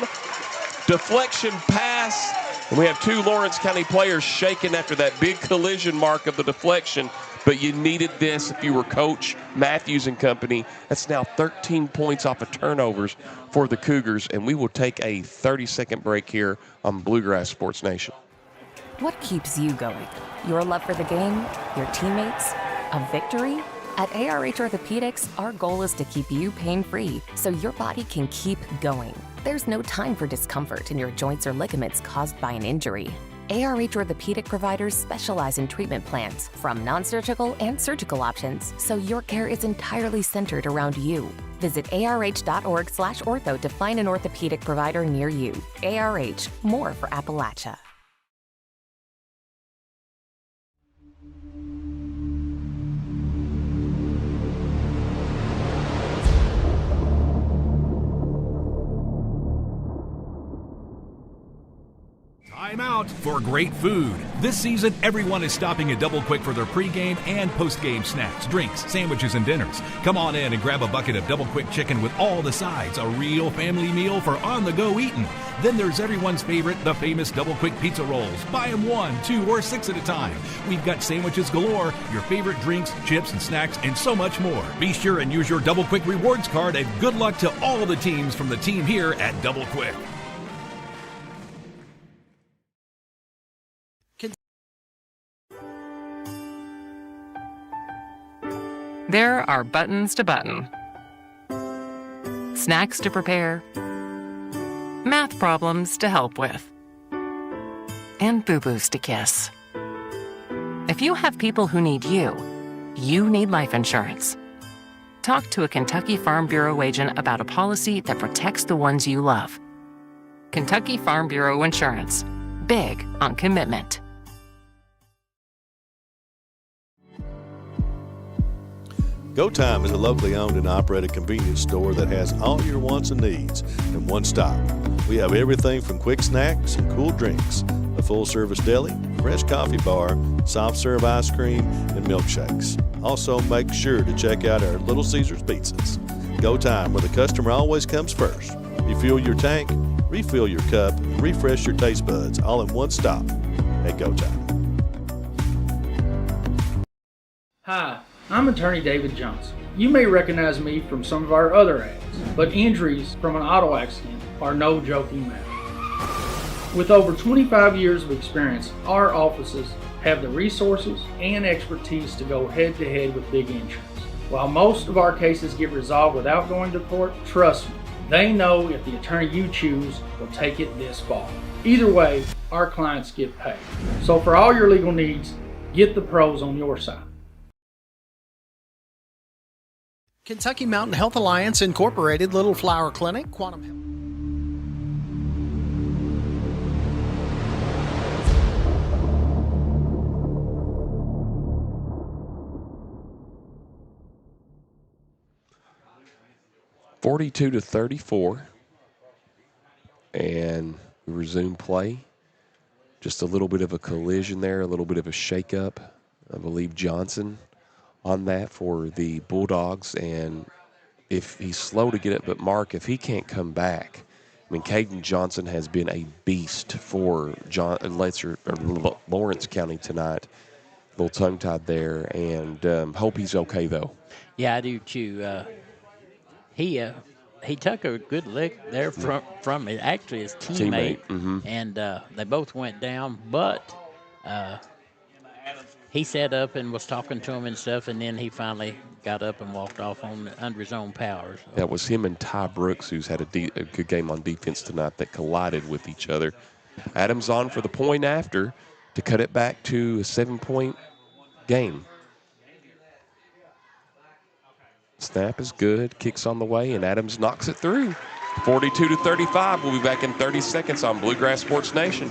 deflection pass. And we have 2 Lawrence County players shaking after that big collision mark of the deflection. But you needed this if you were Coach Matthews and company. That's now 13 points off of turnovers for the Cougars. And we will take a 30-second break here on Bluegrass Sports Nation. What keeps you going? Your love for the game? Your teammates? A victory? At ARH Orthopedics, our goal is to keep you pain-free so your body can keep going. There's no time for discomfort in your joints or ligaments caused by an injury. ARH Orthopedic providers specialize in treatment plans, from non-surgical and surgical options, so your care is entirely centered around you. Visit arh.org/ortho to find an orthopedic provider near you. ARH, more for Appalachia. Time out for great food. This season, everyone is stopping at Double Quick for their pregame and postgame snacks, drinks, sandwiches, and dinners. Come on in and grab a bucket of Double Quick chicken with all the sides, a real family meal for on-the-go eating. Then there's everyone's favorite, the famous Double Quick pizza rolls. Buy them 1, 2, or 6 at a time. We've got sandwiches galore, your favorite drinks, chips, and snacks, and so much more. Be sure and use your Double Quick rewards card, and good luck to all the teams from the team here at Double Quick. There are buttons to button, snacks to prepare, math problems to help with, and boo-boos to kiss. If you have people who need you, you need life insurance. Talk to a Kentucky Farm Bureau agent about a policy that protects the ones you love. Kentucky Farm Bureau Insurance. Big on commitment. Go Time is a locally owned and operated convenience store that has all your wants and needs in one stop. We have everything from quick snacks and cool drinks, a full-service deli, fresh coffee bar, soft-serve ice cream, and milkshakes. Also, make sure to check out our Little Caesars pizzas. Go Time, where the customer always comes first. Refuel your tank, refill your cup, and refresh your taste buds all in one stop at Go Time. Hi, I'm attorney David Johnson. You may recognize me from some of our other ads, but injuries from an auto accident are no joking matter. With over 25 years of experience, our offices have the resources and expertise to go head-to-head with big insurance. While most of our cases get resolved without going to court, trust me, they know if the attorney you choose will take it this far. Either way, our clients get paid. So for all your legal needs, get the pros on your side. Kentucky Mountain Health Alliance Incorporated, Little Flower Clinic, Quantum Health. (42-34), and we resume play. Just a little bit of a collision there, a little bit of a shakeup. I believe Johnson on that for the Bulldogs, and if he's slow to get it, but Mark, if he can't come back, I mean, Caden Johnson has been a beast for Letcher or Lawrence County tonight. A little tongue-tied there, and hope he's okay though. Yeah, I do too. He took a good lick there from actually his teammate. Mm-hmm. And they both went down, but he sat up and was talking to him and stuff, and then he finally got up and walked off under his own power. So. That was him and Ty Brooks, who's had a good game on defense tonight, that collided with each other. Adams on for the point after to cut it back to a 7-point game. Snap is good, kicks on the way, and Adams knocks it through. 42-35. We'll be back in 30 seconds on Bluegrass Sports Nation.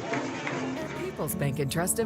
People's Bank and Trust of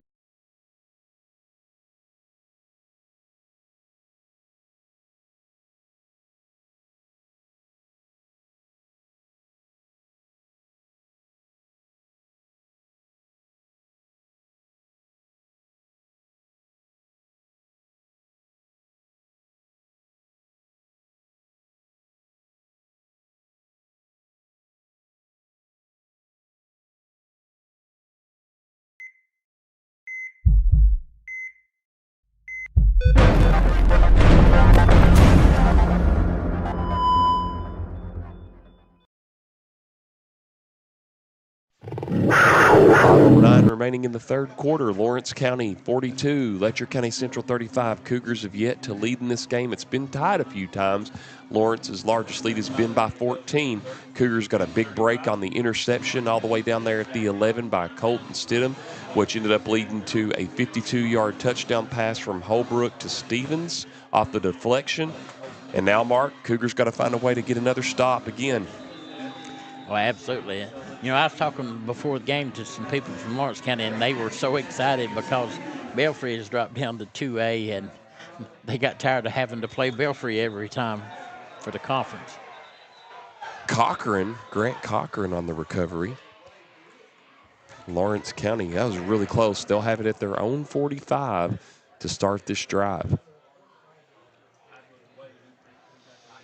Nine remaining in the third quarter. Lawrence County 42, Letcher County Central 35. Cougars have yet to lead in this game. It's been tied a few times. Lawrence's largest lead has been by 14. Cougars got a big break on the interception all the way down there at the 11 by Colton Stidham, which ended up leading to a 52-yard touchdown pass from Holbrook to Stevens off the deflection. And now, Mark, Cougars got to find a way to get another stop again. Well, absolutely. You know, I was talking before the game to some people from Lawrence County, and they were so excited because Belfry has dropped down to 2A, and they got tired of having to play Belfry every time for the conference. Grant Cochran on the recovery. Lawrence County, that was really close. They'll have it at their own 45 to start this drive.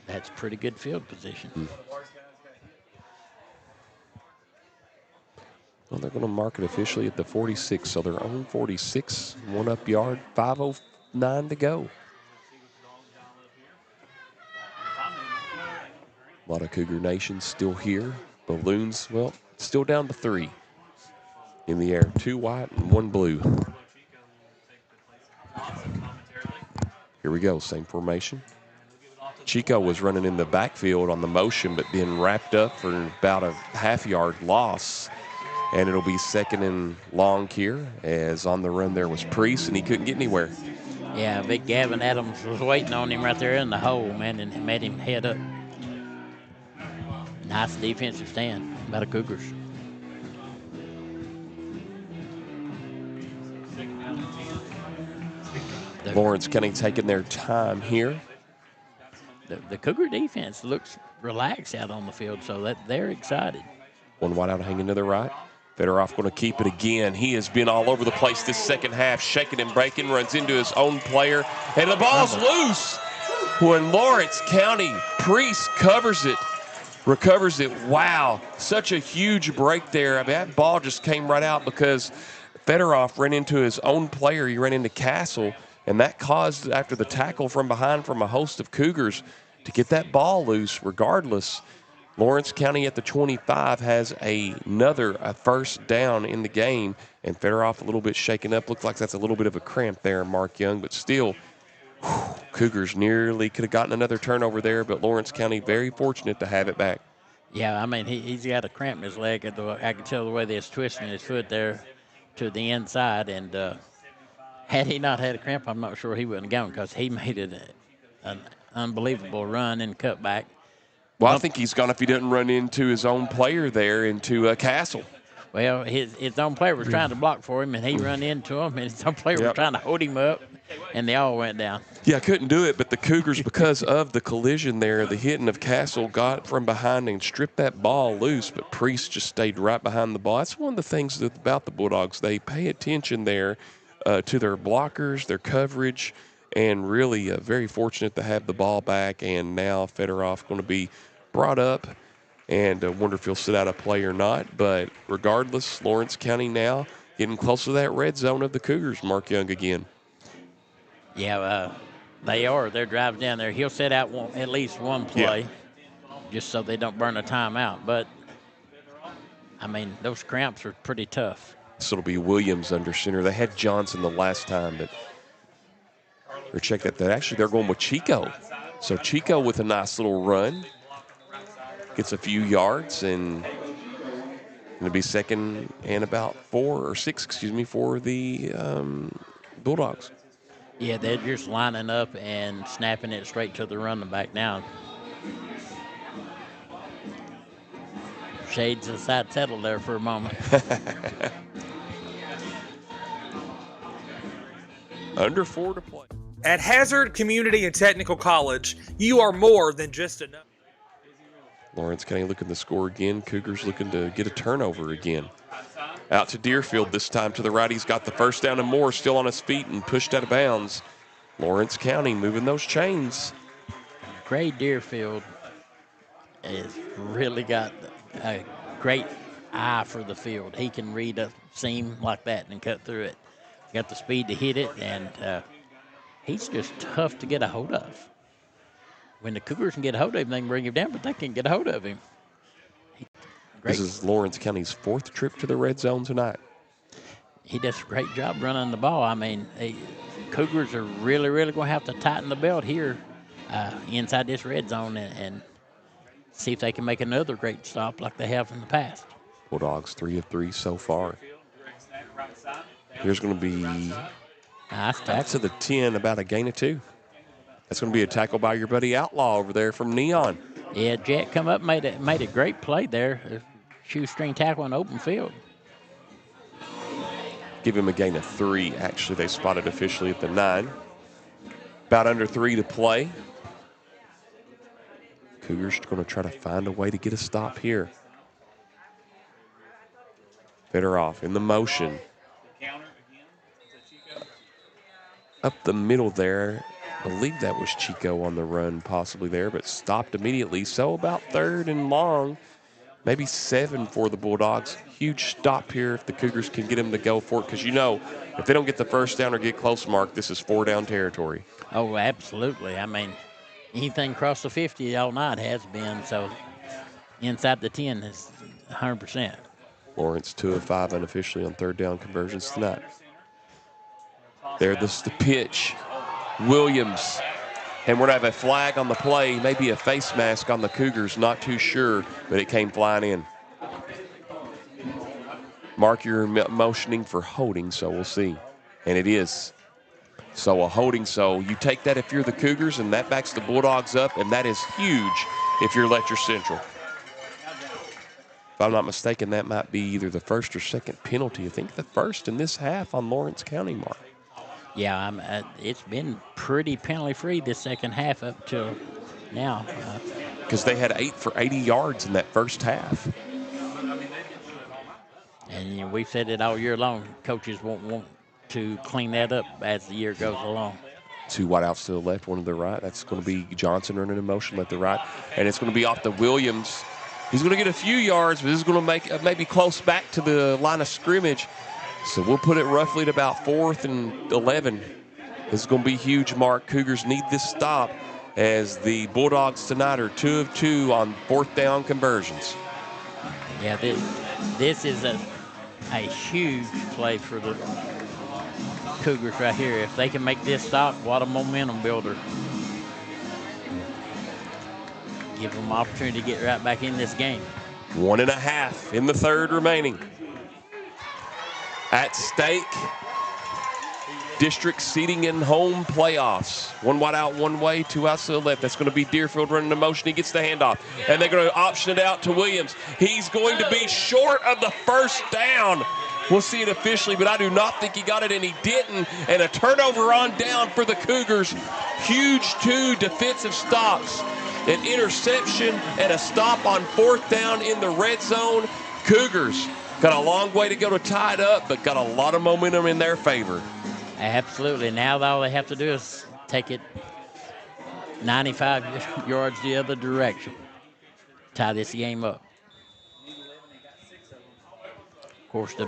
That's pretty good field position. Well, they're going to mark it officially at the 46, so their own 46, one up yard, 5:09 to go. A lot of Cougar Nation still here. Balloons, well, still down to 3 in the air. 2 white and 1 blue. Here we go, same formation. Chico was running in the backfield on the motion, but being wrapped up for about a half-yard loss. And it'll be second and long here, as on the run there was Priest, and he couldn't get anywhere. Yeah, big Gavin Adams was waiting on him right there in the hole, man, and made him head up. Nice defensive stand by the Cougars. Lawrence County taking their time here. The Cougar defense looks relaxed out on the field, so that they're excited. One wide out hanging to the right. Fedorov going to keep it again. He has been all over the place this second half, shaking and breaking, runs into his own player, and the ball's loose. When Lawrence County, Priest covers it, recovers it. Wow, such a huge break there. I mean, that ball just came right out because Fedorov ran into his own player. He ran into Castle, and that caused, after the tackle from behind from a host of Cougars, to get that ball loose. Regardless, Lawrence County at the 25 has another first down in the game, and Fedorov a little bit shaken up. Looks like that's a little bit of a cramp there, Mark Young, but still, Cougars nearly could have gotten another turnover there, but Lawrence County very fortunate to have it back. Yeah, I mean, he's got a cramp in his leg. I can tell the way they're twisting his foot there to the inside, and had he not had a cramp, I'm not sure he wouldn't have gone because he made it an unbelievable run and cut back. Well, I think he's gone if he doesn't run into his own player there, into Castle. Well, his own player was trying to block for him, and he run into him, and his own player was trying to hold him up, and they all went down. Yeah, couldn't do it, but the Cougars, because of the collision there, the hitting of Castle, got from behind and stripped that ball loose, but Priest just stayed right behind the ball. That's one of the things about the Bulldogs. They pay attention there to their blockers, their coverage, and really very fortunate to have the ball back, and now Fedorov going to be brought up, and I wonder if he'll sit out a play or not. But regardless, Lawrence County now getting close to that red zone of the Cougars. Mark Young again. Yeah, they are. They're driving down there. He'll set out at least one play just so they don't burn a timeout. But, I mean, those cramps are pretty tough. So it'll be Williams under center. They had Johnson the last time, but or check that. Actually, they're going with Chico. So Chico with a nice little run. Gets a few yards, and it'll be second and about 4 or 6, for the Bulldogs. Yeah, they're just lining up and snapping it straight to the running back now. Shades aside settled there for a moment. Under 4 to play. At Hazard Community and Technical College, you are more than just a number. Lawrence County looking to score again. Cougars looking to get a turnover again. Out to Deerfield, this time to the right. He's got the first down and more, still on his feet and pushed out of bounds. Lawrence County moving those chains. Gray Deerfield has really got a great eye for the field. He can read a seam like that and cut through it. He's got the speed to hit it, and he's just tough to get a hold of. When the Cougars can get a hold of him, they can bring him down, but they can't get a hold of him. This is Lawrence County's 4th trip to the red zone tonight. He does a great job running the ball. I mean, Cougars are really, really going to have to tighten the belt here inside this red zone and see if they can make another great stop like they have in the past. Bulldogs 3 of 3 so far. Here's going to be nice back to the 10, about a gain of 2. That's going to be a tackle by your buddy Outlaw over there from Neon. Yeah, Jack come up, made a great play there. Shoestring tackle in open field. Give him a gain of 3. Actually, they spotted officially at the 9. About under 3 to play. Cougars are going to try to find a way to get a stop here. Fedorov in the motion. Up the middle there. I believe that was Chico on the run possibly there, but stopped immediately. So about 3rd and long, maybe 7 for the Bulldogs. Huge stop here if the Cougars can get them to go for it, because if they don't get the first down or get close, Mark, this is 4-down territory. Oh, absolutely. I mean, anything across the 50 all night has been, so inside the 10 is 100%. Lawrence 2 of 5 unofficially on 3rd down conversions tonight. This is the pitch. Williams, and we're going to have a flag on the play, maybe a face mask on the Cougars, not too sure, but it came flying in. Mark, you're motioning for holding, so we'll see. And it is. So a holding. So you take that if you're the Cougars, and that backs the Bulldogs up, and that is huge if you're Letcher Central. If I'm not mistaken, that might be either the first or second penalty. I think the first in this half on Lawrence County, Mark. Yeah, it's been pretty penalty-free this second half up till now. Because they had 8 for 80 yards in that first half. And we've said it all year long. Coaches won't want to clean that up as the year goes along. 2 wideouts to the left, 1 to the right. That's going to be Johnson running in motion left to right. And it's going to be off the Williams. He's going to get a few yards, but this is going to make maybe close back to the line of scrimmage. So we'll put it roughly at about 4th and 11. This is going to be huge, Mark. Cougars need this stop as the Bulldogs tonight are 2 of 2 on 4th down conversions. Yeah, this is a huge play for the Cougars right here. If they can make this stop, what a momentum builder. Give them an opportunity to get right back in this game. 1.5 in the third remaining. At stake, district seating and home playoffs. 1 wide out one way, 2 outs to the left. That's going to be Deerfield running the motion. He gets the handoff, and they're going to option it out to Williams. He's going to be short of the first down. We'll see it officially, but I do not think he got it, and he didn't. And a turnover on down for the Cougars. Huge 2 defensive stops. An interception and a stop on 4th down in the red zone. Cougars got a long way to go to tie it up, but got a lot of momentum in their favor. Absolutely. Now all they have to do is take it 95 yards the other direction. Tie this game up. Of course, the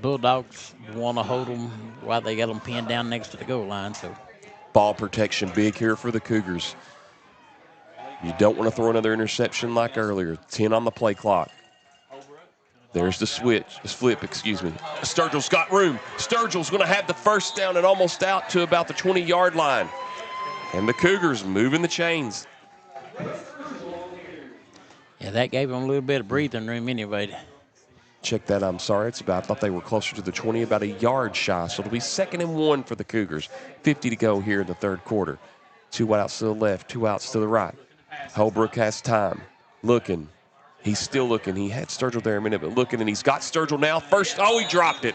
Bulldogs want to hold them while they got them pinned down next to the goal line. So, ball protection big here for the Cougars. You don't want to throw another interception like earlier. 10 on the play clock. There's the flip, excuse me. Sturgill's got room. Sturgill's going to have the first down and almost out to about the 20-yard line. And the Cougars moving the chains. Yeah, that gave them a little bit of breathing room anyway. Check that, I'm sorry. I thought they were closer to the 20, about a yard shy. So it'll be 2nd and 1 for the Cougars. 50 to go here in the third quarter. 2 wideouts to the left, 2 outs to the right. Holbrook has time. Looking. He's still looking. He had Sturgill there a minute, but looking, and he's got Sturgill now. First, he dropped it.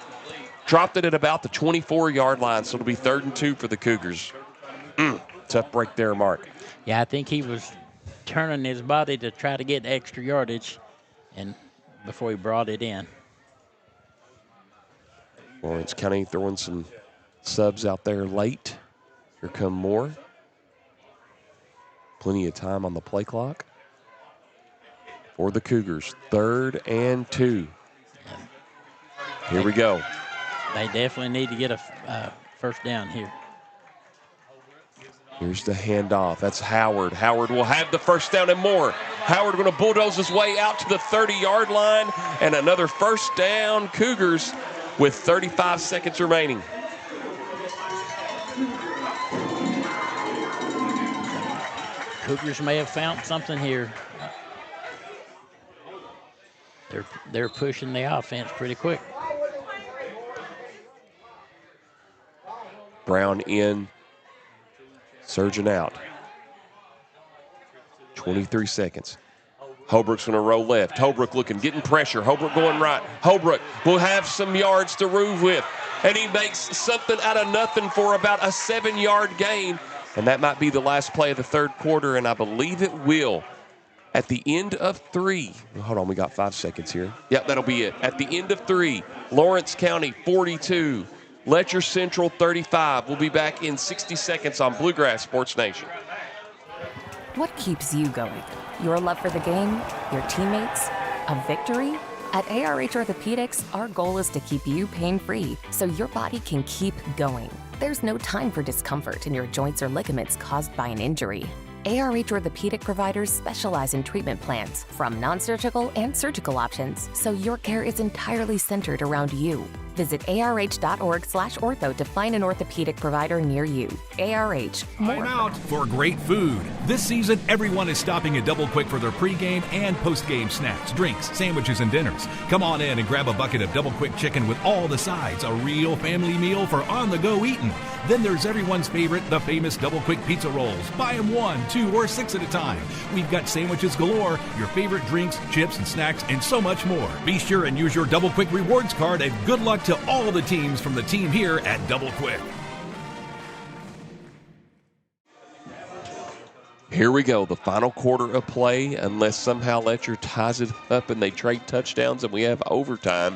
Dropped it at about the 24-yard line, so it'll be 3rd and 2 for the Cougars. Tough break there, Mark. Yeah, I think he was turning his body to try to get extra yardage and before he brought it in. Lawrence County throwing some subs out there late. Here come more. Plenty of time on the play clock for the Cougars. 3rd and 2. Here we go. They definitely need to get a first down here. Here's the handoff. That's Howard. Howard will have the first down and more. Howard going to bulldoze his way out to the 30-yard line, and another first down. Cougars with 35 seconds remaining. Cougars may have found something here. They're pushing the offense pretty quick. Brown in, surging out. 23 seconds. Holbrook's going to roll left. Holbrook looking, getting pressure. Holbrook going right. Holbrook will have some yards to move with. And he makes something out of nothing for about a 7-yard gain. And that might be the last play of the third quarter, and I believe it will. At the end of 3, hold on, we got 5 seconds here. Yep, that'll be it. At the end of 3, Lawrence County 42, Letcher Central 35. We'll be back in 60 seconds on Bluegrass Sports Nation. What keeps you going? Your love for the game? Your teammates? A victory? At ARH Orthopedics, our goal is to keep you pain-free so your body can keep going. There's no time for discomfort in your joints or ligaments caused by an injury. ARH Orthopedic providers specialize in treatment plans, from non-surgical and surgical options, so your care is entirely centered around you. Visit arh.org/ortho to find an orthopedic provider near you. ARH. More. Time out for great food. This season, everyone is stopping at Double Quick for their pregame and postgame snacks, drinks, sandwiches, and dinners. Come on in and grab a bucket of Double Quick chicken with all the sides, a real family meal for on-the-go eating. Then there's everyone's favorite, the famous Double Quick pizza rolls. Buy them 1, 2, or 6 at a time. We've got sandwiches galore, your favorite drinks, chips, and snacks, and so much more. Be sure and use your Double Quick rewards card, and good luck to all the teams from the team here at Double Quick. Here we go, the final quarter of play, unless somehow Letcher ties it up and they trade touchdowns and we have overtime.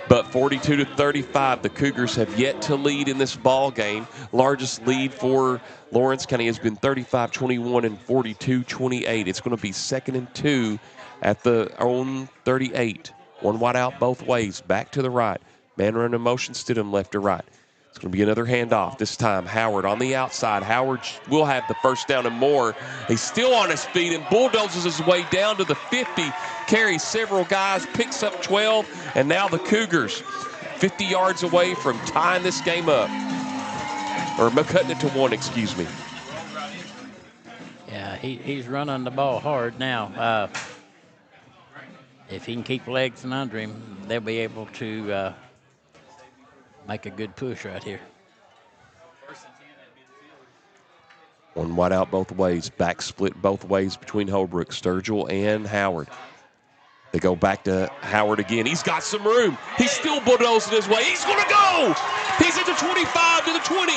But 42-35, the Cougars have yet to lead in this ball game. Largest lead for Lawrence County has been 35-21 and 42-28. It's going to be 2nd and 2 at the own 38. One wide out both ways, back to the right. Man run in motion, Stidham left to right. It's going to be another handoff. This time, Howard on the outside. Howard will have the first down and more. He's still on his feet and bulldozes his way down to the 50. Carries several guys, picks up 12, and now the Cougars 50 yards away from tying this game up. Or cutting it to 1, excuse me. Yeah, he's running the ball hard now. If he can keep legs and under him, they'll be able to make a good push right here. One wide out both ways. Back split both ways between Holbrook, Sturgill, and Howard. They go back to Howard again. He's got some room. He's still bulldozing his way. He's going to go. He's at the 25 to the 20.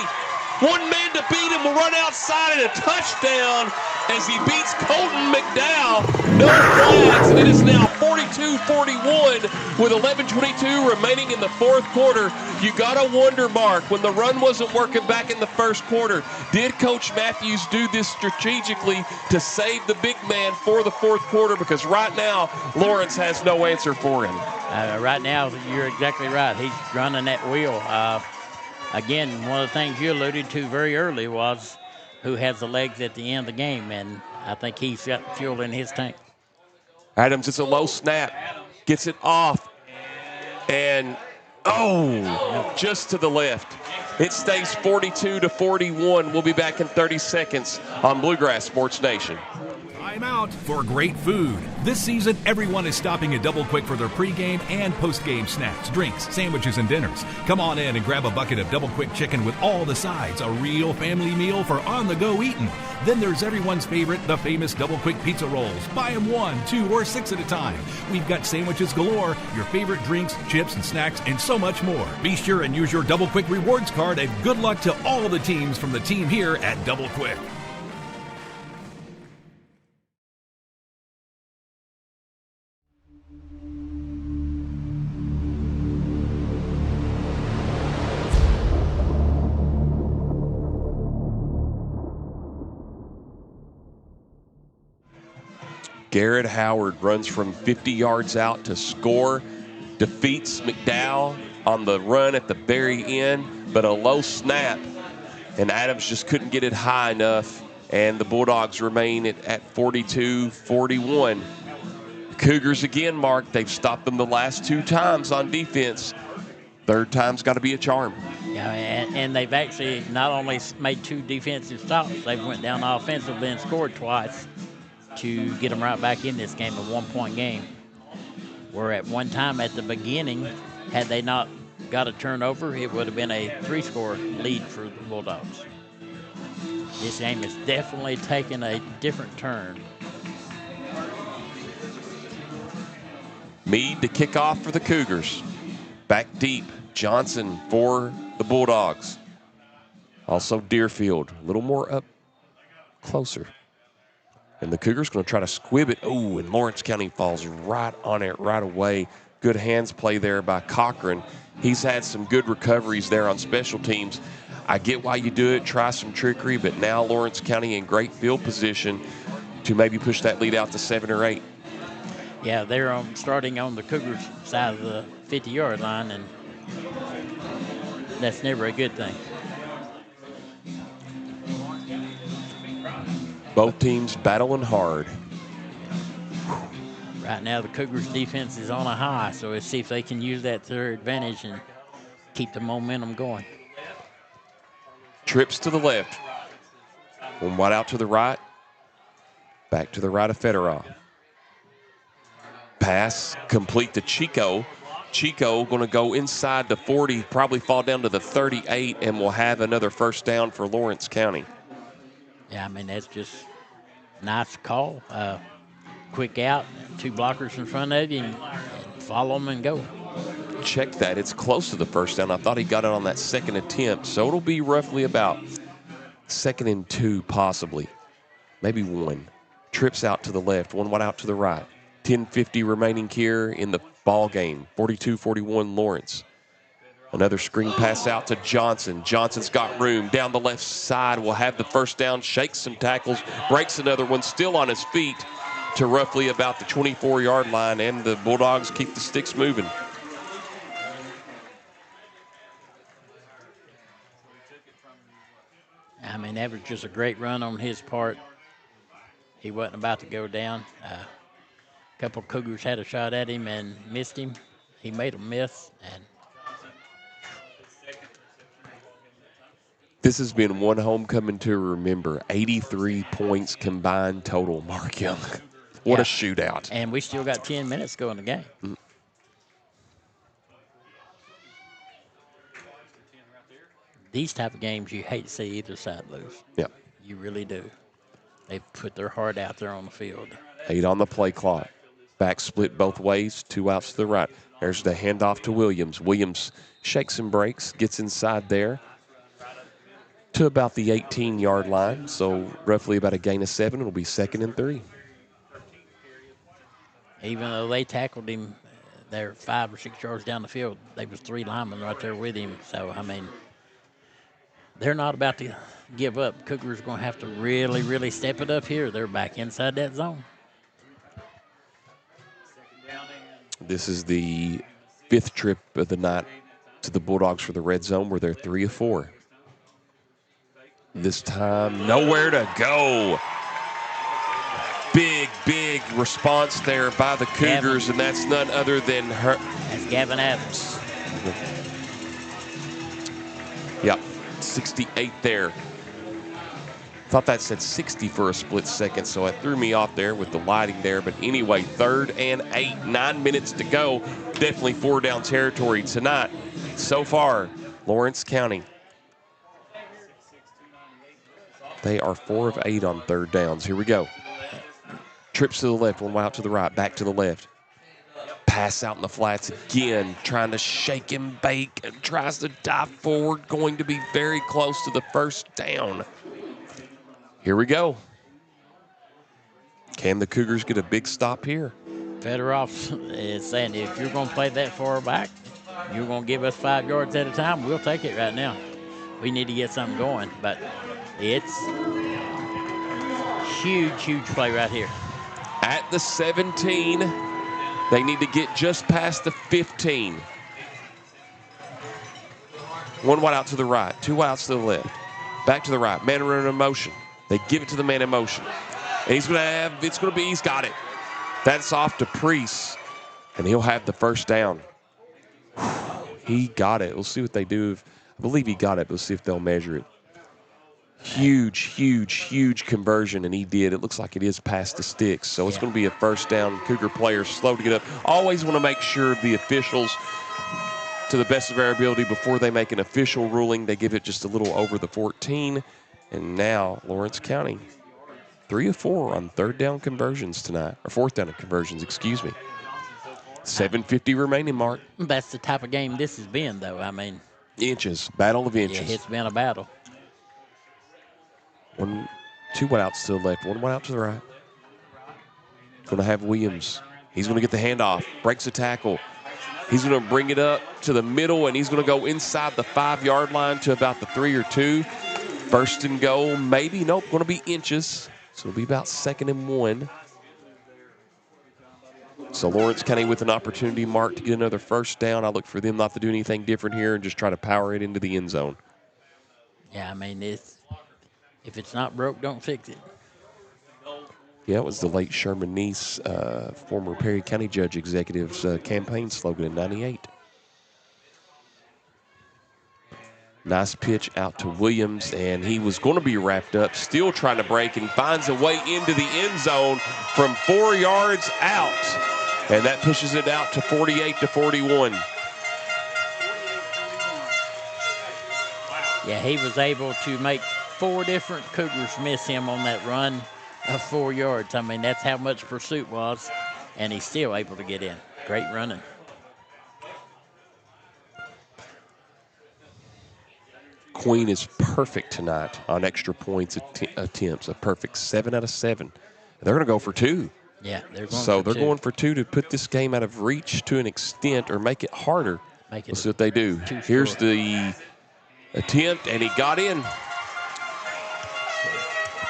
One man to beat him will run outside and a touchdown as he beats Colton McDowell. No flags, and it is now 42-41 with 11:22 remaining in the fourth quarter. You got to wonder, Mark, when the run wasn't working back in the first quarter, did Coach Matthews do this strategically to save the big man for the fourth quarter? Because right now, Lawrence has no answer for him. Right now, you're exactly right. He's running that wheel. Again, one of the things you alluded to very early was who has the legs at the end of the game, and I think he's got fuel in his tank. Adams, it's a low snap, gets it off, and just to the left. It stays 42-41. We'll be back in 30 seconds on Bluegrass Sports Nation. Time out for great food. This season, everyone is stopping at Double Quick for their pregame and postgame snacks, drinks, sandwiches, and dinners. Come on in and grab a bucket of Double Quick chicken with all the sides, a real family meal for on-the-go eating. Then there's everyone's favorite, the famous Double Quick pizza rolls. Buy them 1, 2, or 6 at a time. We've got sandwiches galore, your favorite drinks, chips, and snacks, and so much more. Be sure and use your Double Quick rewards card, and good luck to all the teams from the team here at Double Quick. Garrett Howard runs from 50 yards out to score, defeats McDowell on the run at the very end, but a low snap, and Adams just couldn't get it high enough, and the Bulldogs remain at 42-41. Cougars again, Mark, they've stopped them the last 2 times on defense. Third time's got to be a charm. Yeah, and they've actually not only made 2 defensive stops, they've went down offensively and scored twice to get them right back in this game, a 1-point game. Where at one time at the beginning, had they not got a turnover, it would have been a 3-score lead for the Bulldogs. This game has definitely taken a different turn. Meade to kick off for the Cougars. Back deep, Johnson for the Bulldogs. Also Deerfield, a little more up closer. And the Cougars going to try to squib it. Oh, and Lawrence County falls right on it right away. Good hands play there by Cochran. He's had some good recoveries there on special teams. I get why you do it, try some trickery, but now Lawrence County in great field position to maybe push that lead out to 7 or 8. Yeah, they're starting on the Cougars side of the 50-yard line, and that's never a good thing. Both teams battling hard. Right now, the Cougars' defense is on a high, so let's see if they can use that to their advantage and keep the momentum going. Trips to the left. One wide out to the right. Back to the right of Fedorov. Pass complete to Chico. Chico going to go inside the 40, probably fall down to the 38, and will have another first down for Lawrence County. Yeah, I mean, that's just nice call. Quick out, 2 blockers in front of you, and follow them and go. Check that. It's close to the first down. I thought he got it on that second attempt, so it'll be roughly about 2nd and 2 possibly. Maybe 1. Trips out to the left, 1 wide out to the right. 10:50 remaining here in the ball game. 42-41 Lawrence. Another screen pass out to Johnson. Johnson's got room down the left side. Will have the first down, shakes some tackles, breaks another one, still on his feet to roughly about the 24-yard line, and the Bulldogs keep the sticks moving. I mean, that was just a great run on his part. He wasn't about to go down. A couple of Cougars had a shot at him and missed him. He made a miss. And this has been one homecoming to remember. 83 points combined total, Mark Young. What a shootout. And we still got 10 minutes to go in the game. These type of games, you hate to see either side lose. Yeah. You really do. They put their heart out there on the field. 8 on the play clock. Back split both ways, 2 outs to the right. There's the handoff to Williams. Williams shakes and breaks, gets inside there to about the 18-yard line. So roughly about a gain of 7. It'll be 2nd and 3. Even though they tackled him, they're 5 or 6 yards down the field. There was 3 linemen right there with him. So, I mean, they're not about to give up. Cougars going to have to really, really step it up here. They're back inside that zone. This is the 5th trip of the night to the Bulldogs for the red zone, where they're 3 of 4. This time, nowhere to go. Big response there by the Cougars, and that's none other than her. That's Gavin Adams. Yep, 68 there. Thought that said 60 for a split second, so it threw me off there with the lighting there. But anyway, 3rd and 8, 9 minutes to go. Definitely 4-down territory tonight. So far, Lawrence County, they are 4 of 8 on 3rd downs. Here we go. Trips to the left, 1 out to the right, back to the left. Pass out in the flats again, trying to shake and bake, and tries to dive forward, going to be very close to the first down. Here we go. Can the Cougars get a big stop here? Fedorov is saying if you're going to play that far back, you're going to give us 5 yards at a time, we'll take it right now. We need to get something going, but it's huge play right here. At the 17, they need to get just past the 15. 1 wide out to the right, 2 outs to the left. Back to the right, man running in motion. They give it to the man in motion. And he's got it. That's off to Priest, and he'll have the first down. He got it. We'll see what they do. I believe he got it, but we'll see if they'll measure it. Huge conversion, and he did. It looks like it is past the sticks, so it's going to be a first down. Cougar players slow to get up. Always want to make sure the officials, to the best of their ability, before they make an official ruling, they give it just a little over the 14. And now Lawrence County, 3 of 4 on 3rd down conversions tonight, or 4th down conversions, excuse me. 7:50 remaining, Mark. That's the type of game this has been, though. I mean, inches, battle of inches. Yeah, it's been a battle. 2 wide outs to the left, 1 wide out to the right. Going to have Williams. He's going to get the handoff, breaks a tackle. He's going to bring it up to the middle, and he's going to go inside the 5-yard line to about the 3 or 2. First and goal, maybe. Nope, going to be inches. So it'll be about 2nd and 1. So Lawrence County with an opportunity, Mark, to get another first down. I look for them not to do anything different here and just try to power it into the end zone. Yeah, I mean, if it's not broke, don't fix it. Yeah, it was the late Sherman Neese, former Perry County Judge Executive's campaign slogan in '98. Nice pitch out to Williams, and he was going to be wrapped up, still trying to break, and finds a way into the end zone from 4 yards out. And that pushes it out to 48-41. Yeah, he was able to make 4 different Cougars miss him on that run of 4 yards. I mean, that's how much pursuit was, and he's still able to get in. Great running. Queen is perfect tonight on extra points attempts, a perfect 7 out of 7. They're going to go for 2. Yeah, they're going so for they're 2. going for 2 to put this game out of reach to an extent or make it harder. Let's see what they do. Here's the attempt, and he got in.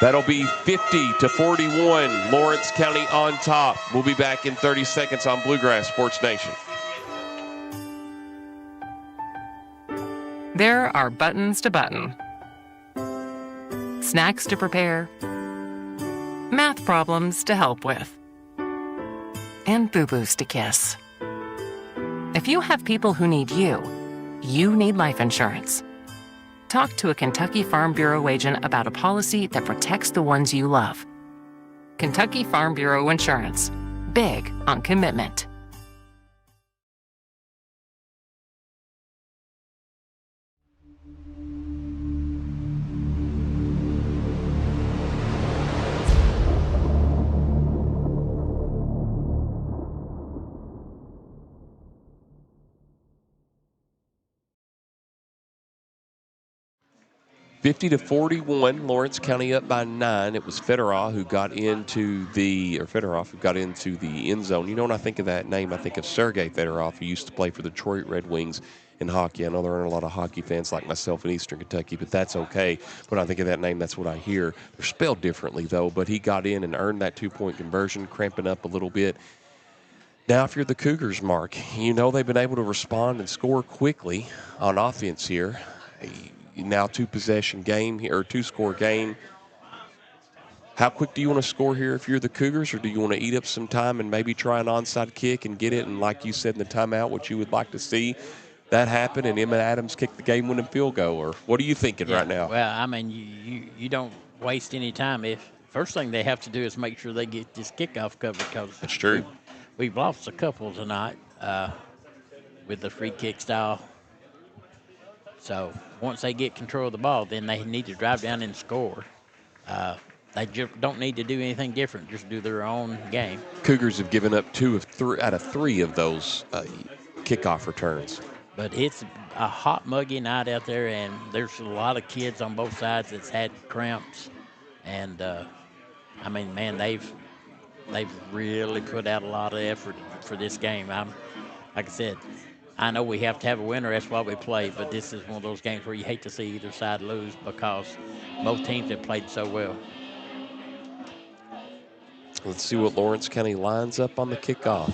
That'll be 50-41. Lawrence County on top. We'll be back in 30 seconds on Bluegrass Sports Nation. There are buttons to button, snacks to prepare, math problems to help with, and boo-boos to kiss. If you have people who need you, you need life insurance. Talk to a Kentucky Farm Bureau agent about a policy that protects the ones you love. Kentucky Farm Bureau Insurance. Big on commitment. (50-41), Lawrence County up by 9. It was Fedorov who got into the end zone. You know, when I think of that name, I think of Sergei Fedorov, who used to play for the Detroit Red Wings in hockey. I know there aren't a lot of hockey fans like myself in Eastern Kentucky, but that's okay. When I think of that name, that's what I hear. They're spelled differently, though, but he got in and earned that 2-point conversion, cramping up a little bit. Now, if you're the Cougars, Mark, you know they've been able to respond and score quickly on offense here. Now 2-possession game here, or 2-score game. How quick do you want to score here if you're the Cougars, or do you want to eat up some time and maybe try an onside kick and get it? And like you said in the timeout, what you would like to see that happen and Emmett Adams kick the game-winning field goal, or what are you thinking right now? Well, I mean, you don't waste any time. First thing they have to do is make sure they get this kickoff covered, because that's true. We've lost a couple tonight with the free kick style. So once they get control of the ball, then they need to drive down and score. They just don't need to do anything different, just do their own game. Cougars have given up 2 out of 3 of those kickoff returns. But it's a hot, muggy night out there, and there's a lot of kids on both sides that's had cramps. And, I mean, man, they've really put out a lot of effort for this game. Like I said, I know we have to have a winner. That's why we play. But this is one of those games where you hate to see either side lose, because both teams have played so well. Let's see what Lawrence County lines up on the kickoff.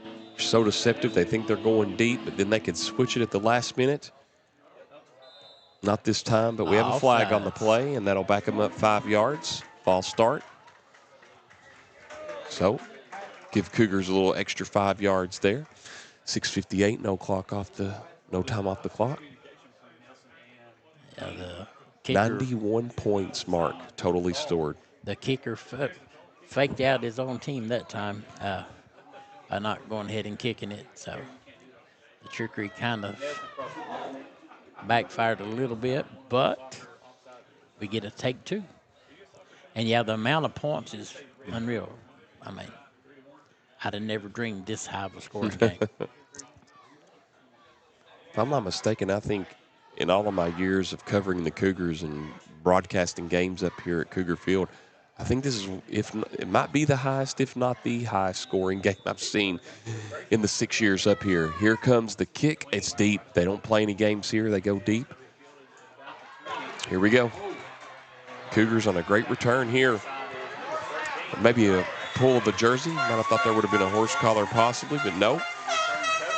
They're so deceptive. They think they're going deep, but then they could switch it at the last minute. Not this time, but we have a flag on the play, and that'll back them up 5 yards. False start. So give Cougars a little extra 5 yards there. 6:58, no time off the clock. Yeah, the kicker, 91 points, Mark, totally stored. The kicker faked out his own team that time by not going ahead and kicking it. So the trickery kind of backfired a little bit, but we get a take 2. And, yeah, the amount of points is unreal. I mean, I'd have never dreamed this high of a scoring game. If I'm not mistaken, I think in all of my years of covering the Cougars and broadcasting games up here at Cougar Field, I think this is, it might be the highest, if not the highest scoring game I've seen in the 6 years up here. Here comes the kick. It's deep. They don't play any games here. They go deep. Here we go. Cougars on a great return here. Maybe a pull of the jersey. Might have thought there would have been a horse collar possibly, but no.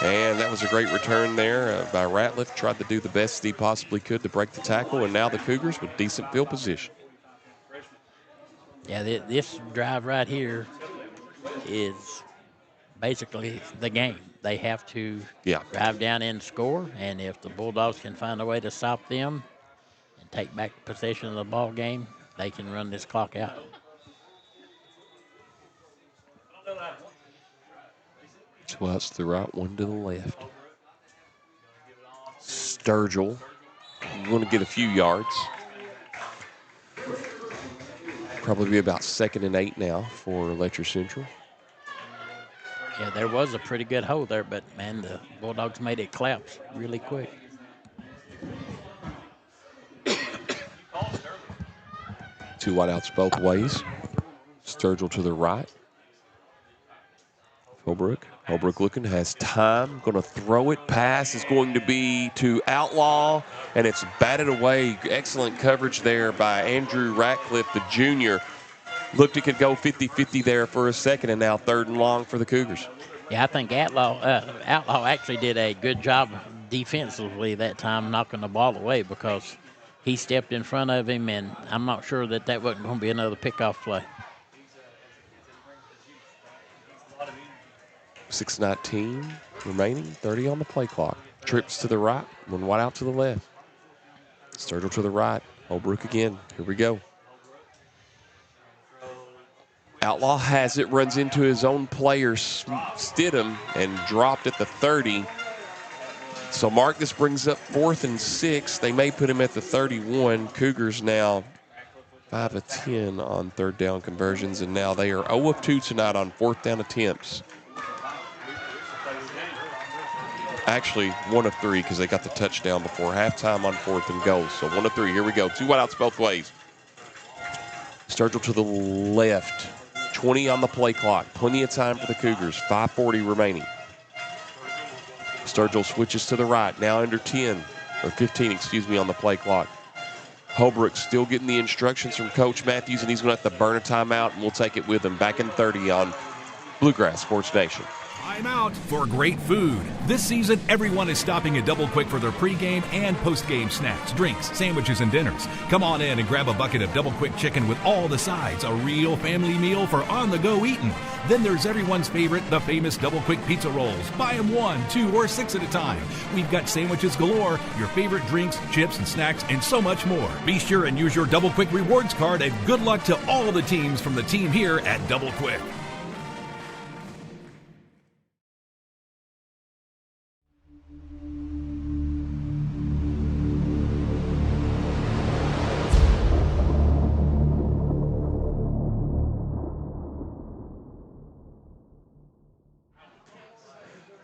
And that was a great return there by Ratliff. Tried to do the best that he possibly could to break the tackle, and now the Cougars with decent field position. Yeah, this drive right here is basically the game. They have to Yeah. drive down and score, and if the Bulldogs can find a way to stop them and take back possession of the ball game, they can run this clock out. Two outs to the right, one to the left. Sturgill going to get a few yards. Probably be about 2nd and 8 now for Letcher Central. Yeah, there was a pretty good hole there, but, man, the Bulldogs made it collapse really quick. Two wideouts both ways. Sturgill to the right. Holbrook looking, has time, going to throw it. Pass is going to be to Outlaw, and it's batted away. Excellent coverage there by Andrew Ratcliffe, the junior. Looked it could go 50-50 there for a second, and now 3rd and long for the Cougars. Yeah, I think Outlaw actually did a good job defensively that time, knocking the ball away, because he stepped in front of him, and I'm not sure that wasn't going to be another pickoff play. 6:19 remaining, 30 on the play clock. Trips to the right, one wide out to the left. Sturgill to the right, Holbrook again. Here we go. Outlaw has it, runs into his own player, Stidham, and dropped at the 30. So, Mark, this brings up 4th and 6. They may put him at the 31. Cougars now 5 of 10 on 3rd down conversions, and now they are 0 of 2 tonight on 4th down attempts. Actually, 1 of 3 because they got the touchdown before halftime on 4th and goal. So 1 of 3. Here we go. 2 wideouts both ways. Sturgill to the left. 20 on the play clock. Plenty of time for the Cougars. 5:40 remaining. Sturgill switches to the right. Now under 10 or 15, on the play clock. Holbrook still getting the instructions from Coach Matthews, and he's going to have to burn a timeout, and we'll take it with him. Back in 30 on Bluegrass Sports Nation. Time out for great food. This season, everyone is stopping at Double Quick for their pregame and postgame snacks, drinks, sandwiches, and dinners. Come on in and grab a bucket of Double Quick chicken with all the sides, a real family meal for on-the-go eating. Then there's everyone's favorite, the famous Double Quick pizza rolls. Buy them 1, 2, or 6 at a time. We've got sandwiches galore, your favorite drinks, chips, and snacks, and so much more. Be sure and use your Double Quick rewards card, and good luck to all the teams from the team here at Double Quick.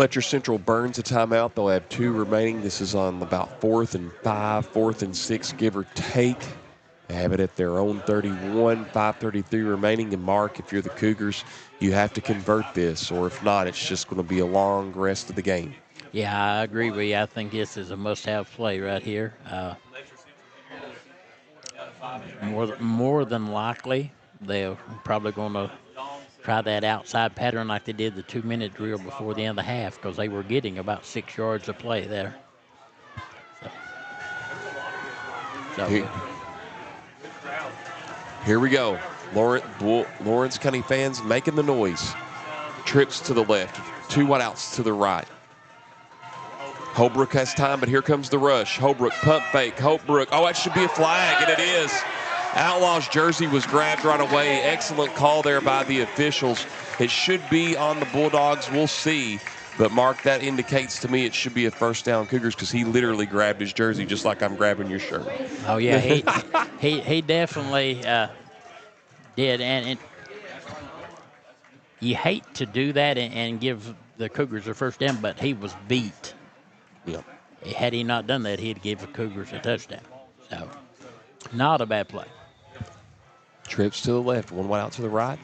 Letcher Central burns a timeout. They'll have 2 remaining. This is on about 4th and 5, 4th and 6, give or take. They have it at their own 31, 5:33 remaining. And Mark, if you're the Cougars, you have to convert this, or if not, it's just going to be a long rest of the game. Yeah, I agree with you. I think this is a must-have play right here. More than likely, they're probably going to try that outside pattern like they did the 2-minute drill before the end of the half, because they were getting about 6 yards of play there. Here we go. Lawrence County fans making the noise. Trips to the left, 2 wideouts to the right. Holbrook has time, but here comes the rush. Holbrook, pump fake. Holbrook, that should be a flag, and it is. Outlaw's jersey was grabbed right away. Excellent call there by the officials. It should be on the Bulldogs. We'll see. But, Mark, that indicates to me it should be a 1st down Cougars, because he literally grabbed his jersey just like I'm grabbing your shirt. Oh, yeah, he definitely did. And you hate to do that and give the Cougars a 1st down, but he was beat. Yep. Had he not done that, he'd give the Cougars a touchdown. So, not a bad play. Trips to the left, 1 wide out to the right.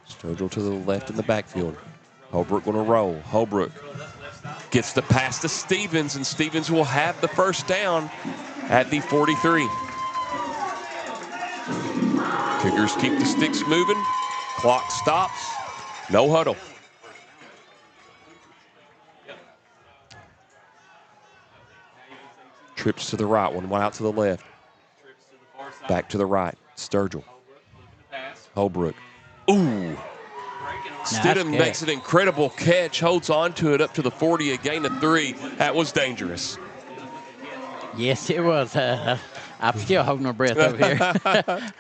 Sturgill to the left in the backfield. Holbrook going to roll. Holbrook gets the pass to Stevens, and Stevens will have the 1st down at the 43. Cougars keep the sticks moving. Clock stops. No huddle. Trips to the right, 1 wide out to the left. Back to the right. Sturgill. Holbrook. Ooh. Stidham makes an incredible catch, holds on to it up to the 40, a gain of 3. That was dangerous. Yes, it was. I'm still holding my breath over here.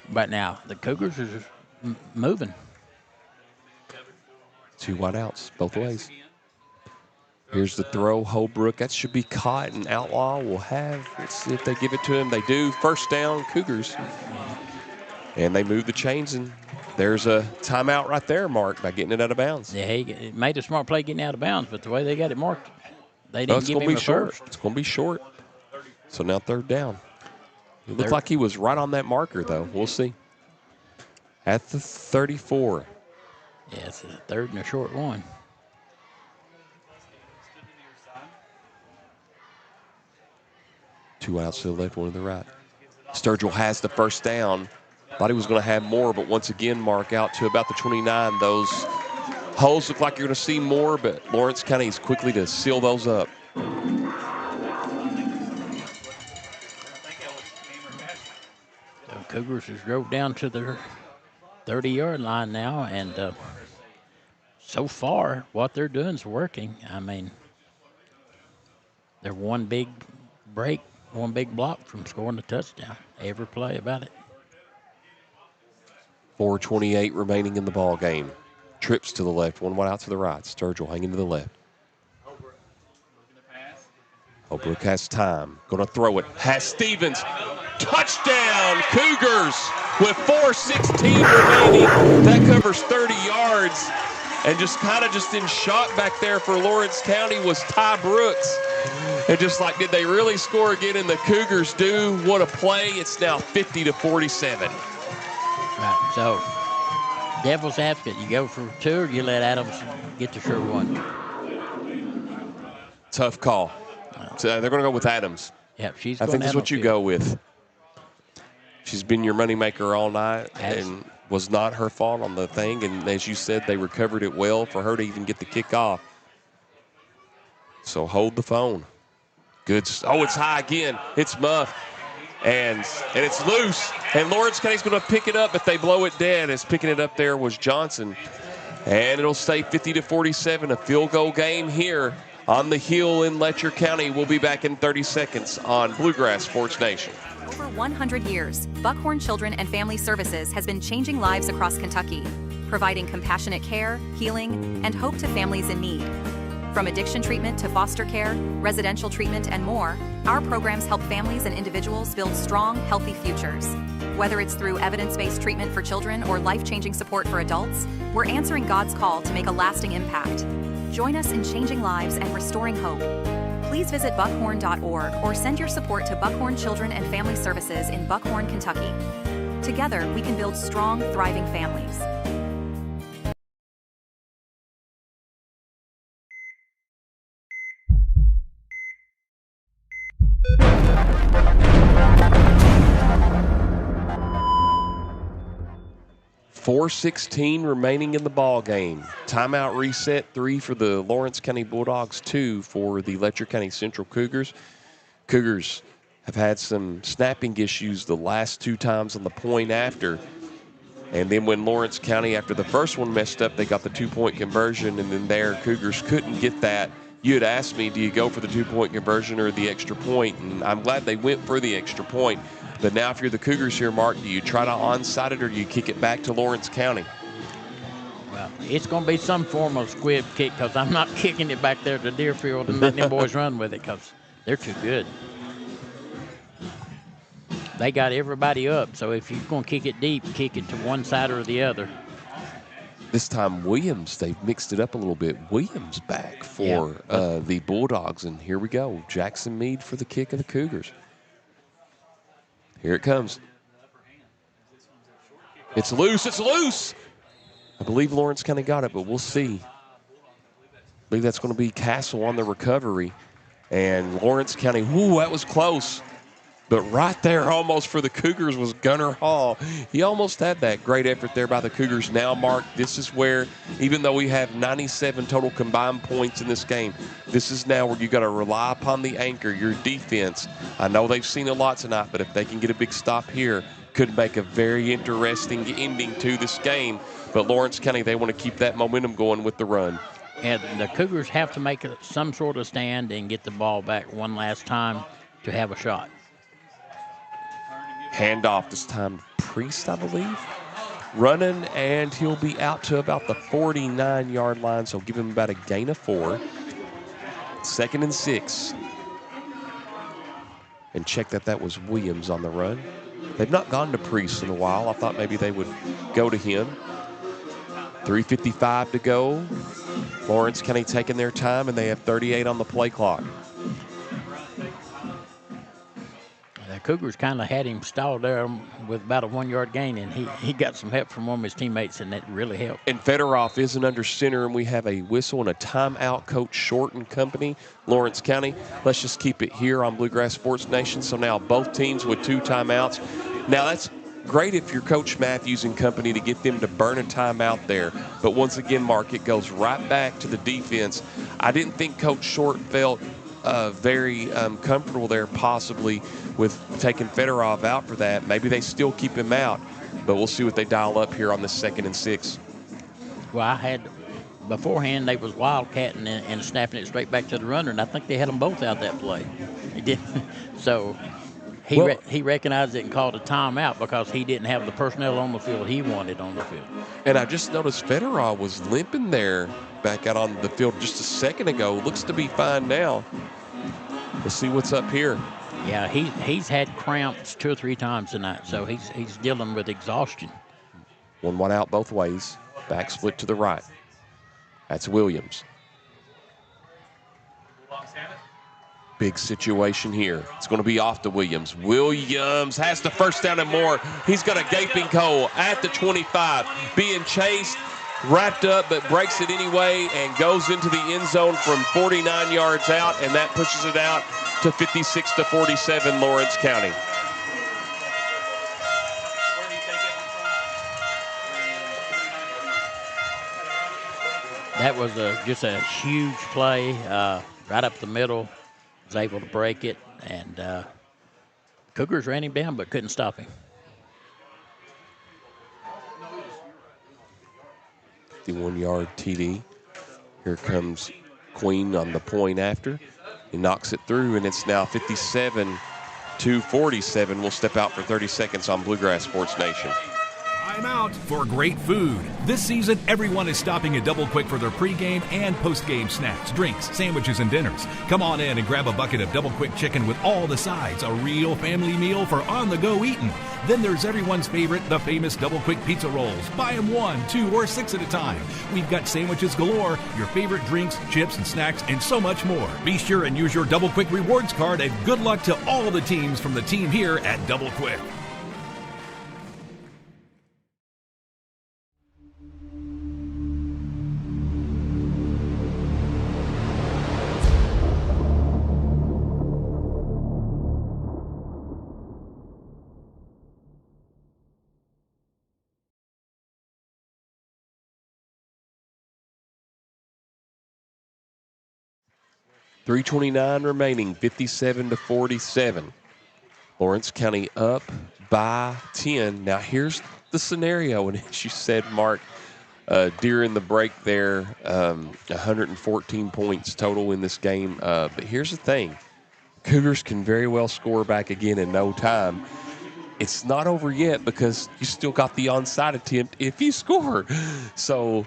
But now the Cougars are just moving. 2 wideouts both ways. Here's the throw. Holbrook. That should be caught, and Outlaw will have. Let's see if they give it to him. They do. First down, Cougars. And they move the chains, and there's a timeout right there, Mark, by getting it out of bounds. Yeah, he made a smart play getting out of bounds, but the way they got it marked, they didn't give him a first. It's going to be short. So now 3rd down. It looked like he was right on that marker, though. We'll see. At the 34. Yeah, it's a 3rd and a short one. Two outs to the left, one to the right. Sturgill has the first down. Thought he was going to have more, but once again, Mark, out to about the 29. Those holes look like you're going to see more, but Lawrence County is quickly to seal those up. Cougars has drove down to their 30-yard line now, and so far, what they're doing is working. I mean, they're one big break, one big block from scoring a touchdown. Every play about it. 4:28 remaining in the ball game. Trips to the left, one wide out to the right. Sturgill hanging to the left. Holbrook has time. Going to throw it. Has Stevens. Touchdown, Cougars with 4:16 remaining. That covers 30 yards. And just kind of just in shock back there for Lawrence County was Ty Brooks. And just like, did they really score again? And the Cougars do. What a play. It's now 50-47. Right, so devil's advocate, you go for 2 or you let Adams get the sure one? Tough call. So they're going to go with Adams. Yep, I think that's what you go with. She's been your moneymaker all night and was not her fault on the thing. And as you said, they recovered it well for her to even get the kick off. So hold the phone. Good. Oh, it's high again. It's muff. And it's loose. And Lawrence County's going to pick it up, but they blow it dead. As picking it up there was Johnson. And it'll stay 50-47, a field goal game here on the hill in Letcher County. We'll be back in 30 seconds on Bluegrass Sports Nation. For 100 years, Buckhorn Children and Family Services has been changing lives across Kentucky, providing compassionate care, healing, and hope to families in need. From addiction treatment to foster care, residential treatment, and more, our programs help families and individuals build strong, healthy futures. Whether it's through evidence-based treatment for children or life-changing support for adults, we're answering God's call to make a lasting impact. Join us in changing lives and restoring hope. Please visit buckhorn.org or send your support to Buckhorn Children and Family Services in Buckhorn, Kentucky. Together, we can build strong, thriving families. .416 remaining in the ball game. Timeout reset, 3 for the Lawrence County Bulldogs, 2 for the Letcher County Central Cougars. Cougars have had some snapping issues the last 2 times on the point after. And then when Lawrence County, after the first one messed up, they got the 2-point conversion, and then there Cougars couldn't get that. You had asked me, do you go for the 2-point conversion or the extra point? And I'm glad they went for the extra point. But now if you're the Cougars here, Mark, do you try to onside it or do you kick it back to Lawrence County? Well, it's going to be some form of squib kick because I'm not kicking it back there to Deerfield and letting them boys run with it because they're too good. They got everybody up, so if you're going to kick it deep, kick it to one side or the other. This time Williams, they've mixed it up a little bit. Williams back for the Bulldogs, and here we go. Jackson Meade for the kick of the Cougars. Here it comes. It's loose. It's loose. I believe Lawrence County got it, but we'll see. I believe that's going to be Castle on the recovery. And Lawrence County, whoo, that was close. But right there almost for the Cougars was Gunnar Hall. He almost had that great effort there by the Cougars. Now, Mark, this is where, even though we have 97 total combined points in this game, this is now where you got to rely upon the anchor, your defense. I know they've seen a lot tonight, but if they can get a big stop here, could make a very interesting ending to this game. But Lawrence County, they want to keep that momentum going with the run. And the Cougars have to make some sort of stand and get the ball back one last time to have a shot. Handoff this time, Priest, I believe. Running, and he'll be out to about the 49-yard line, so give him about a gain of 4. 2nd and 6. And check that was Williams on the run. They've not gone to Priest in a while. I thought maybe they would go to him. 3:55 to go. Lawrence County taking their time, and they have 38 on the play clock. The Cougars kind of had him stalled there with about a 1-yard gain, and he got some help from one of his teammates, and that really helped. And Fedorov isn't under center, and we have a whistle and a timeout. Coach Short and company, Lawrence County. Let's just keep it here on Bluegrass Sports Nation. So now both teams with 2 timeouts. Now that's great if you're Coach Matthews and company to get them to burn a timeout there. But once again, Mark, it goes right back to the defense. I didn't think Coach Short felt very comfortable there possibly with taking Fedorov out for that. Maybe they still keep him out, but we'll see what they dial up here on the 2nd and 6. Well, I had beforehand they was wildcatting and snapping it straight back to the runner, and I think they had them both out that play. He did. So he recognized it and called a timeout because he didn't have the personnel on the field he wanted on the field. And I just noticed Fedorov was limping there back out on the field just a second ago. Looks to be fine now. Let's see what's up here. Yeah, he's had cramps 2 or 3 times tonight, so he's dealing with exhaustion. 1 out both ways. Back split to the right. That's Williams. Big situation here. It's going to be off to Williams. Williams has the first down and more. He's got a gaping hole at the 25. Being chased, wrapped up, but breaks it anyway and goes into the end zone from 49 yards out, and that pushes it out to 56-47 Lawrence County. That was just a huge play right up the middle. Was able to break it, and Cougars ran him down but couldn't stop him. 51-yard TD. Here comes Queen on the point after. He knocks it through, and it's now 57-47. We'll step out for 30 seconds on Bluegrass Sports Nation. Time out for great food. This season, everyone is stopping at Double Quick for their pregame and postgame snacks, drinks, sandwiches, and dinners. Come on in and grab a bucket of Double Quick chicken with all the sides, a real family meal for on-the-go eating. Then there's everyone's favorite, the famous Double Quick pizza rolls. Buy them 1, 2, or 6 at a time. We've got sandwiches galore, your favorite drinks, chips, and snacks, and so much more. Be sure and use your Double Quick rewards card, and good luck to all the teams from the team here at Double Quick. .329 remaining, 57-47. Lawrence County up by 10. Now here's the scenario, and as you said, Mark, during the break there, 114 points total in this game. But here's the thing. Cougars can very well score back again in no time. It's not over yet because you still got the onside attempt if you score. So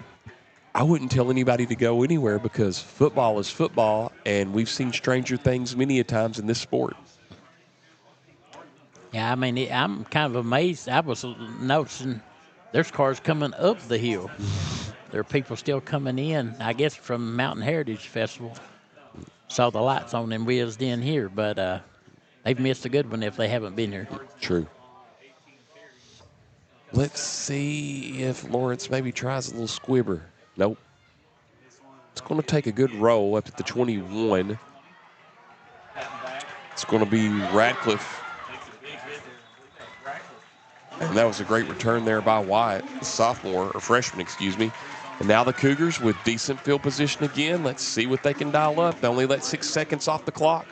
I wouldn't tell anybody to go anywhere because football is football, and we've seen stranger things many a times in this sport. Yeah, I mean, I'm kind of amazed. I was noticing there's cars coming up the hill. There are people still coming in, I guess, from Mountain Heritage Festival. Saw the lights on them wheels in here, but they've missed a good one if they haven't been here. True. Let's see if Lawrence maybe tries a little squibber. Nope. It's going to take a good roll up at the 21. It's going to be Radcliffe. And that was a great return there by Wyatt, sophomore, or freshman, excuse me. And now the Cougars with decent field position again. Let's see what they can dial up. They only let 6 seconds off the clock.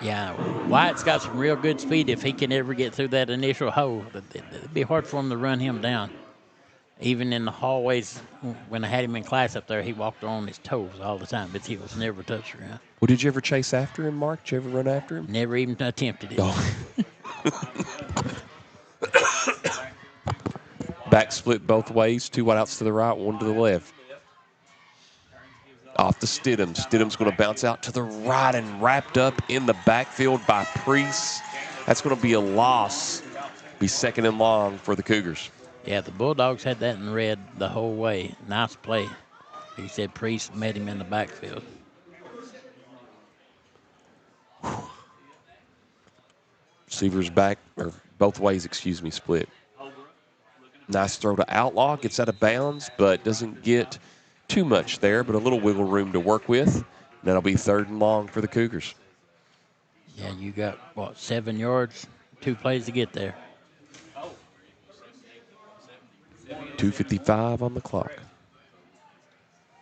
Yeah, White's got some real good speed if he can ever get through that initial hole. It'd be hard for him to run him down. Even in the hallways, when I had him in class up there, he walked on his toes all the time, but he was never touched around. Well, did you ever chase after him, Mark? Did you ever run after him? Never even attempted it. Oh. Back split both ways, 2 wideouts to the right, 1 to the left. Off to Stidham. Stidham's going to bounce out to the right and wrapped up in the backfield by Priest. That's going to be a loss. Be second and long for the Cougars. Yeah, the Bulldogs had that in red the whole way. Nice play. He said Priest met him in the backfield. Receivers back, or both ways, excuse me, split. Nice throw to Outlaw. Gets out of bounds, but doesn't get too much there, but a little wiggle room to work with. And that'll be third and long for the Cougars. Yeah, you got, 7 yards, 2 plays to get there. 2:55 on the clock.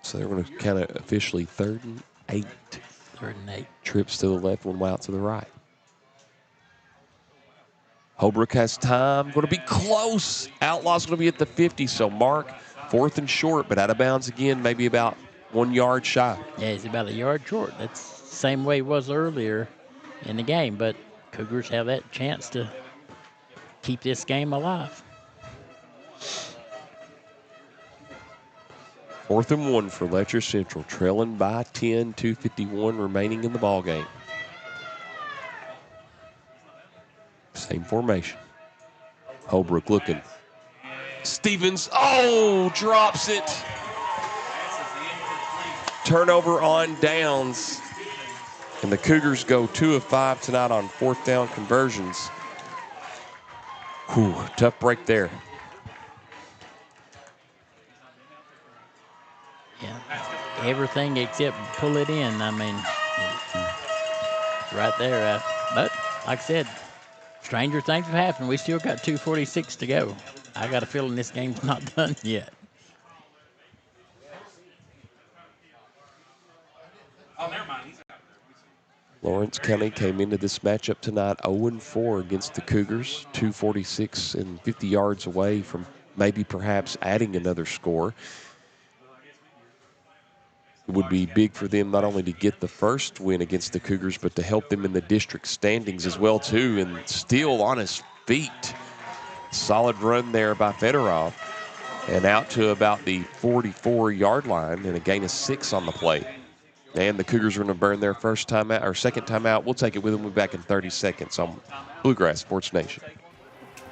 So they're going to count it officially 3rd and 8. 3rd and 8. Trips to the left, 1 out to the right. Holbrook has time. Going to be close. Outlaw's going to be at the 50. So Mark, 4th and short, but out of bounds again, maybe about 1 yard shy. Yeah, he's about a yard short. That's the same way it was earlier in the game, but Cougars have that chance to keep this game alive. 4th and 1 for Letcher Central, trailing by 10, 2:51 remaining in the ballgame. Same formation. Holbrook looking. Stevens, drops it. Turnover on downs. And the Cougars go 2 of 5 tonight on 4th down conversions. Whew, tough break there. Yeah, everything except pull it in. I mean, right there. But like I said, stranger things have happened. We still got 2:46 to go. I got a feeling this game's not done yet. Oh, never mind. Lawrence County came into this matchup tonight 0-4 against the Cougars, 2:46 and 50 yards away from maybe perhaps adding another score. It would be big for them not only to get the first win against the Cougars, but to help them in the district standings as well, too, and still on his feet. Solid run there by Fedorov, and out to about the 44-yard line, and a gain of 6 on the play. And the Cougars are going to burn their first time out, or second time out. We'll take it with them. We'll be back in 30 seconds on Bluegrass Sports Nation.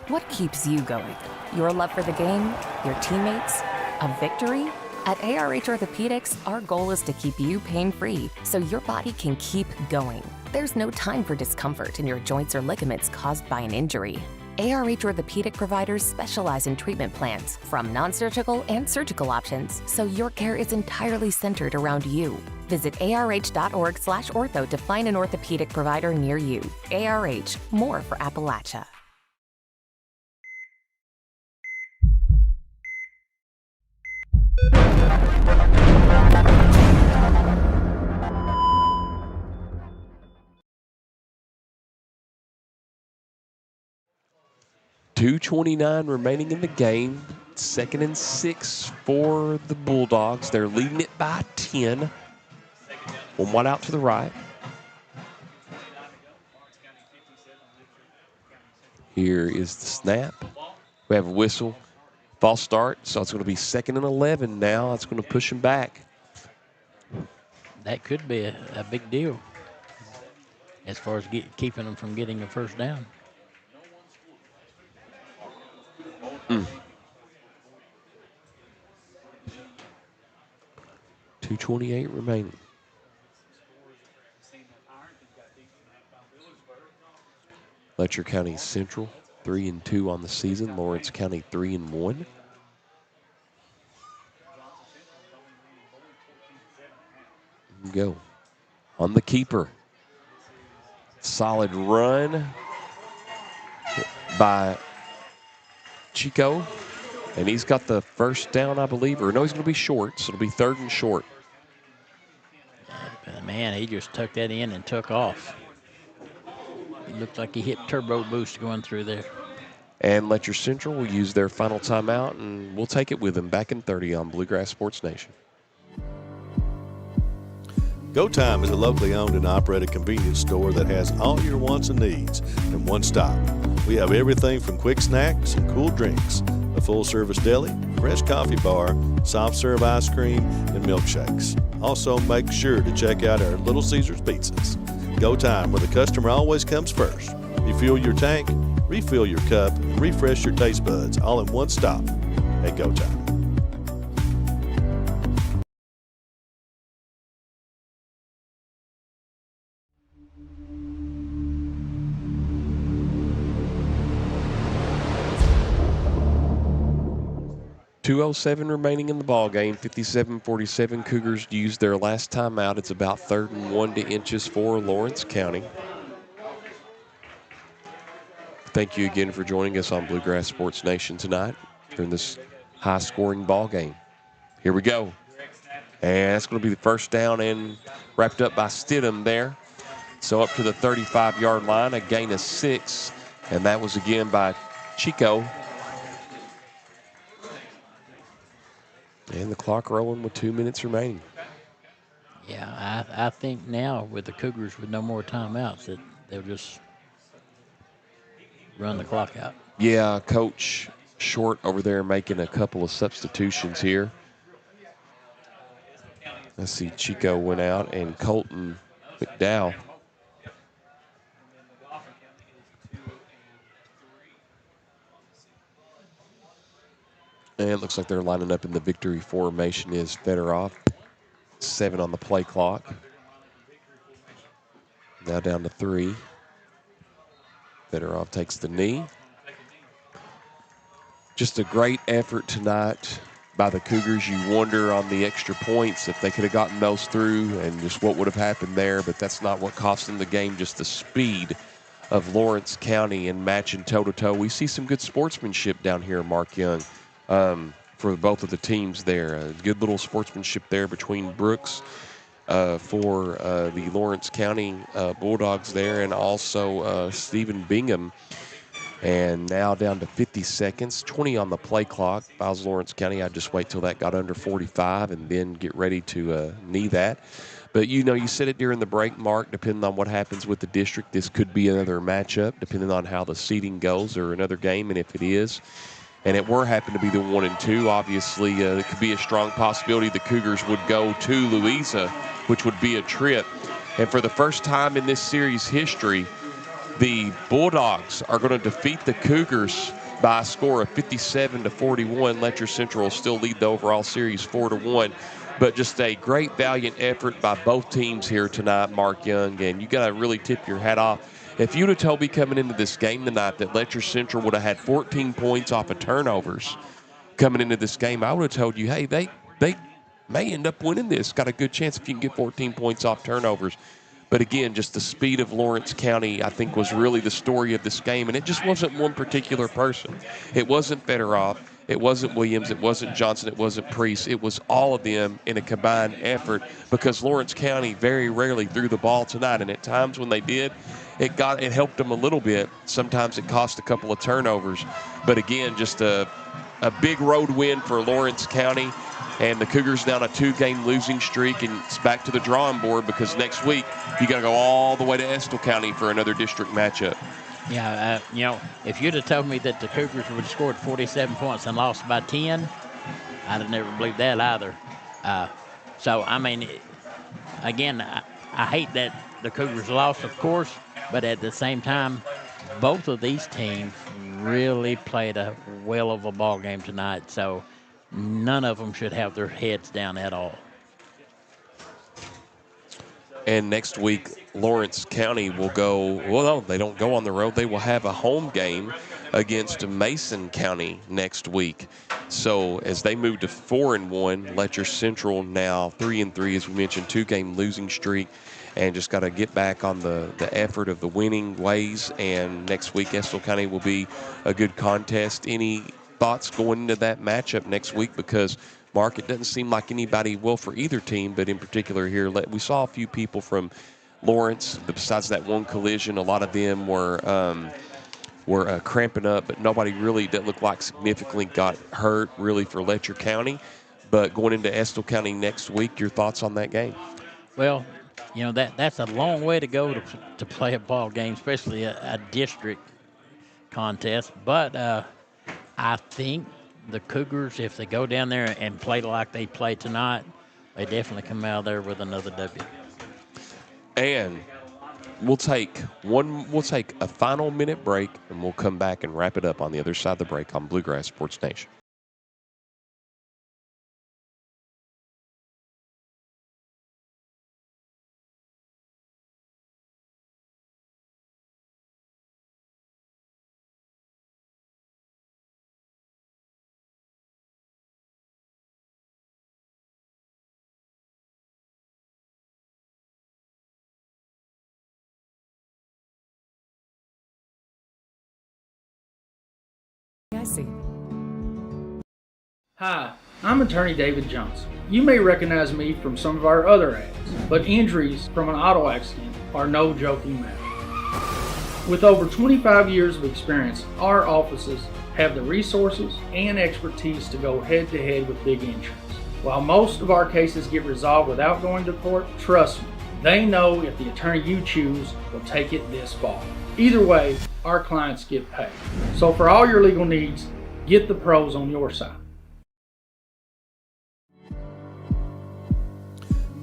What keeps you going? Your love for the game? Your teammates? A victory? At ARH Orthopedics, our goal is to keep you pain-free so your body can keep going. There's no time for discomfort in your joints or ligaments caused by an injury. ARH Orthopedic providers specialize in treatment plans, from non-surgical and surgical options, so your care is entirely centered around you. Visit arh.org/ortho to find an orthopedic provider near you. ARH, more for Appalachia. .229 remaining in the game. 2nd and 6 for the Bulldogs. They're leading it by 10. 1 wide out to the right. Here is the snap. We have a whistle. False start, so it's going to be 2nd and 11 now. That's going to push him back. That could be a big deal as far as keeping them from getting a first down. 2:28 remaining. Letcher County Central 3-2 on the season. Lawrence County 3-1. Go on the keeper. Solid run by Chico, and he's got the first down, I believe, or no, he's going to be short, so it'll be 3rd and short. Man, he just tucked that in and took off. He looked like he hit turbo boost going through there. And Letcher Central will use their final timeout, and we'll take it with them back in 30 on Bluegrass Sports Nation. Go Time is a locally owned and operated convenience store that has all your wants and needs in one stop. We have everything from quick snacks and cool drinks, a full-service deli, fresh coffee bar, soft-serve ice cream, and milkshakes. Also, make sure to check out our Little Caesars pizzas. Go Time, where the customer always comes first. Refuel your tank, refill your cup, and refresh your taste buds all in one stop at Go Time. .207 remaining in the ball game. 57-47. Cougars used their last timeout. It's about 3rd and 1 to inches for Lawrence County. Thank you again for joining us on Bluegrass Sports Nation tonight during this high-scoring ball game. Here we go. And that's going to be the first down and wrapped up by Stidham there. So up to the 35-yard line, a gain of 6. And that was again by Chico. And the clock rolling with 2 minutes remaining. Yeah, I think now with the Cougars with no more timeouts that they'll just run the clock out. Yeah, Coach Short over there making a couple of substitutions here. Let's see, Chico went out and Colton McDowell. And it looks like they're lining up in the victory formation is Fedorov. 7 on the play clock. Now down to 3. Fedorov takes the knee. Just a great effort tonight by the Cougars. You wonder on the extra points if they could have gotten those through and just what would have happened there, but that's not what cost them the game, just the speed of Lawrence County and matching toe-to-toe. We see some good sportsmanship down here, Mark Young. For both of the teams there. Good little sportsmanship there between Brooks for the Lawrence County Bulldogs there, and also Stephen Bingham. And now down to 50 seconds, 20 on the play clock. If I was Lawrence County, I'd just wait till that got under 45 and then get ready to knee that. But, you know, you said it during the break, Mark, depending on what happens with the district, this could be another matchup, depending on how the seeding goes or another game, and if it is. And it were happen to be the 1 and 2. Obviously, it could be a strong possibility the Cougars would go to Louisa, which would be a trip. And for the first time in this series history, the Bulldogs are going to defeat the Cougars by a score of 57-41. Letcher Central will still lead the overall series 4-1. But just a great, valiant effort by both teams here tonight, Mark Young. And you got to really tip your hat off. If you'd have told me coming into this game tonight that Letcher Central would have had 14 points off of turnovers coming into this game, I would have told you, hey, they may end up winning this. Got a good chance if you can get 14 points off turnovers. But again, just the speed of Lawrence County, I think, was really the story of this game. And it just wasn't one particular person. It wasn't Fedorov. It wasn't Williams. It wasn't Johnson. It wasn't Priest. It was all of them in a combined effort because Lawrence County very rarely threw the ball tonight. And at times when they did, it helped them a little bit. Sometimes it cost a couple of turnovers. But again, just a big road win for Lawrence County. And the Cougars now on a 2-game losing streak, and it's back to the drawing board because next week you got to go all the way to Estill County for another district matchup. Yeah, you know, if you'd have told me that the Cougars would have scored 47 points and lost by 10, I'd have never believed that either. So, I mean, again, I hate that the Cougars lost, of course, but at the same time, both of these teams really played a well of a ball game tonight. So, none of them should have their heads down at all. And next week, Lawrence County will go, well, no, they don't go on the road. They will have a home game against Mason County next week. So as they move to 4-1, Letcher Central now 3-3, as we mentioned, 2-game losing streak, and just got to get back on the effort of the winning ways. And next week, Estill County will be a good contest. Any thoughts going into that matchup next week? Because Mark, it doesn't seem like anybody will for either team, but in particular here, we saw a few people from Lawrence. Besides that one collision, a lot of them were cramping up, but nobody really that looked like significantly got hurt really for Letcher County. But going into Estill County next week, your thoughts on that game? Well, you know, that's a long way to go to play a ball game, especially a district contest. But I think the Cougars, if they go down there and play like they played tonight, they definitely come out of there with another W. And we'll take a final minute break, and we'll come back and wrap it up on the other side of the break on Bluegrass Sports Nation. I see. Hi, I'm attorney David Johnson. You may recognize me from some of our other ads, but injuries from an auto accident are no joking matter. With over 25 years of experience, our offices have the resources and expertise to go head-to-head with big insurance. While most of our cases get resolved without going to court, trust me, they know if the attorney you choose will take it this far. Either way, our clients get paid. So for all your legal needs, get the pros on your side.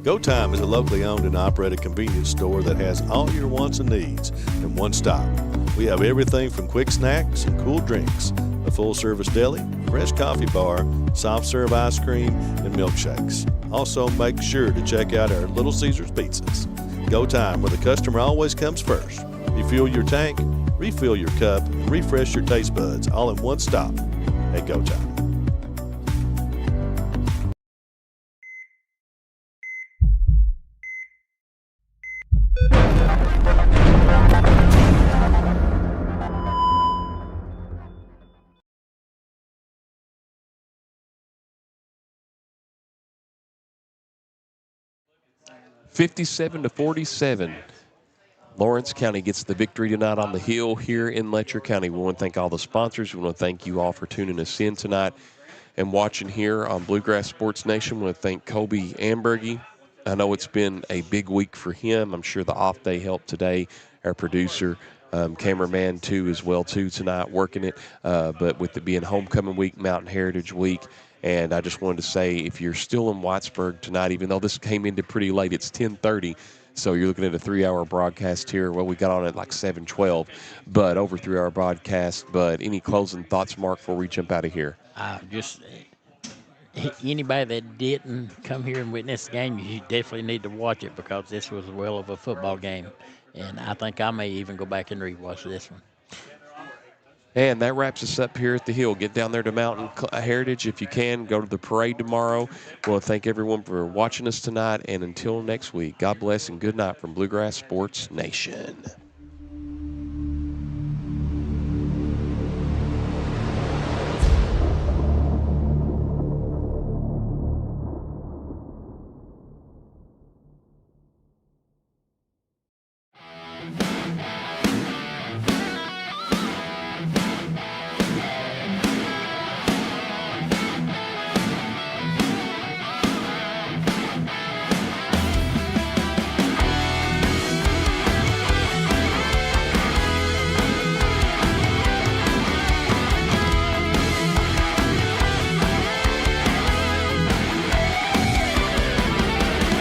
Go Time is a locally owned and operated convenience store that has all your wants and needs in one stop. We have everything from quick snacks and cool drinks, a full-service deli, fresh coffee bar, soft-serve ice cream, and milkshakes. Also, make sure to check out our Little Caesars pizzas. Go Time, where the customer always comes first. Refuel your tank, refill your cup, and refresh your taste buds all in one stop at Go Time. (57-47). Lawrence County gets the victory tonight on the hill here in Letcher County. We want to thank all the sponsors. We want to thank you all for tuning us in tonight and watching here on Bluegrass Sports Nation. We want to thank Kobe Ambergy. I know it's been a big week for him. I'm sure the off day helped today. Our producer, cameraman too, as well too tonight working it. But with it being homecoming week, Mountain Heritage Week, and I just wanted to say, if you're still in Whitesburg tonight, even though this came into pretty late, it's 10:30. So you're looking at a 3-hour broadcast here. Well, we got on at like 7:12, but over 3-hour broadcast. But any closing thoughts, Mark, before we jump out of here? Just anybody that didn't come here and witness the game, you definitely need to watch it, because this was well of a football game. And I think I may even go back and rewatch this one. And that wraps us up here at the Hill. Get down there to Mountain Heritage if you can. Go to the parade tomorrow. We want to thank everyone for watching us tonight. And until next week, God bless and good night from Bluegrass Sports Nation.